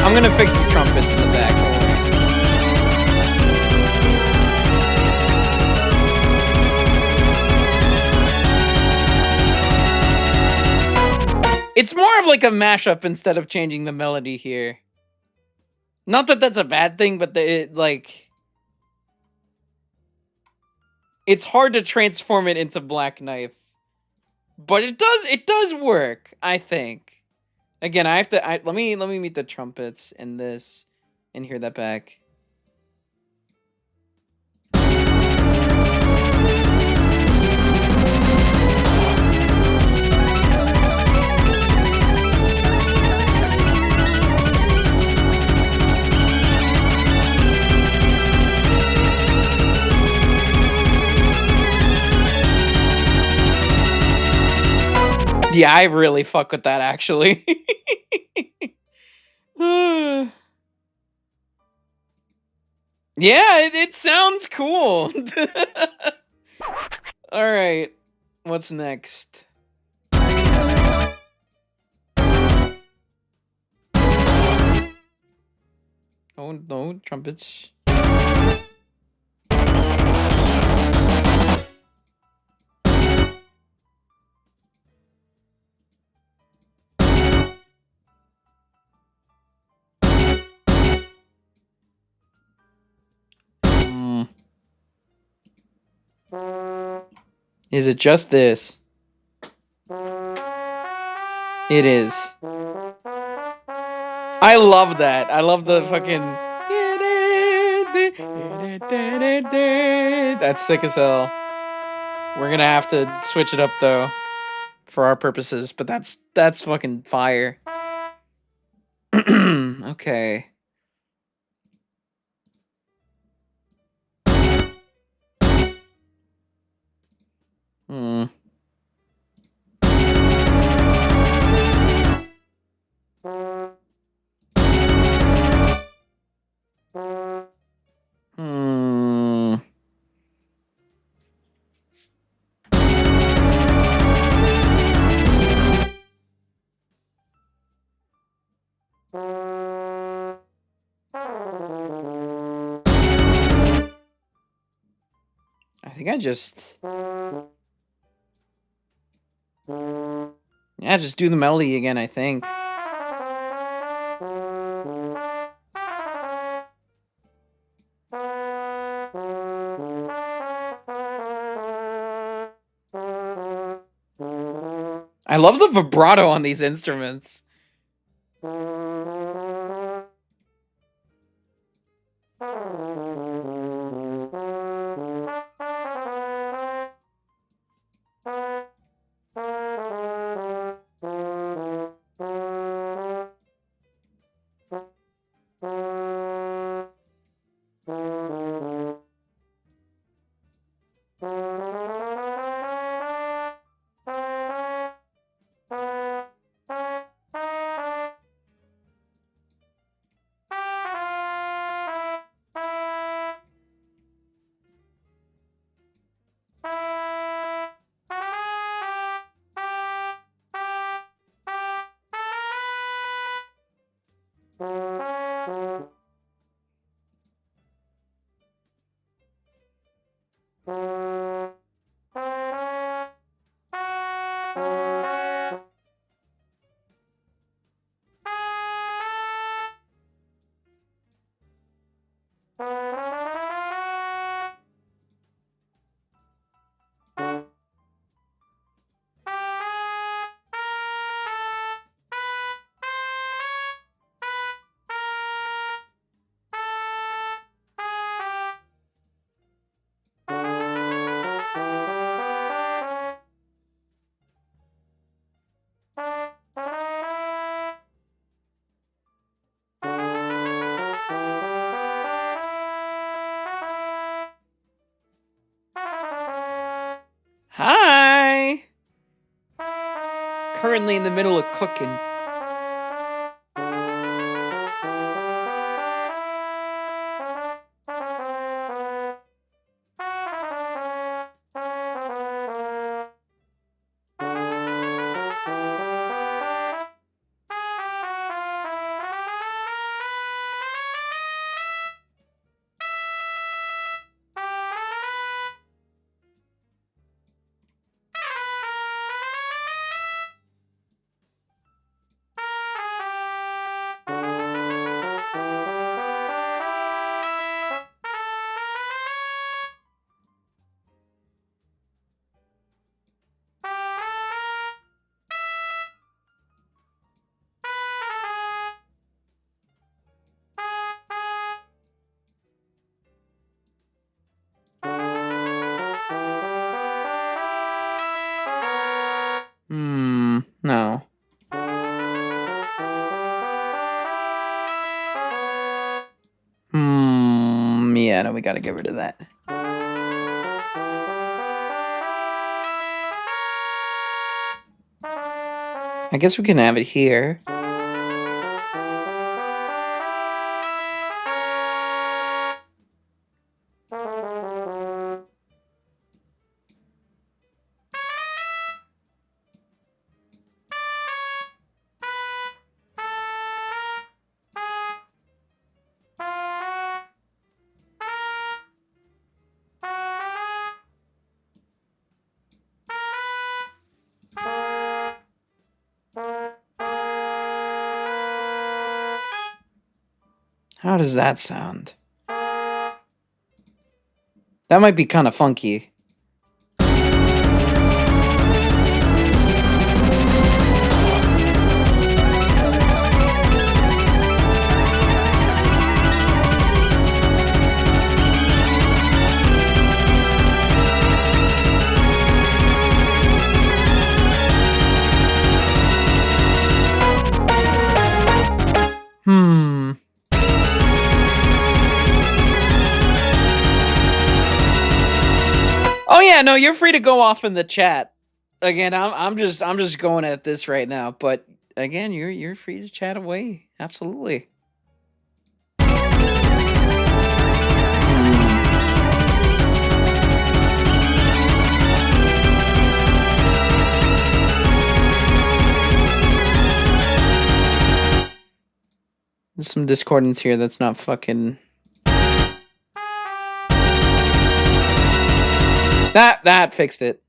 I'm gonna fix the trumpets in the back. Don't worry. It's more of like a mashup instead of changing the melody here. Not that that's a bad thing, but it's hard to transform it into Black Knife. But it does work, I think. Again, let me meet the trumpets in this and hear that back. Yeah, I really fuck with that, actually. Yeah, it sounds cool. Alright, what's next? Oh no, trumpets. Is it just this? It is. I love that. I love the fucking... That's sick as hell. We're gonna have to switch it up, though, for our purposes, but that's fucking fire. Okay. think I just... Yeah, just do the melody again, I think. I love the vibrato on these instruments. Hi! Currently in the middle of cooking. No. Yeah, no, we gotta get rid of that. I guess we can have it here. How does that sound? That might be kind of funky. Oh yeah, no, you're free to go off in the chat. Again, I'm just going at this right now, but again, you're free to chat away. Absolutely. There's some discordance here that's not fucking... That fixed it.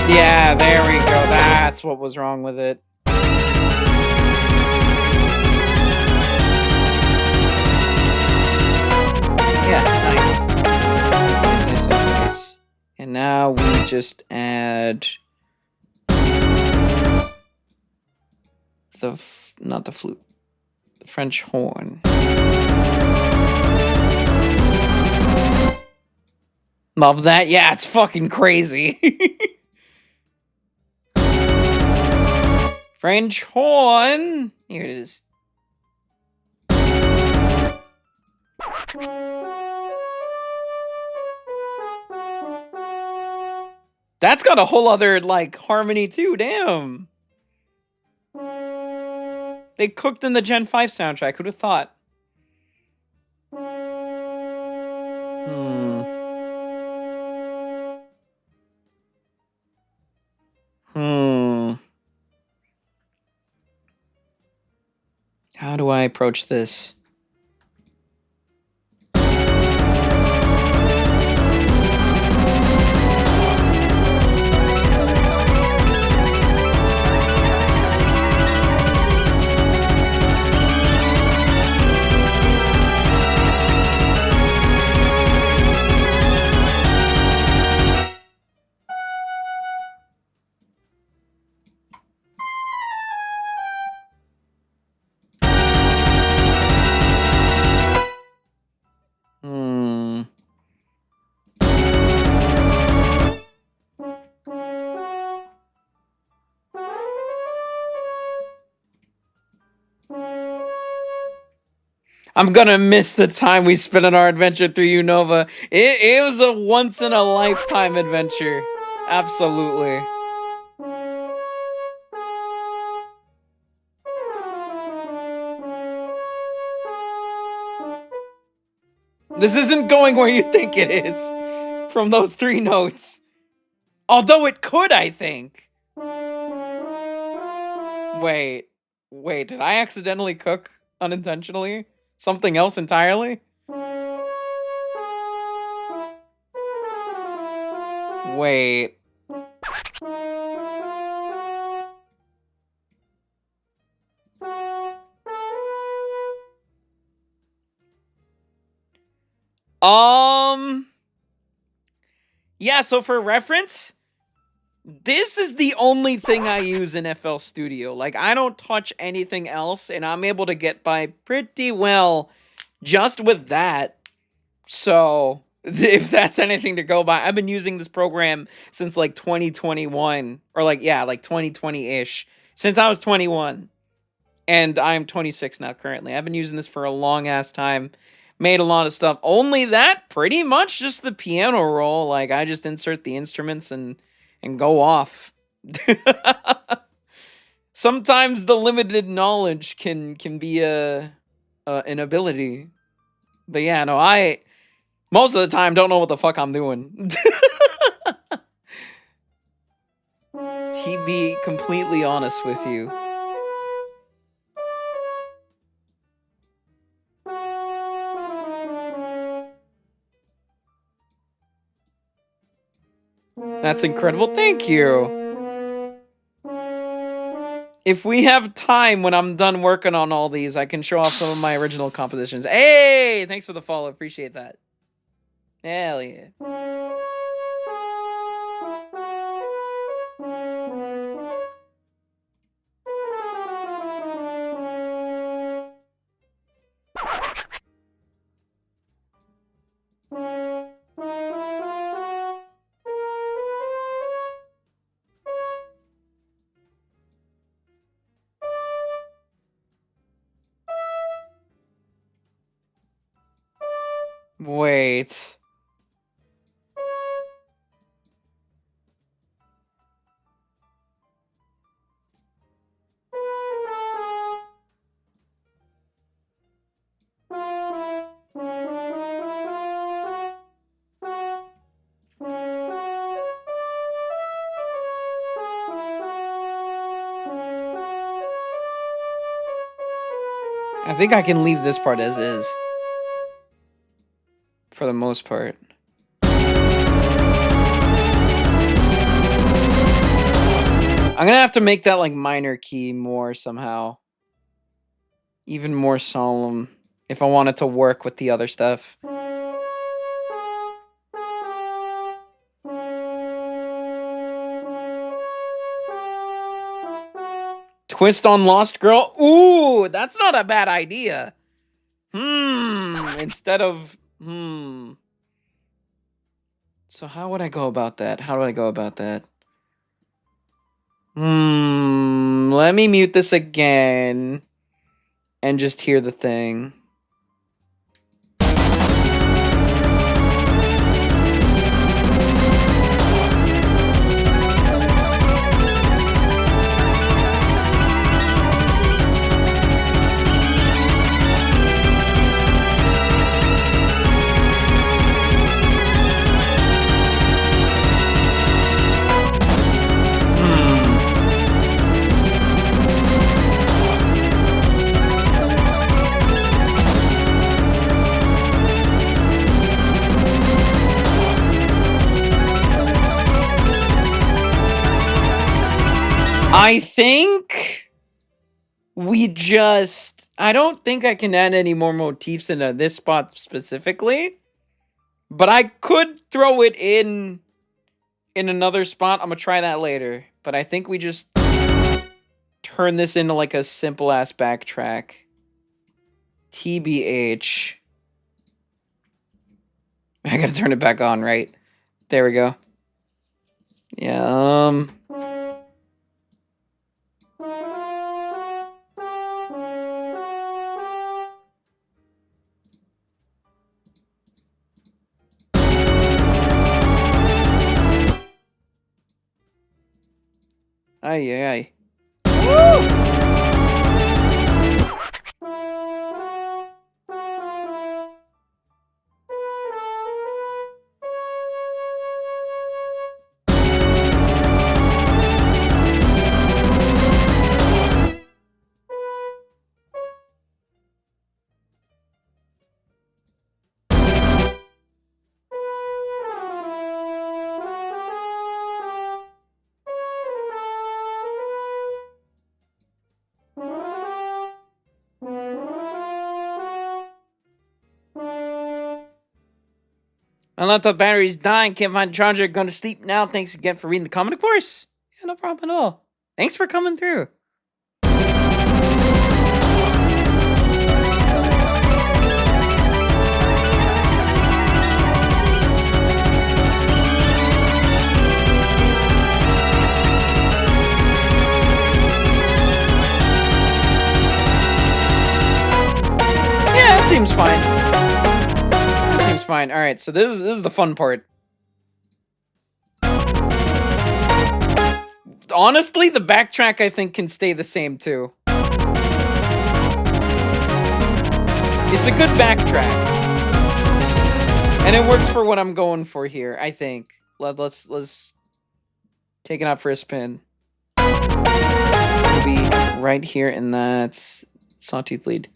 Yeah, there we go. That's what was wrong with it. Yeah, nice. And now we just add not the flute, the French horn. Love that. Yeah, it's fucking crazy. French horn. Here it is. That's got a whole other, like, harmony too, damn. They cooked in the Gen 5 soundtrack, who'd have thought? How do I approach this? I'm gonna miss the time we spent on our adventure through Unova. It was a once-in-a-lifetime adventure. Absolutely. This isn't going where you think it is from those 3 notes. Although it could, I think. Wait, did I accidentally cook unintentionally? Something else entirely? Wait. Yeah, so for reference, this is the only thing I use in FL Studio. Like, I don't touch anything else, and I'm able to get by pretty well just with that. So, if that's anything to go by, I've been using this program since, like, 2021. Or, like, yeah, like, 2020-ish. Since I was 21. And I'm 26 now, currently. I've been using this for a long-ass time. Made a lot of stuff. Only that, pretty much just the piano roll. Like, I just insert the instruments and go off. Sometimes the limited knowledge can be an ability. But yeah, no, I most of the time don't know what the fuck I'm doing. To be completely honest with you. That's incredible. Thank you. If we have time when I'm done working on all these, I can show off some of my original compositions. Hey, thanks for the follow. Appreciate that. Hell yeah. Wait. I think I can leave this part as is. For the most part. I'm gonna have to make that like minor key more somehow. Even more solemn. If I want it to work with the other stuff. Twist on Lost Girl? Ooh, that's not a bad idea. Instead of... So how would I go about that? How do I go about that? Let me mute this again. And just hear the thing. I think we just... I don't think I can add any more motifs into this spot specifically. But I could throw it in another spot. I'm going to try that later. But I think we just turn this into like a simple-ass backtrack. TBH. I got to turn it back on, right? There we go. Yeah, Ay. Woo! My laptop battery's dying. Can't find a charger. Going to sleep now. Thanks again for reading the comment, of course. Yeah, no problem at all. Thanks for coming through. Yeah, it seems fine. Fine. All right, so this is the fun part. Honestly, the backtrack I think can stay the same too. It's a good backtrack, and it works for what I'm going for here. I think. Let's take it out for a spin. It's gonna be right here in that sawtooth lead.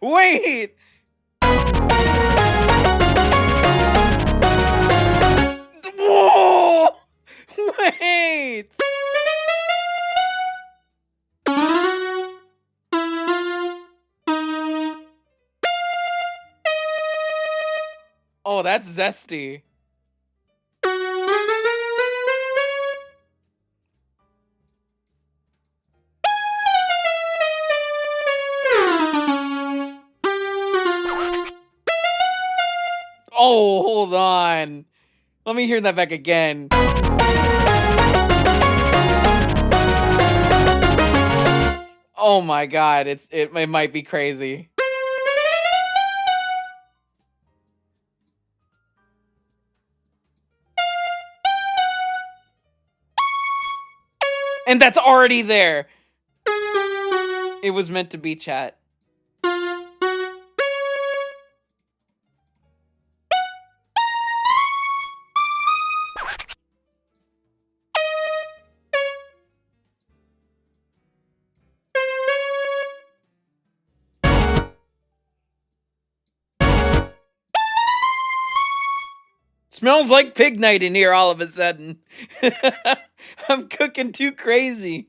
Wait! Whoa! Wait! Oh, that's zesty. Oh, hold on. Let me hear that back again. Oh my god, it might be crazy. And that's already there. It was meant to be, chat. Smells like pig night in here all of a sudden. I'm cooking too crazy.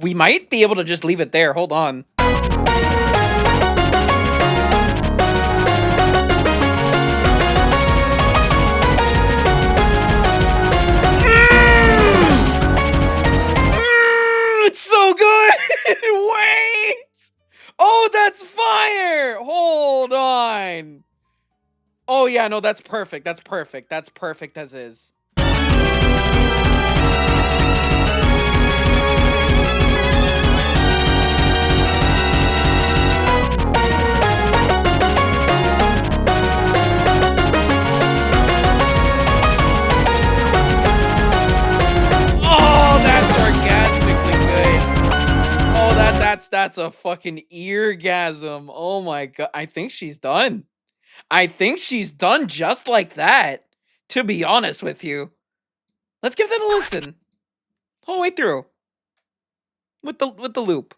We might be able to just leave it there. Hold on. It's so good. Wait. Oh, that's fire. Hold on. Oh, yeah, no, that's perfect. That's perfect. That's perfect as is. That's a fucking eargasm. Oh my god. I think she's done. I think she's done just like that, to be honest with you. Let's give that a listen. Whole way through. With the loop.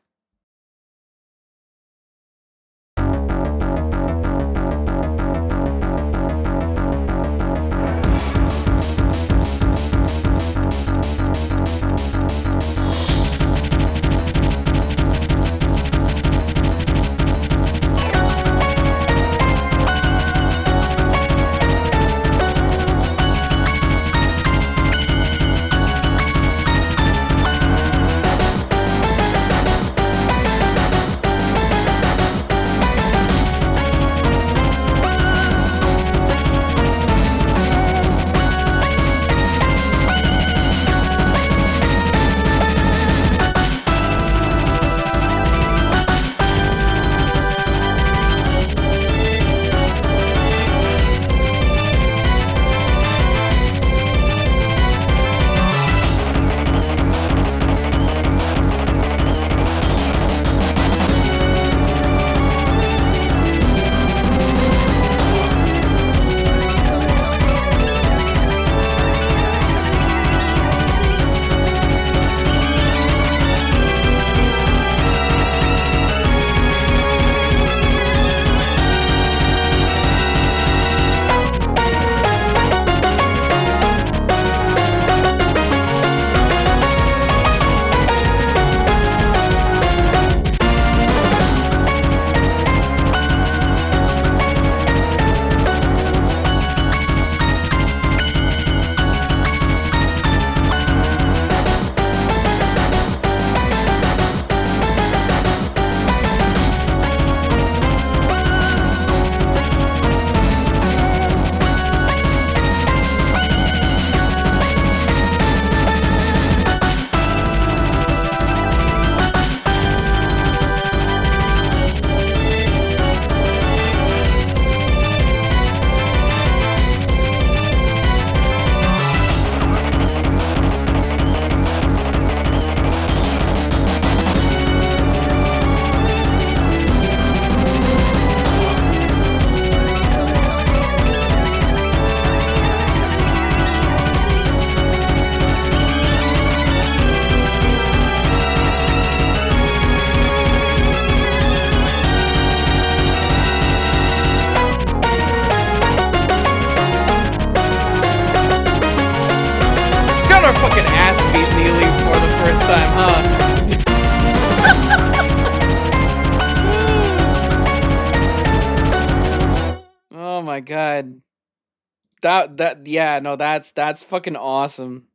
Yeah, no, that's fucking awesome.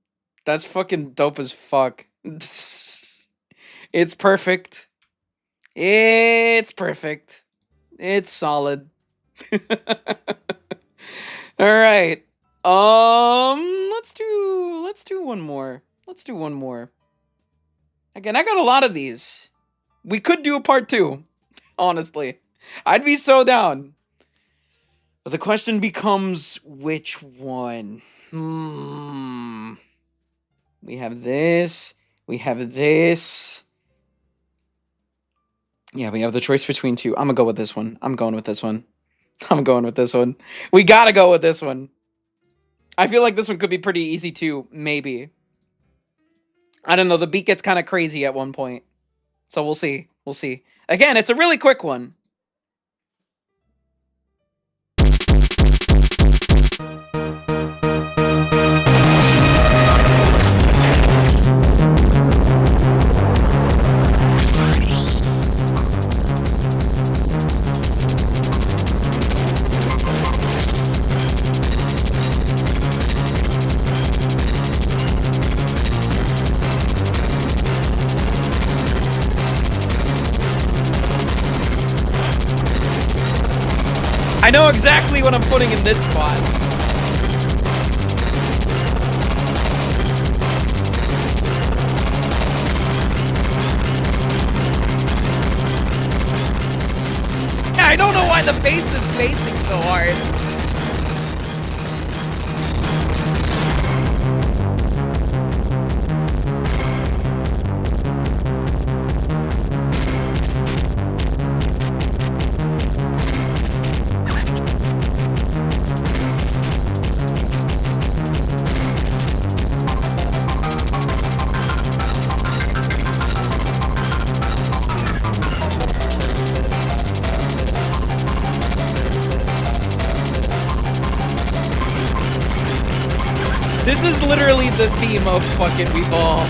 That's fucking dope as fuck. It's perfect. It's perfect. It's solid. All right. Let's do one more. Let's do one more. Again, I got a lot of these. We could do a part 2, honestly. I'd be so down. But the question becomes, which one? We have this. We have this. Yeah, we have the choice between 2. I'm gonna go with this one. I'm going with this one. I'm going with this one. We gotta go with this one. I feel like this one could be pretty easy too, maybe. I don't know, the beat gets kind of crazy at one point. So we'll see. We'll see. Again, it's a really quick one. I know exactly what I'm putting in this spot. Yeah, I don't know why the bass is basing so hard. This is literally the theme of fucking We Ball.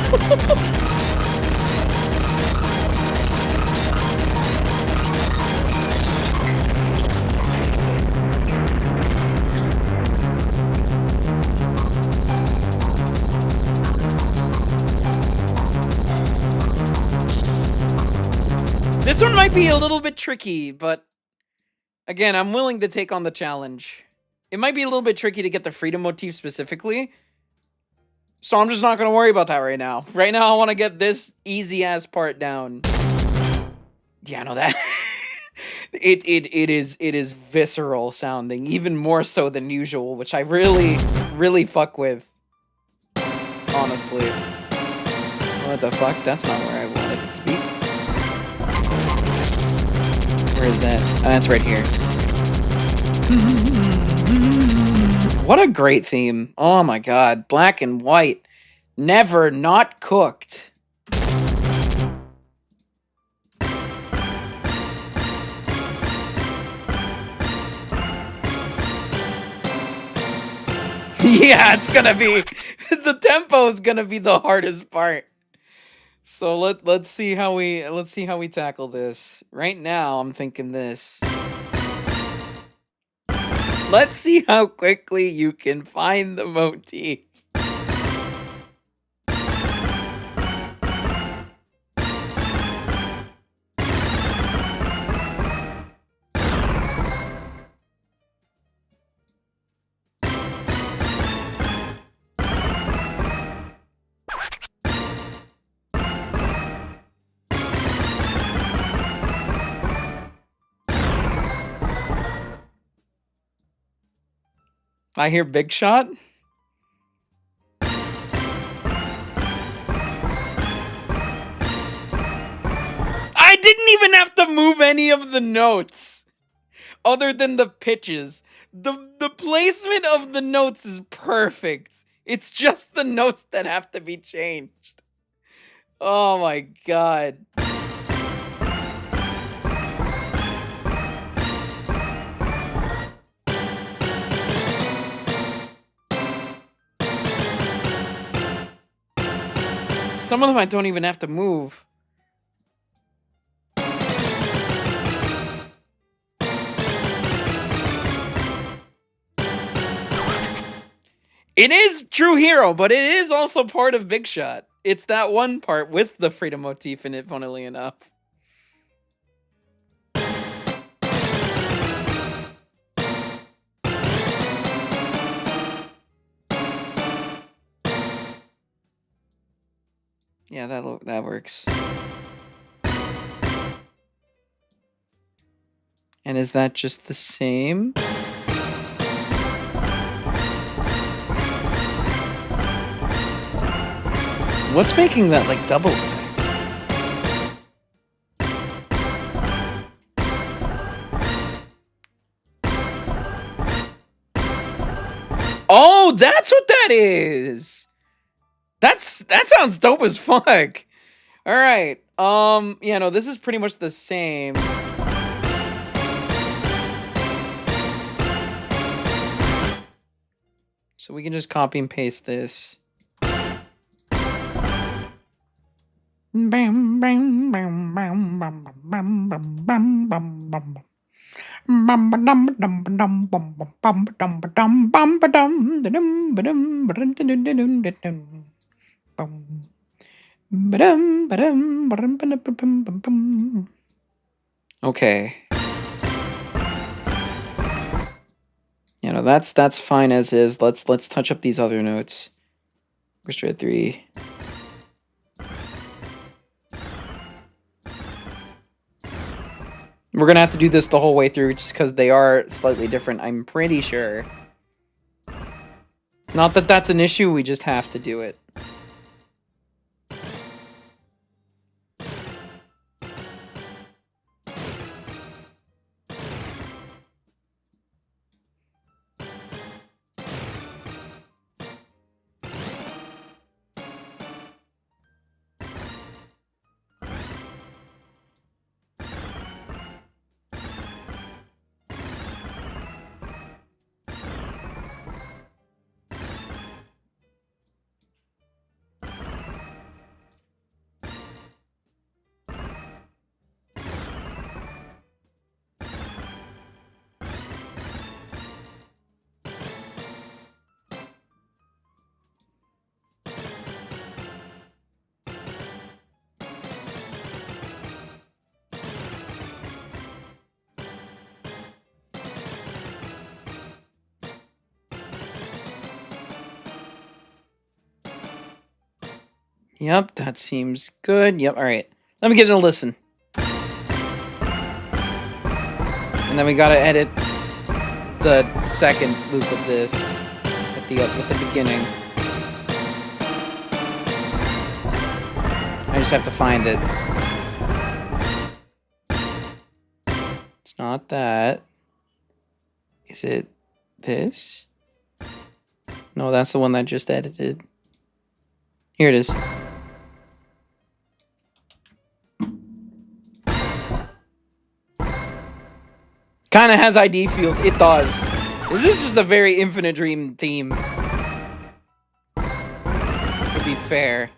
This one might be a little bit tricky, but again, I'm willing to take on the challenge. It might be a little bit tricky to get the freedom motif specifically, so I'm just not going to worry about that right now. Right now, I want to get this easy-ass part down. Yeah, no, that... it is visceral sounding, even more so than usual, which I really fuck with. Honestly. What the fuck? That's not where I wanted it to be. Where is that? Oh, that's right here. What a great theme. Oh my god. Black and white. Never not cooked. Yeah, it's gonna be... the tempo is gonna be the hardest part. So let's see how we tackle this. Right now, I'm thinking this. Let's see how quickly you can find the motif. I hear Big Shot. I didn't even have to move any of the notes other than the pitches. The placement of the notes is perfect. It's just the notes that have to be changed. Oh my god. Some of them I don't even have to move. It is True Hero, but it is also part of Big Shot. It's that one part with the freedom motif in it, funnily enough. Yeah, that works. And is that just the same? What's making that, like, double effect? Oh, that's what that is! That sounds dope as fuck! Alright, yeah, no, this is pretty much the same. So we can just copy and paste this. Bam, bam, bam, bam, bam, bam, bam, bam, bam, bam. Okay. You know, that's fine as is. Let's touch up these other notes. Orchestra 3. We're gonna have to do this the whole way through just because they are slightly different, I'm pretty sure. Not that that's an issue, we just have to do it. Yep, that seems good. Yep, alright. Let me get a listen. And then we gotta edit the second loop of this at the beginning. I just have to find it. It's not that. Is it this? No, that's the one that I just edited. Here it is. Kinda has ID feels. It does. This is just a very Infinite Dream theme. To be fair.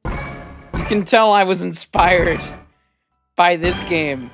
You can tell I was inspired by this game.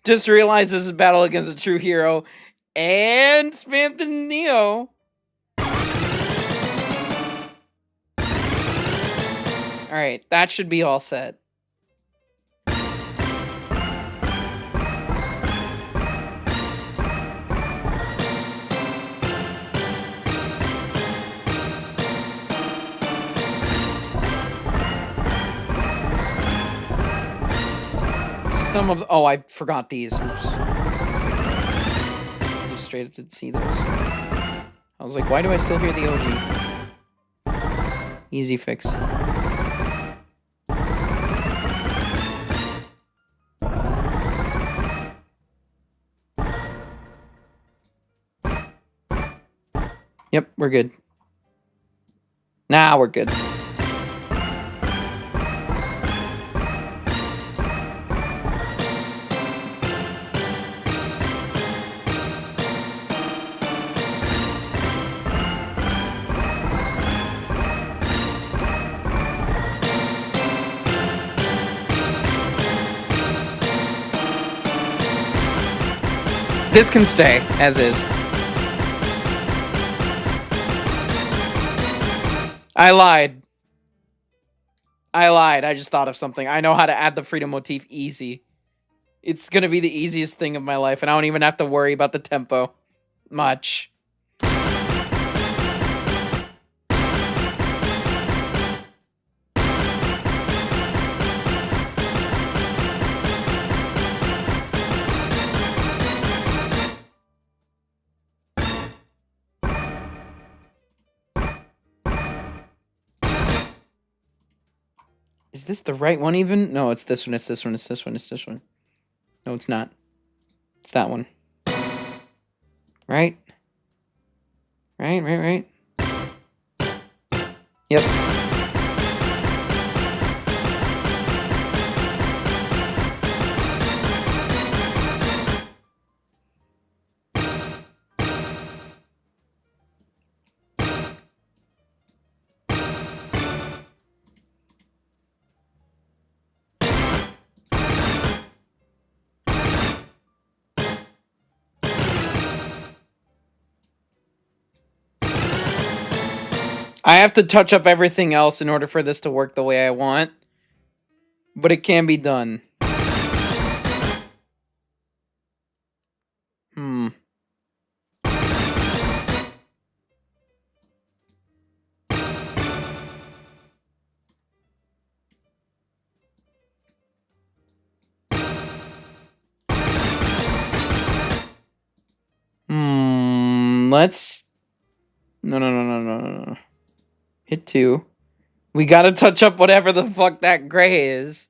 Just realized this is a battle against a true hero and Spamp the Neo. Alright, that should be all set. Some of oh, I forgot these. Oops. I just straight up didn't see those. I was like, why do I still hear the OG? Easy fix. Yep, we're good. Nah, we're good. This can stay as is. I lied. I just thought of something. I know how to add the freedom motif easy. It's gonna be the easiest thing of my life, and I don't even have to worry about the tempo much. Is this the right one even? No, it's this one, it's this one, it's this one, it's this one. No, it's not. It's that one. Right? Right. Yep. I have to touch up everything else in order for this to work the way I want. But it can be done. Let's... No. Hit 2. We gotta touch up whatever the fuck that gray is.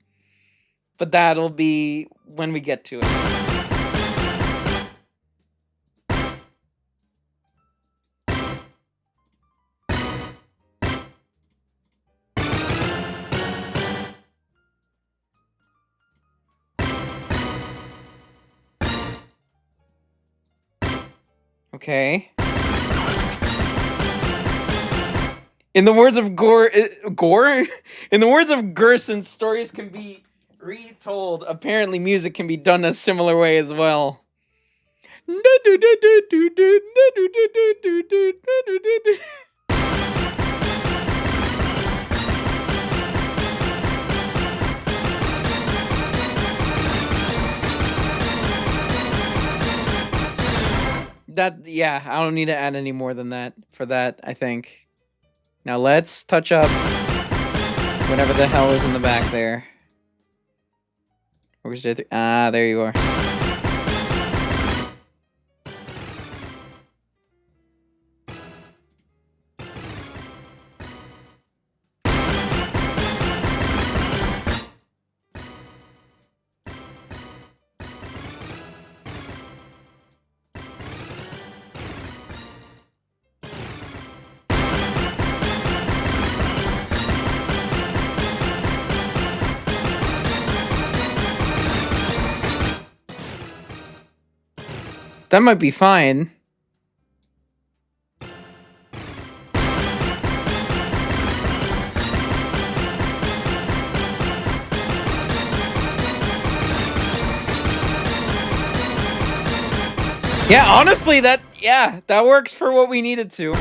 But that'll be when we get to it. Okay. In the words of Gore? In the words of 𝙁𝙍, stories can be retold. Apparently, music can be done a similar way as well. Yeah, I don't need to add any more than that for that, I think. Now let's touch up whatever the hell is in the back there. Where's the ah, there you are. That might be fine. Yeah, honestly, that works for what we needed to.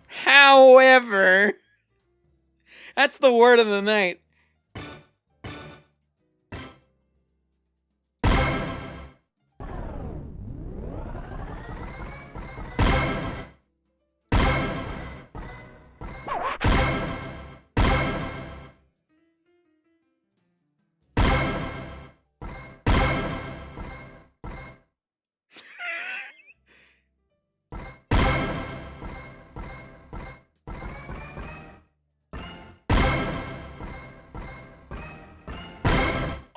However, that's the word of the night.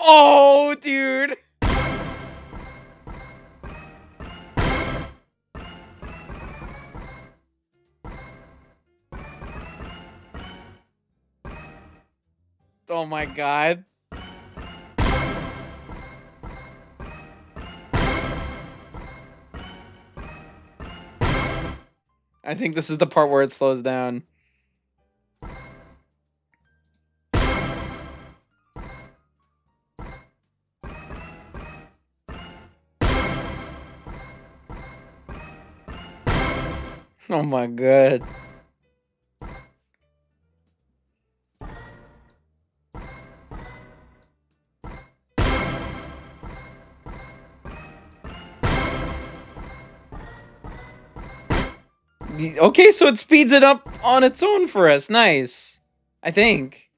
Oh, dude. Oh my god. I think this is the part where it slows down. Oh my god. Okay, so it speeds it up on its own for us. Nice. I think.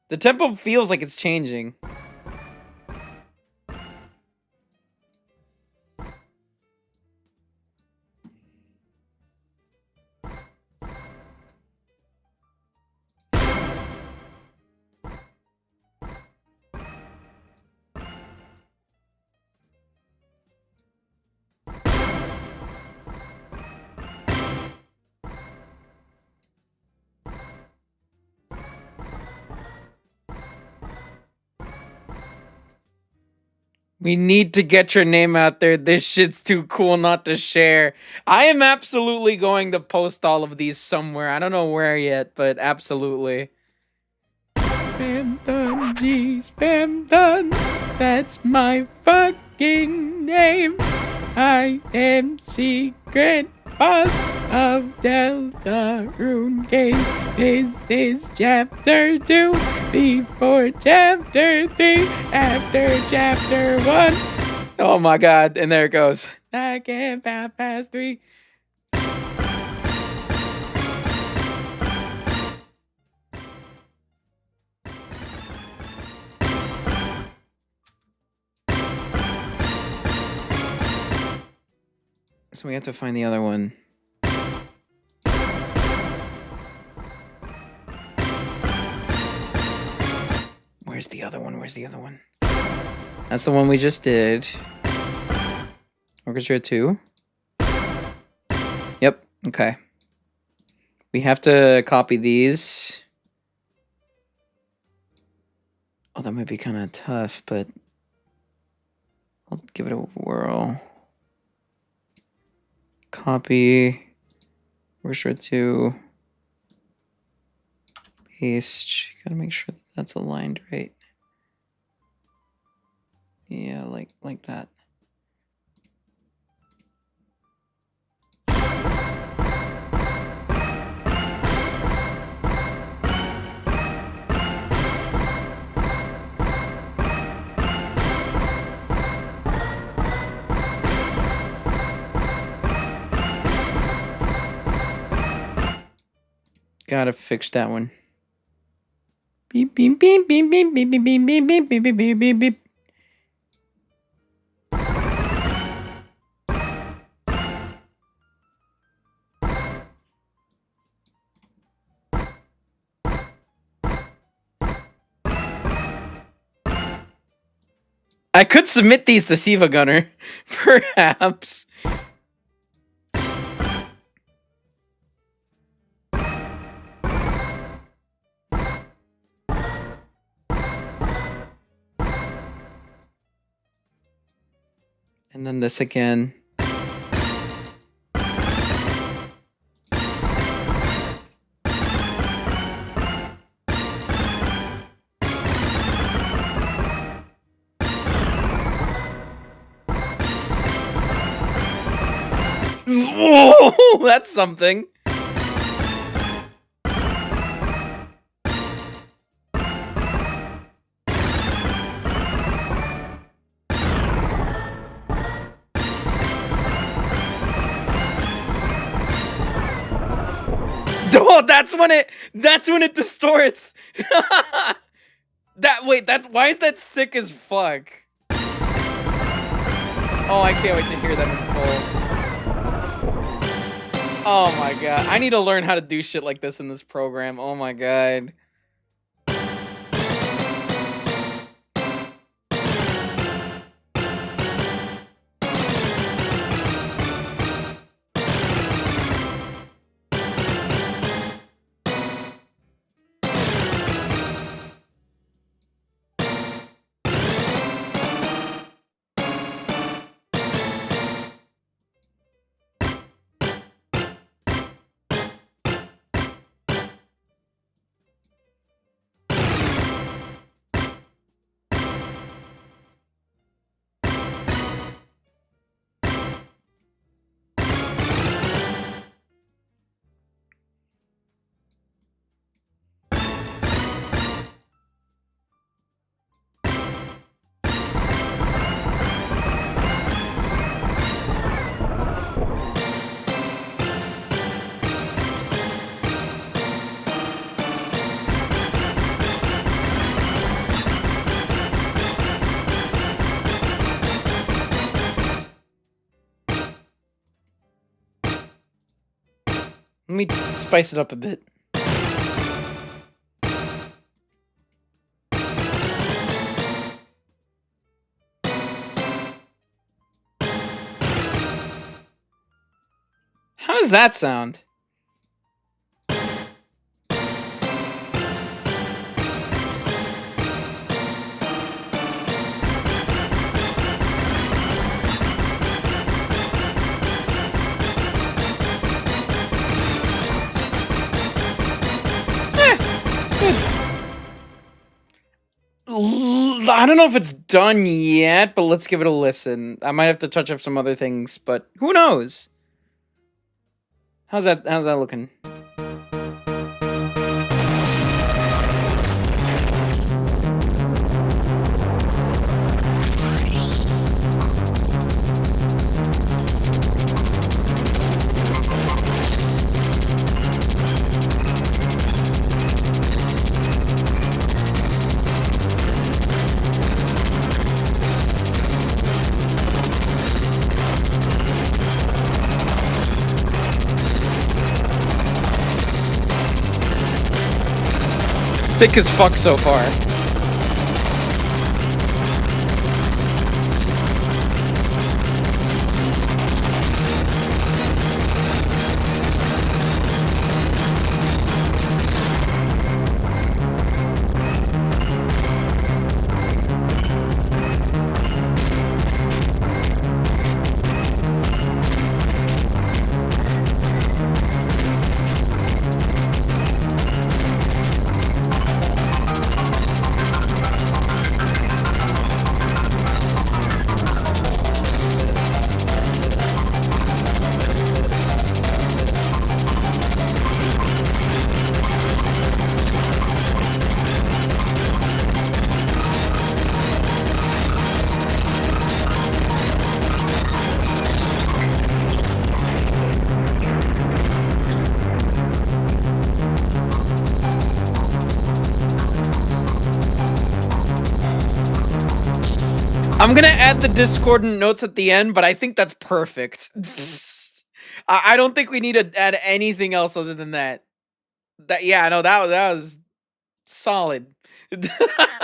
The tempo feels like it's changing. We need to get your name out there. This shit's too cool not to share. I am absolutely going to post all of these somewhere. I don't know where yet, but absolutely. Spam done, G, spam done. That's my fucking name. I am secret boss of Deltarune Game. This is chapter 2 before chapter 3 after chapter 1. Oh my god, and there it goes. I can't past 3. So we have to find the other one. Where's the other one? Where's the other one? That's the one we just did. Orchestra 2. Yep, okay. We have to copy these. Oh, that might be kind of tough, but I'll give it a whirl. Copy. Orchestra 2. Paste. Gotta make sure that's aligned right. Yeah, like that. Gotta fix that one. Beep beep beep beep beep beep beep beep beep beep beep beep beep beep. I could submit these to Siva Gunner, perhaps. And then this again. Whoa, that's something. Oh, that's when it distorts. Why is that sick as fuck? Oh, I can't wait to hear that in full. Oh my god, I need to learn how to do shit like this in this program. Oh my god. me spice it up a bit. How does that sound? I don't know if it's done yet, but let's give it a listen. I might have to touch up some other things, but who knows? How's that looking? Sick as fuck so far. I'm gonna add the discordant notes at the end, but I think that's perfect. I don't think we need to add anything else other than that. Yeah, no, that was solid. That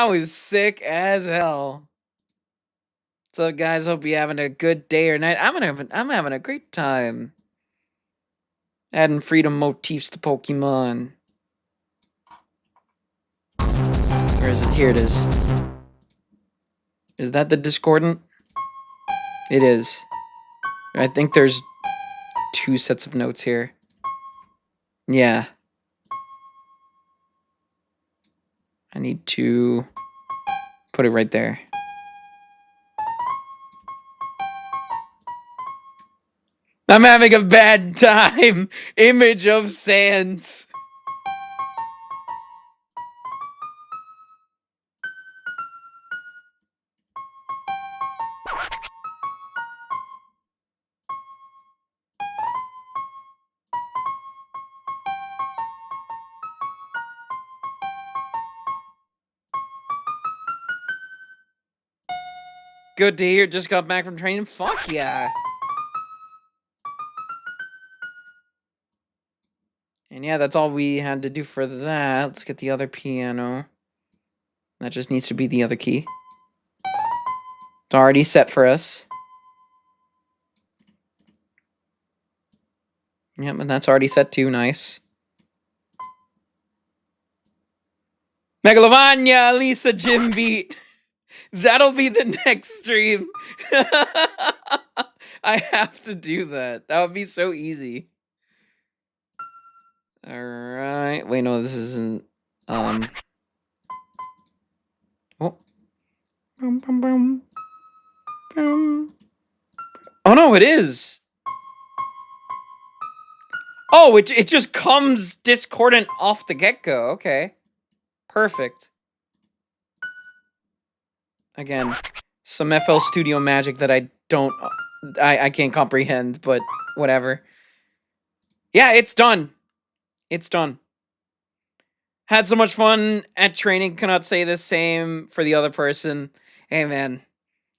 was sick as hell. So guys, hope you're having a good day or night. I'm having a great time. Adding freedom motifs to Pokemon. Where is it? Here it is. Is that the discordant? It is. I think there's 2 sets of notes here. Yeah. I need to put it right there. I'm having a bad time. Image of Sans. Good to hear. Just got back from training. Fuck yeah. And yeah, that's all we had to do for that. Let's get the other piano. That just needs to be the other key. It's already set for us. Yep, and that's already set too. Nice. Megalovania, Lisa Jim beat. That'll be the next stream. I have to do that. That would be so easy. Alright. Wait, no, this isn't... Oh. Oh no, it is! Oh, it just comes discordant off the get-go. Okay. Perfect. Again, some FL Studio magic that I can't comprehend, but whatever. Yeah, it's done. It's done. Had so much fun at training. Cannot say the same for the other person. Hey, man.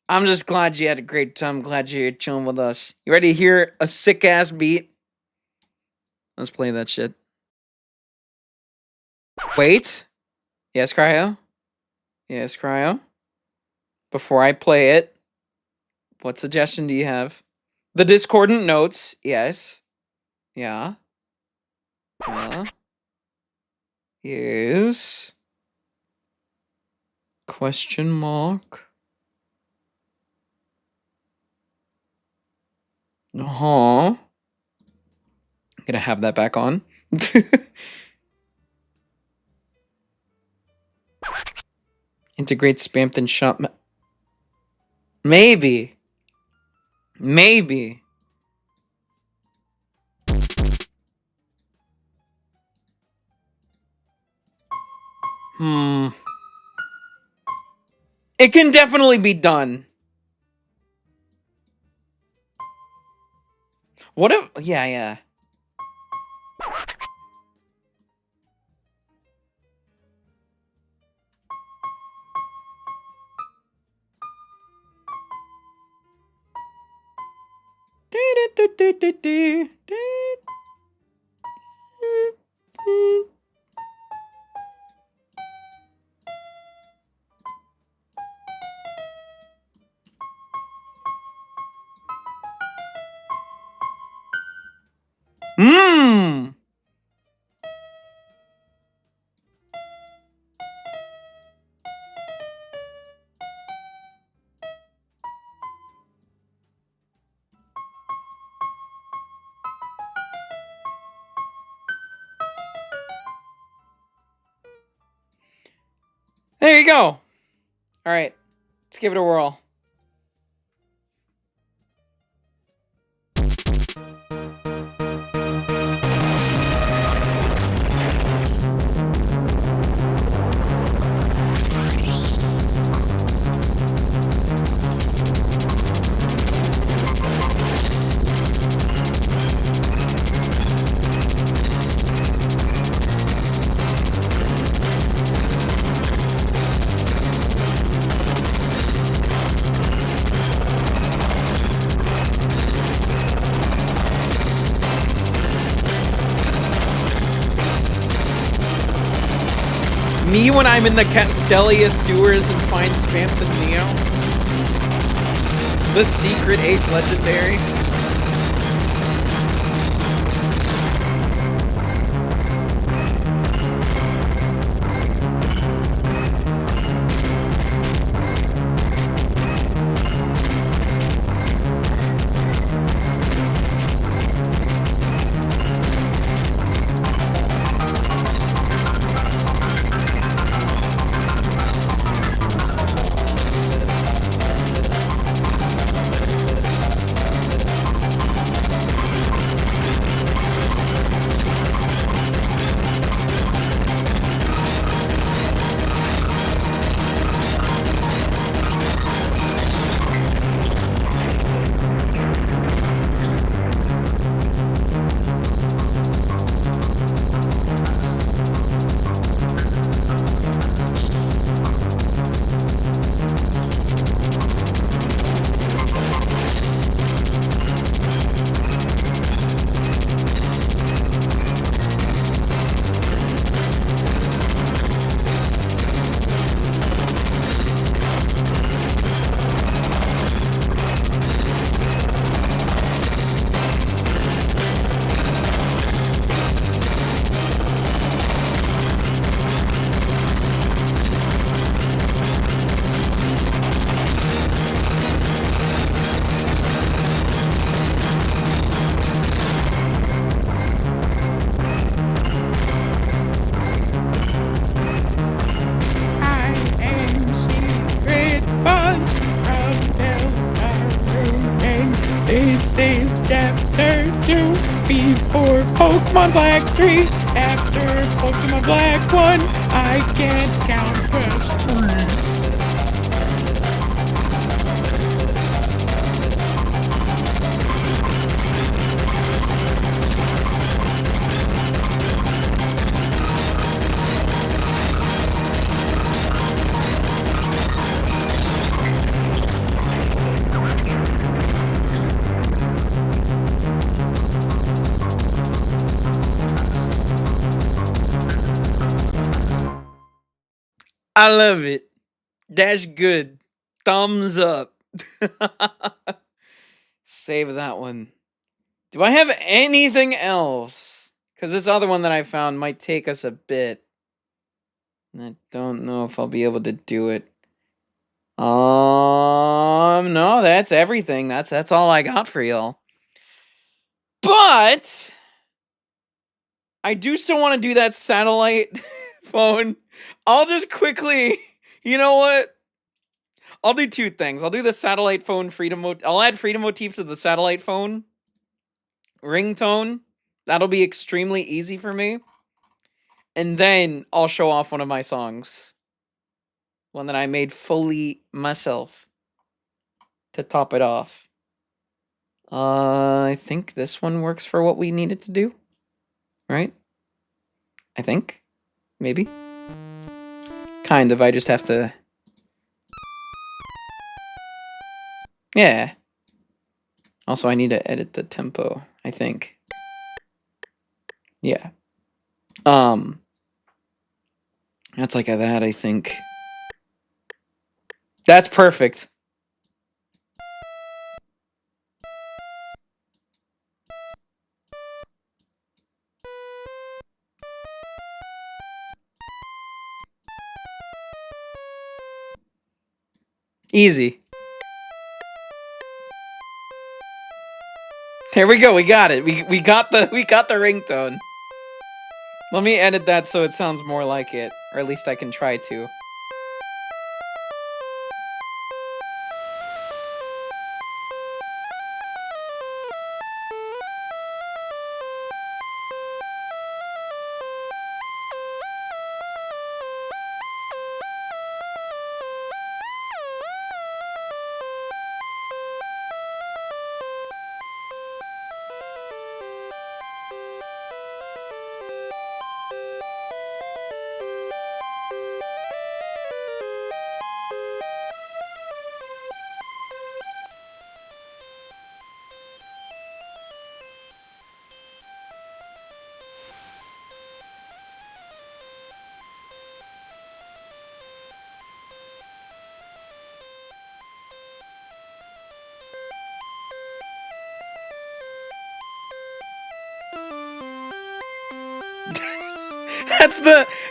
I'm just glad you had a great time. Glad you're chilling with us. You ready to hear a sick-ass beat? Let's play that shit. Wait. Yes, Cryo? Yes, Cryo? Before I play it, what suggestion do you have? The discordant notes. Yes. Yeah. Yes. Question mark. I'm gonna have that back on. Integrate spammed and shop. Maybe. Maybe. It can definitely be done. What if... Yeah. There you go. All right. Let's give it a whirl. Me when I'm in the Castelia sewers and find Spammed and Neo. The secret 8th legendary. This is chapter 2 before Pokemon Black 3. After Pokemon Black 1, I can't count past 3. I love it. That's good. Thumbs up. Save that one. Do I have anything else? Because this other one that I found might take us a bit. I don't know if I'll be able to do it. No, that's everything. That's all I got for y'all. But I do still want to do that satellite phone. I'll just quickly, you know what? I'll do two things. I'll do the satellite phone freedom I'll add freedom motif to the satellite phone ringtone. That'll be extremely easy for me. And then I'll show off one of my songs. One that I made fully myself to top it off. I think this one works for what we needed to do. Right? I think. Maybe. Kind of. I just have to... Yeah. Also, I need to edit the tempo, I think. Yeah. That's like that, I think. That's perfect. Easy. There we go. We got it. We got the ringtone. Let me edit that so it sounds more like it, or at least I can try to.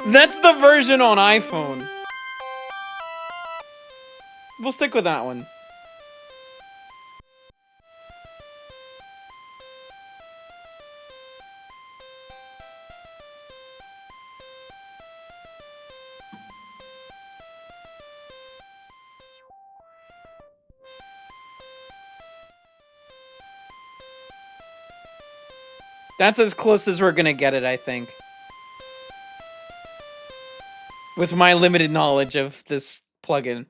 That's the version on iPhone. We'll stick with that one. That's as close as we're gonna get it, I think. With my limited knowledge of this plugin.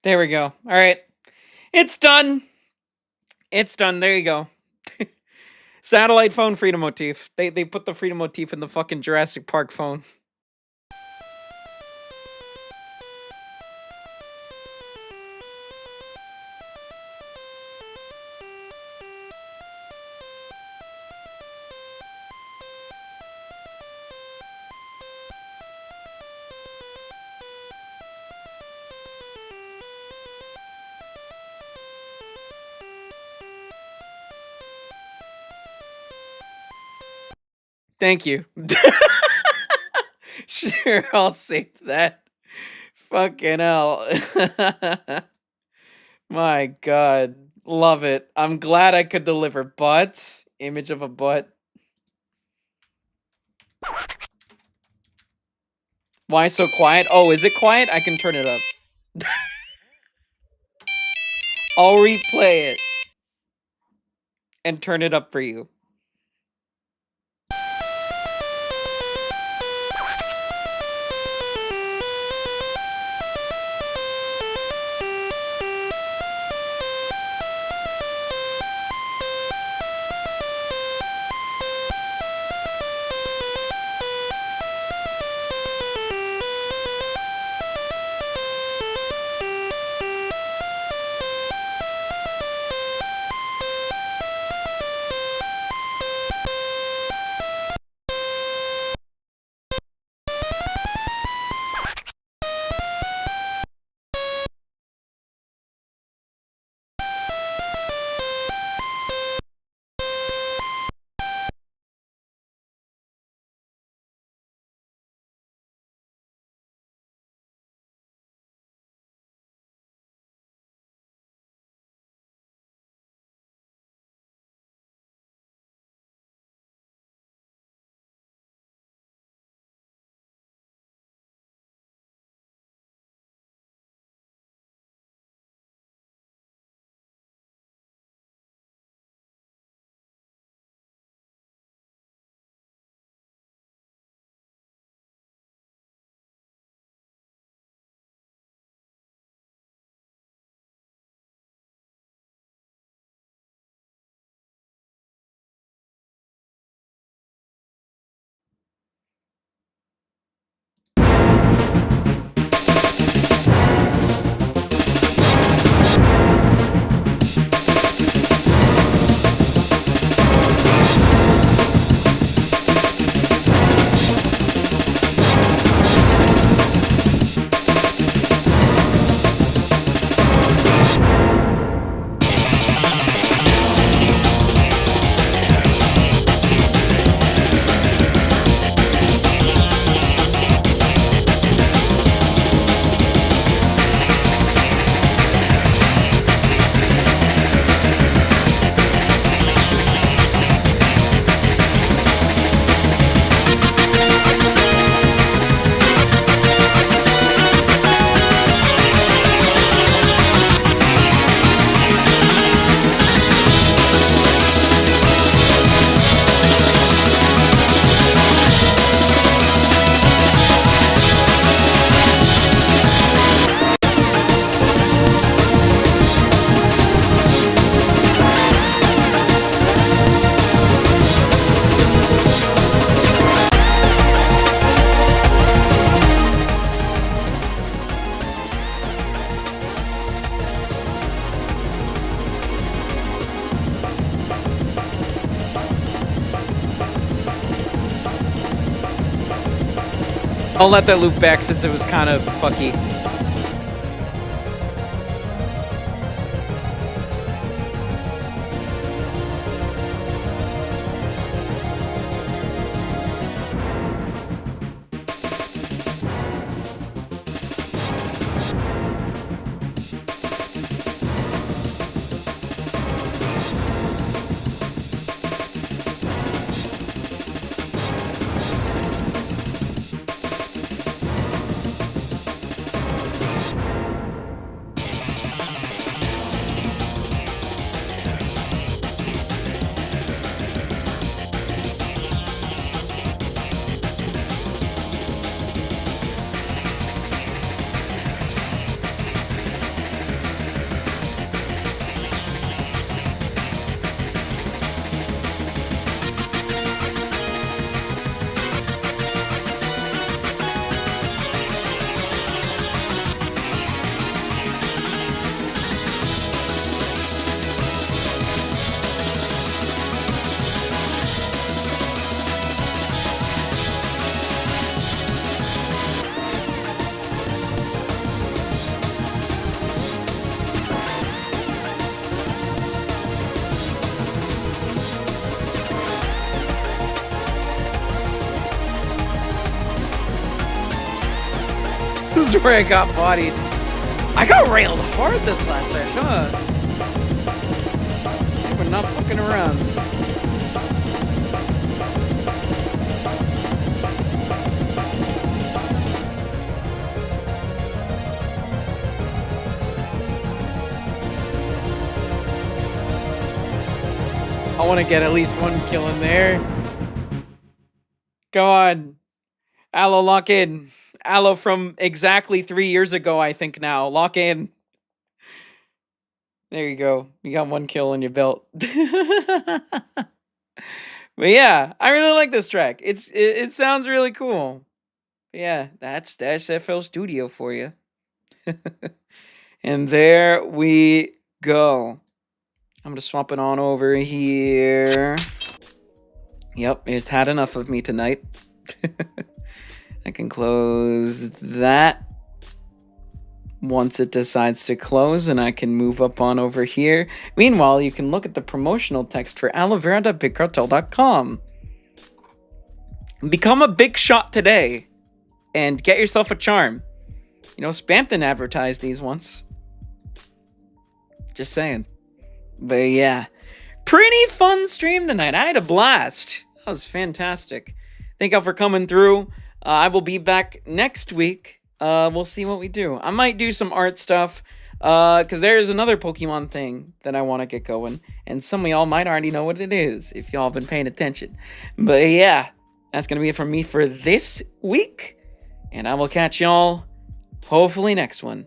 There we go. All right. It's done. It's done. There you go. Satellite phone freedom motif. They put the freedom motif in the fucking Jurassic Park phone. Thank you. Sure, I'll save that. Fucking hell. My god. Love it. I'm glad I could deliver. But, image of a butt. Why so quiet? Oh, is it quiet? I can turn it up. I'll replay it. And turn it up for you. I'll let that loop back since it was kind of fucky. is where I got bodied. I got railed hard this last session, huh? We're not fucking around. I want to get at least one kill in there. Go on. Allo, lock in. Allo from exactly 3 years ago, I think now. Lock in. There you go. You got one kill in your belt. But yeah, I really like this track. It sounds really cool. But yeah, that's FL Studio for you. And there we go. I'm gonna swap it on over here. Yep, it's had enough of me tonight. I can close that once it decides to close, and I can move up on over here. Meanwhile, you can look at the promotional text for AlloVera.bigcartel.com. Become a big shot today and get yourself a charm. You know, Spamton advertised these once. Just saying. But yeah, pretty fun stream tonight. I had a blast. That was fantastic. Thank y'all for coming through. I will be back next week. We'll see what we do. I might do some art stuff, because there's another Pokemon thing that I want to get going, and some of y'all might already know what it is if y'all have been paying attention. But yeah, that's gonna be it from me for this week, and I will catch y'all hopefully next one.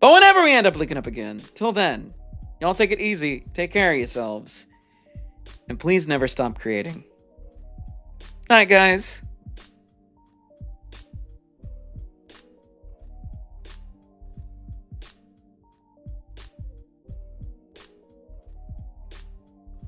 But whenever we end up linking up again, till then, y'all take it easy, take care of yourselves, and please never stop creating. Alright, guys.